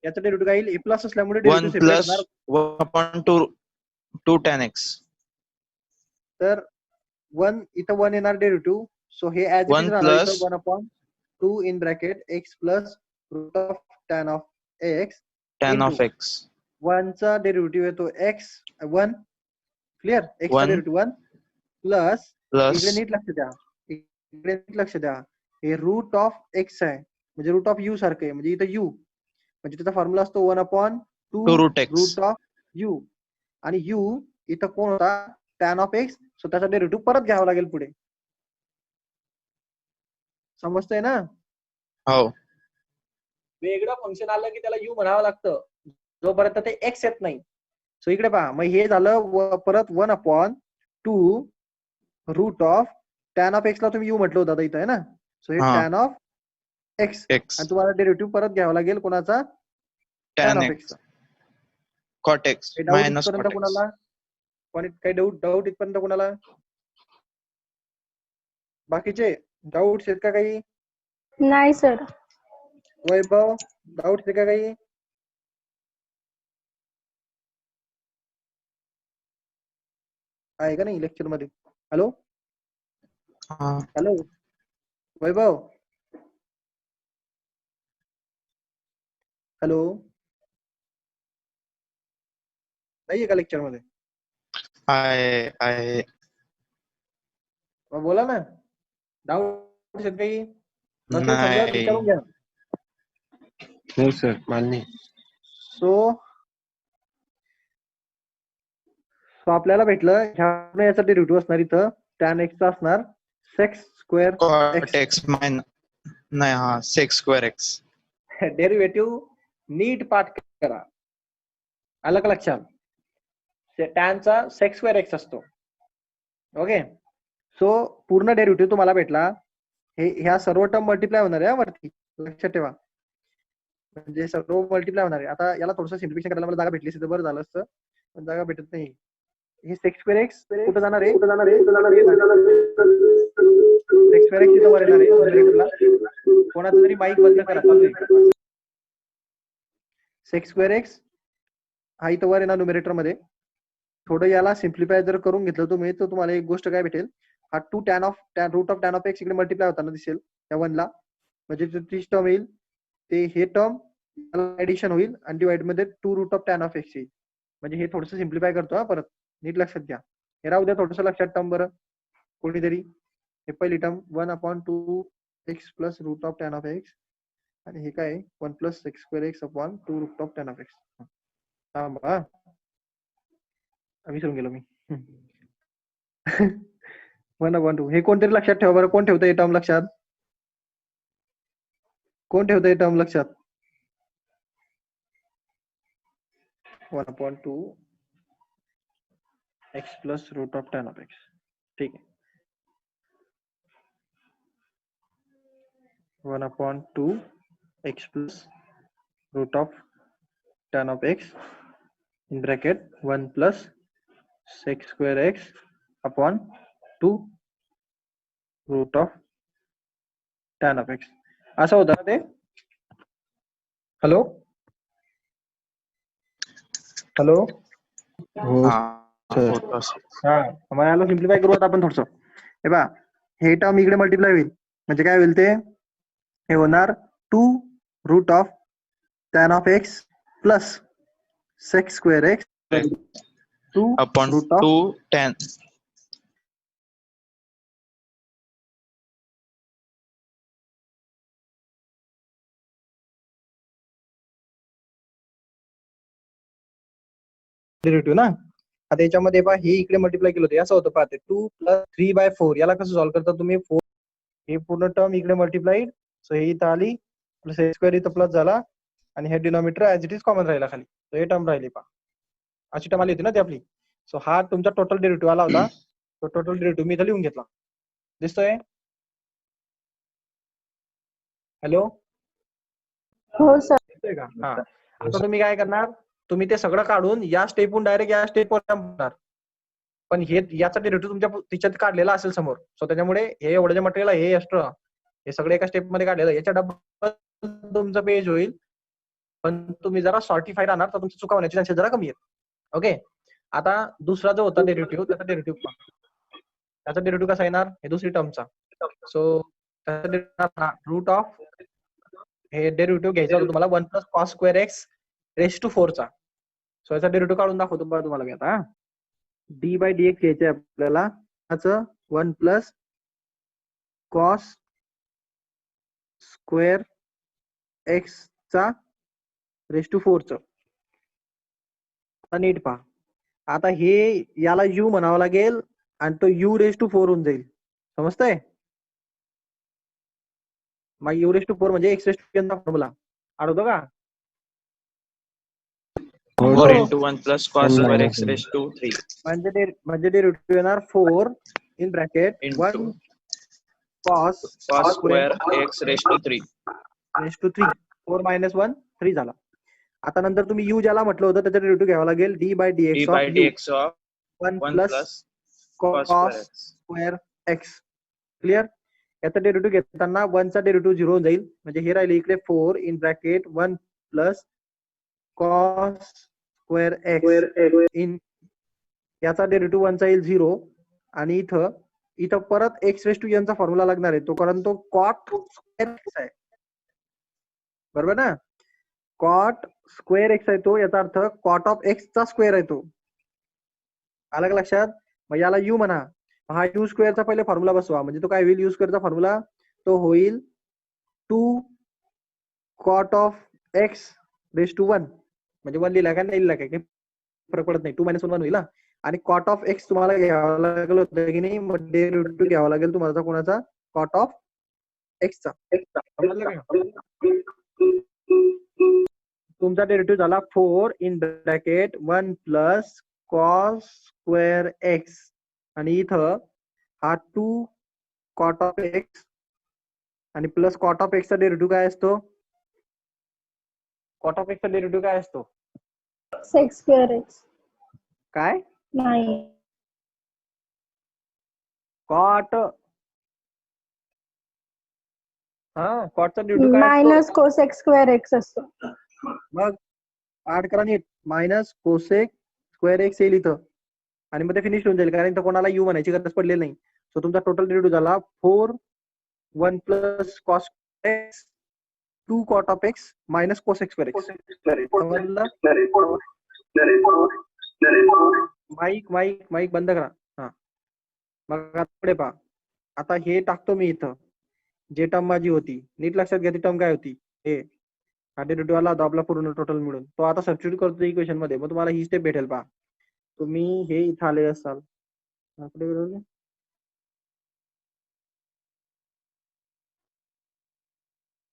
याचा डेरिव्हेटिव्ह काय येईल? a प्लस असल्यामुळे 1 डेरिव्हेटिव्ह सेपरेट प्लस होणार. 1/2 tan x. तर 1 इथं 1 येणार डेरिव्हेटिव्ह. सो हे ऍज इट 1 इज राहणार plus इथं 1/2 in bracket x plus root of tan of x tan of into x. 1 चा डेरिव्हेटिव्ह येतो x 1. क्लिअर? x चा 1 डेरिव्हेटिव्ह 1 प्लस, plus इकडे नीट लक्ष द्या, इकडे नीट लक्ष द्या, हे रूट ऑफ x आहे म्हणजे रूट ऑफ u सारखं आहे, म्हणजे इथं u म्हणजे त्याचा फॉर्म्युला असतो 1/2 2 root x. Root of u, आणि u इथं कोण होता? Tan of x. सो त्याचा डेरिव्हेटिव्ह परत घ्यावा लागेल पुढे. समजतंय ना? हो. वेगळं फंक्शन आलं की त्याला u म्हणावं लागतं जोपर्यंत ते x येत नाही. सो इकडे पहा, मग हे झालं परत 1/2 root of tan of x ला तुम्ही u म्हटलं होतं आता इथं आहे ना. सो हे हा. टॅन ऑफ एक्स, x आणि तुम्हाला डेरिव्हेटिव्ह परत घ्यावा लागेल कोणाचा? tan of x x. cot x काही डाऊट minus इथपर्यंत cot x. कोणाला? काही डाऊट इथपर्यंत कोणाला? बाकीचे डाऊट्स आहेत का काही? नाही सर. वैभव, डाऊट्स आहे का काही? आहे का नाही लेक्चर मध्ये? हॅलो. हा. हॅलो वैभव. हॅलो. नाहीये का लेक्चर मध्ये? आहे. मग बोला ना, डाऊट आहेत काही? नसेल समजत नाही. विचारून घ्या. हो सर, मला नाही. सो आपल्याला भेटलं ह्या याचा डेरिव्हेटिव्ह असणार इथं टॅन एक्स चा असणार sec square cot x. x minus नाही हा सेक्स स्क्वेअर एक्स. डेरिव्हेटिव्ह नीट पाठ करा. आलं का लक्षात? टॅनचा सेक्स स्क्वेअर एक्स असतो. ओके, सो पूर्ण डेरिव्हेटिव्ह तुम्हाला भेटला. ह्या सर्व टर्म मल्टिप्लाय होणार आहे वरती, लक्षात ठेवा. म्हणजे सर्व मल्टिप्लाय होणार आहे. आता याला थोडंसं सिम्प्लिफिकेशन करायला मला जागा भेटली असती तर बरं झालं असतं, पण जागा भेटत नाही. हे सेक्स स्क्वेअर एक्स कुठं जाणार आहे? सेक्स स्क्वेअर एक्स इथं वर येणार आहे न्यूमरेटरला. कोणाचं तरी माईक बंद करा. सेक्स स्क्वेअर एक्स हा इथं वर येणार न्यूमरेटर मध्ये. थोडं याला सिम्प्लिफाय जर करून घेतलं तुम्ही तर तुम्हाला एक गोष्ट काय भेटेल, हा root of tan of x इकडे मल्टिप्लाय होताना दिसेल त्या 1 ला. म्हणजे तीच टर्म येईल, ते हे टर्म ऍडिशन होईल आणि डिवाइड मध्ये 2 root of tan of x येईल. म्हणजे हे थोडंसं सिम्प्लिफाय करतो हा परत, नीट लक्षात घ्या. हे राहू द्या थोडंसं लक्षात टर्म बरं कोणीतरी. हे पहिली term 1/2 x plus root of tan of x, आणि हे काय 1 plus x square x upon 2 root of tan of x. विसरून गेलो मी. 1/2 हे कोणतरी लक्षात ठेवा बरं. कोण ठेवतं हे टर्म लक्षात? कोण ठेवतं हे टर्म लक्षात? 1/2 x plus root of tan of x. ठीक आहे. 1/2 x plus root of tan of x in bracket 1 plus sec square x upon 2 root of tan of x. असं होतं ना ते? हॅलो हॅलो हो हा सर. होतं असं. हा, मग याला सिम्प्लिफाय करू आता आपण थोडस. हे बा, हे टर्म इकडे मल्टिप्लाय होईल म्हणजे काय होईल ते? हे होणार 2 root of tan of x plus sec square x 2 upon root of 2 10. Derivative ना. आता याच्यामध्ये पहा, हे इकडे मल्टिप्लाय केलं होतं असं होतं. पाहते 2 + 3/4. याला कसं सॉल्व्ह करता तुम्ही? 4 हे पूर्ण टर्म इकडे मल्टिप्लाइड, सो हे इथं आली, प्लस हे स्क्वेअर इथं प्लस झाला, आणि हे denominator as it is common राहिला खाली. तर हे टर्म राहिली पहा, अशी टर्म आली होती ना ती आपली. सो हा तुमचा टोटल डेरिव्हेटिव्ह आला होता. तो टोटल डेरिव्हेटिव्ह मी इथं लिहून घेतला. दिसतोय? हॅलो, हो सर. दिसतोय का? हा. आता तुम्ही काय करणार? तुम्ही ते सगळं काढून या स्टेपहून डायरेक्ट या स्टेपवर जाणार. पण हे याचा डेरिव्हेटिव्ह तुमच्या तिच्यात काढलेला असेल समोर, सो त्याच्यामुळे हे एवढं जे मटेरियल आहे हे एक्स्ट्रा, हे सगळे एका स्टेप मध्ये काढलेलं. याच्या डबल तुमचं पेज होईल, पण तुम्ही जरा सॉर्टिफाय राहणार तर तुमची चुका होण्याची चान्सेस जरा कमी आहेत. ओके, आता दुसरा जो होता डेरिव्हेटिव्ह, त्याचा डेरिव्हेटिव्ह कसा येणार? हे दुसरी टर्मचा. सो रूट ऑफ, हे डेरिव्हेटिव्ह घ्यायचा होता तुम्हाला 1 plus cos square x raise to 4 चा. सो याचा डेरिव्हेटिव्ह काढून दाखवतो बरं तुम्हाला मी आता. d/dx घ्यायचे आपल्याला, त्याचं 1 प्लस कॉस स्क्वेअर एक्स चा रेस टू 4 च. नीट पहा, आता हे याला u म्हणावं लागेल आणि तो u रेस टू 4 होऊन जाईल. समजतंय? मग u रेस टू 4 म्हणजे x रेस टू n चा फॉर्म्युला आठवतो का? 4 into 1 plus cos square x raised to 3 म्हणजे डेरिव्हेटिव्ह येणार 4 in bracket 1 into cos cos square x raised to 3. Raise to 3. 4 - 1 3 झाला. आता नंतर तुम्ही u ज्याला म्हटलं होतं त्याचा डेरिव्हेटिव्ह घ्यावा लागेल d/dx of u, d/dx of 1 1 plus plus cos cos square x. Clear? याचा डेरिव्हेटिव्ह घेताना 1 चा डेरिव्हेटिव्ह 0 होऊन जाईल, म्हणजे हे राहिले इकडे 4 in bracket 1 plus cos square x in, याचा डेरिव्हेटिव्ह 1 चा येईल 0, आणि इथं परत x रेस टू n चा फॉर्म्युला लागणार आहे. तो कारण तो cot स्क्वेअर एक्स आहे, बरोबर ना? cot स्क्वेअर एक्स आहे तो, याचा अर्थ cot ऑफ एक्स चा स्क्वेअर आहे तो. आलं का लक्षात? मग याला u म्हणा. हा u स्क्वेअरचा पहिले फॉर्म्युला बसवा, म्हणजे तो काय होईल? u स्क्वेअरचा फॉर्म्युला तो होईल 2 cot of x raise to 1, म्हणजे 1 लिहिला का नाही लिहिला काय फरक पडत नाही, 2 - 1 1 होईल. आणि कॉट ऑफ एक्स तुम्हाला घ्यावा लागेल होतं की नाही? मग डेरिव्हेटिव्ह घ्यावा लागेल तुम्हाला कोणाचा? कॉट ऑफ एक्सचा. समजलं का? तुमचा डेरिव्हेटिव्ह झाला 4 in bracket 1 plus cos square x आणि इथं हा 2 कॉट ऑफ एक्स आणि प्लस कॉट ऑफ एक्सचा डेरिव्हेटिव्ह काय असतो? कॉट ऑफ एक्सचा डेरिव्हेटिव्ह काय असतो? Sex square x. काय? नाही. कॉट. हा कॉटचा डेरिव्हेटिव्ह काय असतो? मायनस कोसेक स्क्वेअर एक्स असतो. मग आठ करा नीट. मायनस कोसेक स्क्वेअर एक्स येईल इथं आणि मग ते फिनिश होऊन जाईल, कारण इथं कोणाला यू म्हणायची गरज पडलेली नाही. सो तुमचा टोटल डेरिव्हेटिव्ह झाला 4 1 plus cos x 2 cot of x minus cosec square x. समजलं? माईक माईक माईक बंद करा. हा मग आता पुढे पहा. आता हे टाकतो मी इथं, जे टर्म माझी होती. नीट लक्षात घ्या ती टर्म काय होती. हे हा डेरिव्हेटिव्ह आला होता आपला पूर्ण टोटल मिळून, तो आता सबस्टिट्यूट करतो इक्वेशन मध्ये. मग तुम्हाला ही स्टेप भेटेल. पहा तुम्ही हे इथं आले असाल,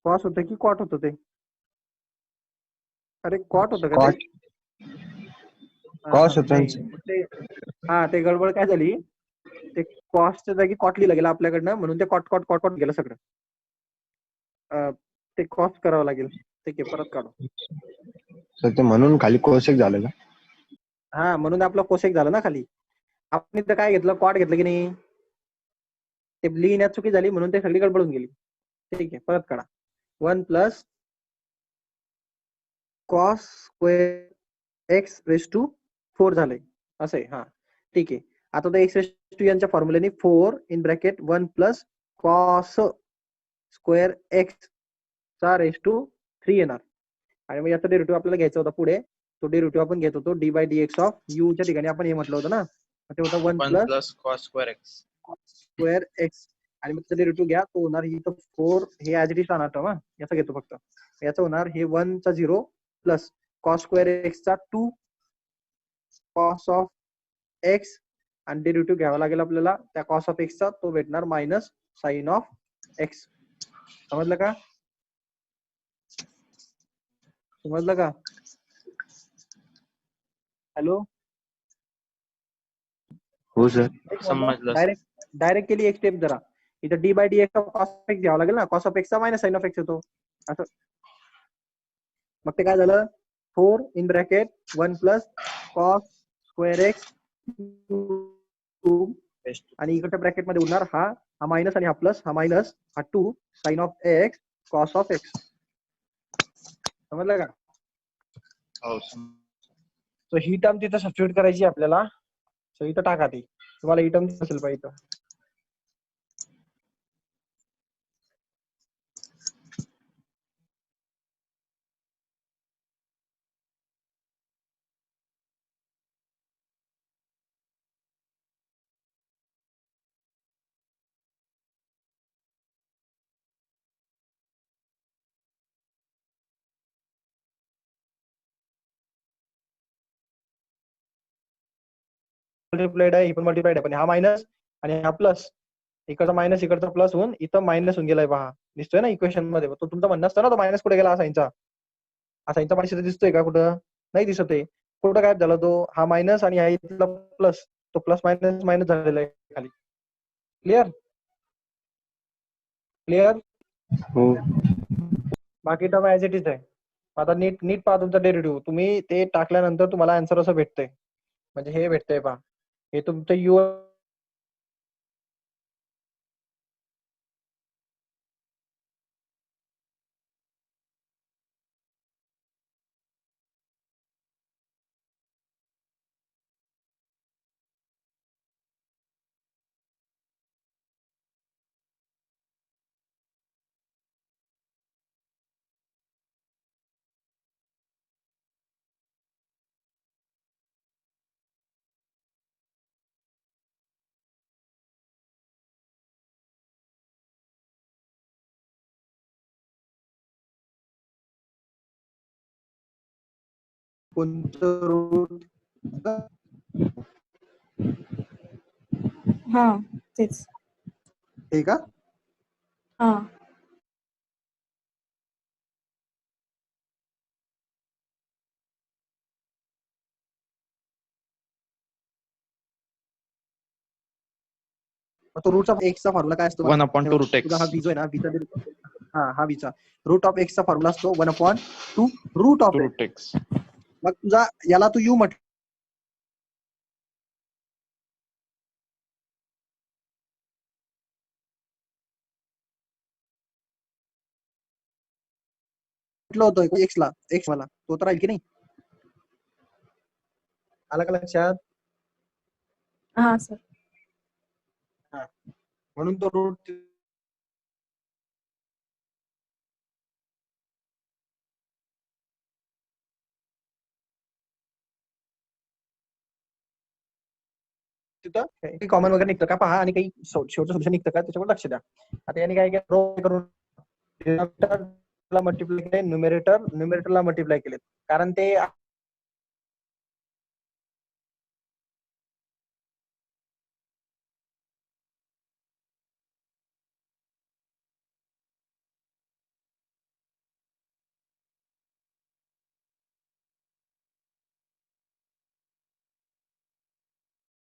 कॉस होतं की कॉट होतं ते? अरे कॉट होतं का ते? कॉस होतं. नाही, ते हा ते गडबड काय झाली, ते कॉस्टच्या जागी कॉट लिहिलं गेलं आपल्याकडनं, म्हणून ते कॉट कॉट कॉट कॉट गेलं सगळं. ते कॉस्ट करावं लागेल. ठीक आहे, परत काढू. सर ते म्हणून खाली कोसेक झालं का? हा म्हणून आपलं कोसेक झालं ना खाली. आपण इथं काय घेतलं, कॉट घेतलं की नाही, ते लिहिण्यात चुकी झाली म्हणून ते सगळी गडबडून गेली. ठीक आहे, परत काढा. 1 plus cos square x raise to 4 झालंय असं आहे. हा ठीक आहे. आता एक्स रेस टू यांच्या फॉर्म्युलेने 4 in bracket 1 plus cos square x चा रेस टू 3 येणार आणि मग याचा डेरिव्हेटिव्ह आपल्याला घ्यायचा होता पुढे. तो डेरिव्हेटिव्ह आपण घेत होतो d by d x of u च्या ठिकाणी आपण हे म्हटलं होतं ना, ते होतं 1 1 plus plus cos square x. Square x आणि मग त्याचा डेरिव्हेटिव्ह घ्या, तो होणार इथं 4 हे ऍज इट इज राहणार टर्म. याचा घेतो फक्त. याचं होणार हे 1 चा 0 प्लस कॉस स्क्वेअर एक्स चा 2 कॉस ऑफ एक्स आणि डेरिव्हेटिव्ह घ्यावा लागेल आपल्याला त्या कॉस ऑफ एक्स चा, तो भेटणार मायनस साइन ऑफ एक्स. समजलं का? समजलं का? हॅलो, हो सर. समजलं. डायरेक्ट केली एक स्टेप. जरा इथं d by d x of cos of x घ्यावा लागेल ना, कॉस ऑफ एक्स चा मायनस साइन ऑफ एक्स येतो असं. मग ते काय झालं, 4 in bracket 1 plus cos square x आणि इकडच्या ब्रॅकेट मध्ये उरणार हा मायनस आणि हा प्लस, हा मायनस हा 2 sine of x cos of x. समजलं का? हो. सो ही टर्म तिथं सबस्टिट्यूट करायची आपल्याला. सो इथं टाका ती. तुम्हाला ही टर्म असेल पाहिजे इथं. मल्टिप्लाइड आहे, ही पण मल्टिप्लाइड आहे, पण हा मायनस आणि हा प्लस, इकडचा मायनस इकडचा प्लस होऊन इथं मायनस होऊन गेलाय. पहा दिसतोय ना इक्वेशन मध्ये. तो तुमचा म्हणणं असतं ना, तो मायनस कुठे गेला साईनचा. हा साईनचा मायनस दिसतोय का कुठं? नाही दिसत आहे. कुठं गायब झाला तो? हा मायनस आणि हा इथला प्लस, तो प्लस मायनस मायनस झालेला आहे खाली. Clear clear. हो. बाकी टर्म ऍज इट इज आहे. आता नीट नीट पहा तुमचा डेरिव्हेटिव्ह. तुम्ही ते टाकल्यानंतर तुम्हाला आन्सर असं भेटतंय, म्हणजे हे भेटतंय. पहा हे तुमचं यू कोणतं रूट हा तेच. हे का? हा मग तो रूट ऑफ एक्सचा फॉर्म्युला काय असतो? 1/2 root x. तुझा हा v जो आहे ना v चा हा v चा रूट ऑफ एक्सचा फॉर्म्युला असतो 1/2 रूट ऑफ root x. मग तुझा याला तू u म्हटलं होतं एक्स ला एक्स मला तो तर राहील की नाही? आला का लक्षात? हा सर. म्हणून तो रूट तिथं कॉमन वगैरे निघतं का पहा आणि काही शेवटचं सोल्युशन निघतं का त्याच्यावर लक्ष द्या. आता यांनी काय केलं रो करून डिनॉमिनेटरला मल्टिप्लाय केले, न्यूमरेटरला मल्टिप्लाय केले, कारण ते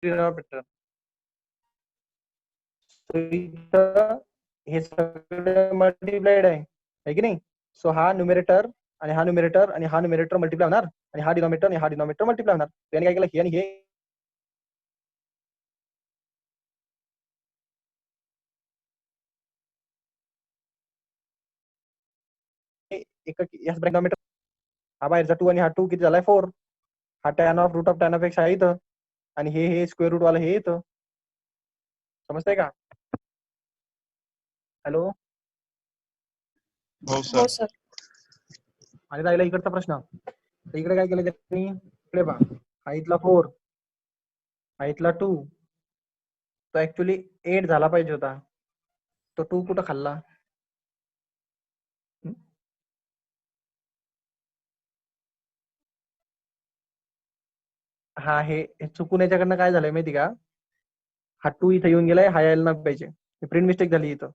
डिनॉमिनेटर हे सगळं मल्टिप्लाइड आहे की नाही? सो हा न्यूमरेटर आणि हा न्यूमरेटर आणि हा न्यूमरेटर मल्टिप्लाय होणार आणि हा डिनॉमिनेटर आणि हा डिनॉमिनेटर मल्टिप्लाय होणार. त्याने काय केलं हे आणि हे एक याच डिनॉमिनेटर हा बाहेरचा 2 आणि हा 2 किती झालाय 4. हा tan of root of tan of x आहे इथं आणि हे स्क्वेअर रूट वाला हे येतं. समजतंय का? हॅलो हो हो सर. सर. आणि राहिला इकडचा प्रश्न. तर इकडे काय केलं त्यांनी? इकडे पहा हा इथला 4 हा इथला 2 तो ऍक्च्युली 8 झाला पाहिजे होता. तो 2 कुठं खाल्ला? हा हे चुकून याच्याकडनं काय झालंय माहिती का? हा 2 इथं येऊन गेलाय, हा यायला नाही पाहिजे. प्रिंट मिस्टेक झाली इथं.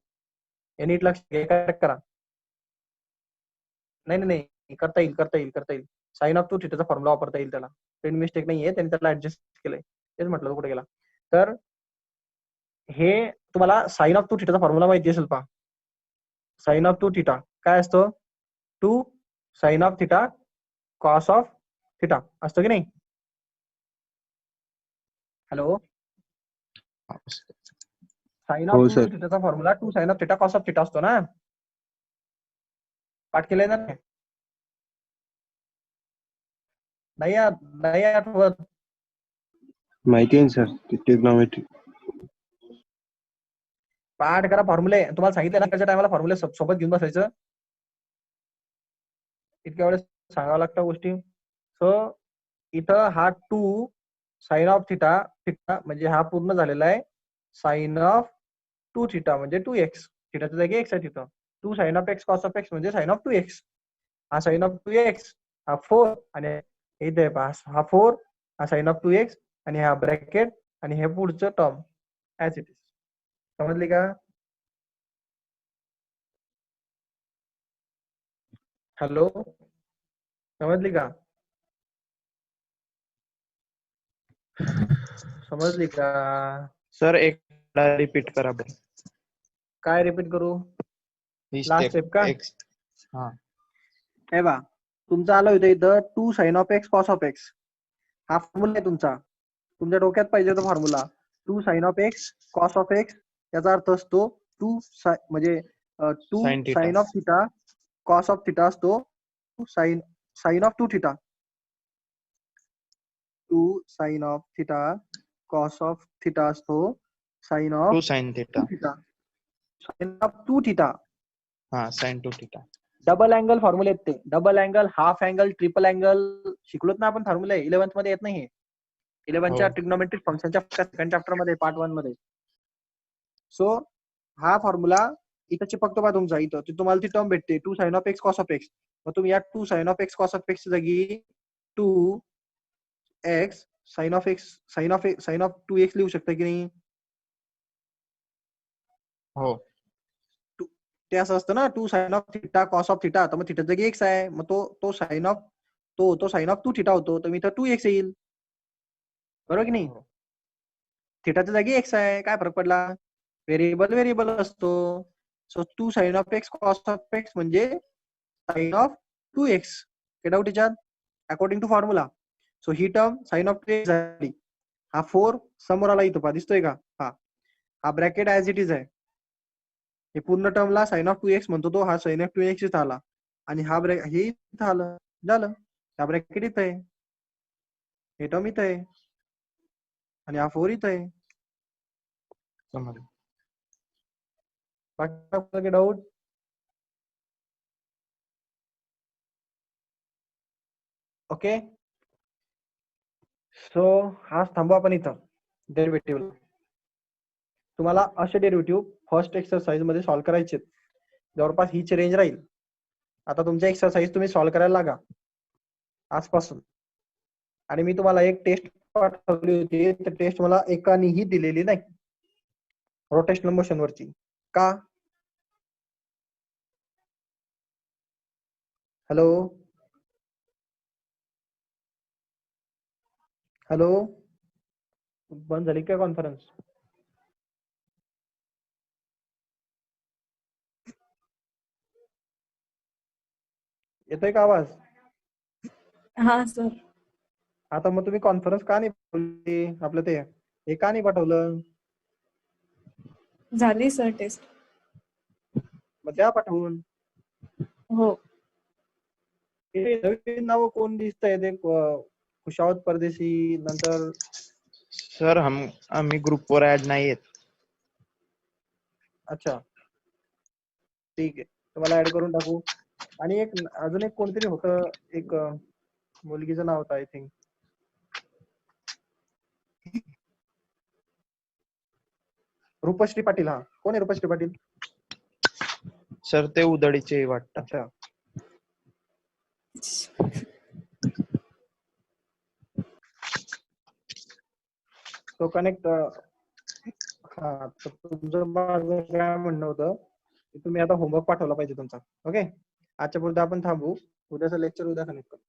हे नीट लक्ष करेक्ट करा. नाही नाही नाही करता येईल. साइन ऑफ 2 थिटाचा फॉर्म्युला वापरता येईल त्याला. प्रिंट मिस्टेक नाहीये, त्यांनी त्याला ऍडजस्ट केलंय. तेच म्हटलं कुठे गेला. तर हे तुम्हाला साइन ऑफ 2 थिटाचा फॉर्म्युला माहिती असेल पहा. साइन ऑफ 2 थिटा काय असतो? 2 sine of theta cos of theta असतो की नाही? हॅलो साइन ऑफ हो 2 सर. थिटाचा formula 2 sine of theta cos of theta असतो ना? पाठ केलंय ना? नाही आठवत. माहिती आहे सर ट्रिग्नोमेट्री. पाठ करा फॉर्म्युले. तुम्हाला सांगितलं ना त्याच्या टायमाला फॉर्म्युले सोबत घेऊन बसायचं. इतक्या वेळेस सांगावं लागतं गोष्टी. सो इथं हा 2 साइन ऑफ थिटा म्हणजे हा पूर्ण झालेला आहे साइन ऑफ 2 थिटा म्हणजे 2x. थिटाच्या जागी x आहे तिथं. 2 sine of x cos of x म्हणजे साइन ऑफ 2x. हा साइन ऑफ 2x हा 4 आणि इथे हा 4 हा साइन ऑफ 2x आणि हा ब्रॅकेट आणि हे पुढचं टर्म ऍज इट इज. समजली का? हॅलो समजली का? समजली का? सर एक रिपीट करा बरं. काय रिपीट करू? ही लास्ट स्टेप का? x. हा हे बा तुमचं आलं होतं इथं 2 sine of x cos of x. हा फॉर्म्युला आहे तुमचा. तुमच्या डोक्यात पाहिजे तो formula 2 sine of x cos of x. याचा अर्थ असतो 2 म्हणजे 2 Sin theta. Sine of theta cos of theta असतो sine of 2 theta. 2 sine of theta cos of theta असतो sine of 2 sin theta. Theta. Sine of 2 theta. हा sin 2 theta. Double angle फॉर्म्युले आहेत ते. Double angle, half angle, triple angle शिकलोत ना आपण फॉर्म्युले. 11th मध्ये येत नाही. 11च्या हो. ट्रिग्नोमेट्रिक फंक्शनच्या सेकंड चॅप्टर मध्ये पार्ट 1 मध्ये. सो हा फॉर्म्युला इथं चिपकतो का तुमचा? इथं तुम्हाला ती टर्म भेटते 2 sine of x cos of x. मग तुम्ही या 2 sine of x cos of x जागी 2 x sine of x sine of 2x लिहू शकता की नाही? हो ते असं असतं ना 2 sine of theta cos of theta. तर मग थिटा जागी एक्स आहे. मग तो साइन ऑफ तो साइन ऑफ 2 थिटा होतो. तर मी इथं 2x येईल. बरोबर की नाही? थिटाच्या जागी एक्स आहे. काय फरक पडला? व्हेरिएबल व्हेरिएबल असतो. So 2 sine of x cos of x म्हणजे साइन ऑफ 2x. काय डाऊट याच्यात? According to formula. सो ही टर्म साइन ऑफ 2x झाली. हा 4 समोर आला इथं पहा, दिसतोय का? हा ब्रॅकेट ऍज इट इज आहे. हे पूर्ण टर्मला साइन ऑफ 2x म्हणतो तो, हा साइन ऑफ 2x इथं आला आणि हा हे इथं आलं, झालं. हा ब्रॅकेट इथं आहे, हे टर्म इथं आहे आणि हा 4 इथं आहे. समजलं. बाकी डाऊट? ओके. सो हा थांबू आपण इथं डेरिव्हेटिव्ह. तुम्हाला असे डेरिव्हेटिव्ह फर्स्ट एक्सरसाइज मध्ये सॉल्व्ह करायचे, जवळपास हीच रेंज राहील. आता तुमच्या एक्सरसाइज तुम्ही सॉल्व्ह करायला लागा आजपासून. आणि मी तुम्हाला एक टेस्ट पाठवली होती, तर टेस्ट मला एकानेही दिलेली नाही रोटेशनल मोशन वरची. का? हॅलो हॅलो, बंद झाली काय कॉन्फरन्स? येतोय का आवाज? हा सर. आता मग तुम्ही कॉन्फरन्स का नाही बोलली? आपलं ते हे का नाही पाठवलं? झाली सर टेस्ट. मग द्या पाठवून. हो. हे नवीन नाव कोण दिसतंय ते? खुशावत परदेशी, नंतर सर आम्ही ग्रुपवर ऍड नाहीयेत. अच्छा ठीक आहे, तुम्हाला ऍड करून टाकू. आणि एक अजून एक कोणतरी होतं, एक मुलगीचं नाव होतं आय थिंक. रूपश्री पाटील. हा कोण आहे रूपश्री पाटील? सर ते उदडीचे वाटतं. अच्छा. तो कनेक्ट. हा तर तुमचं माझं काय म्हणणं होतं की तुम्ही आता होमवर्क पाठवला पाहिजे तुमचा. ओके, आजच्या पुरता आपण थांबू. उद्याचं लेक्चर उद्या कनेक्ट करू.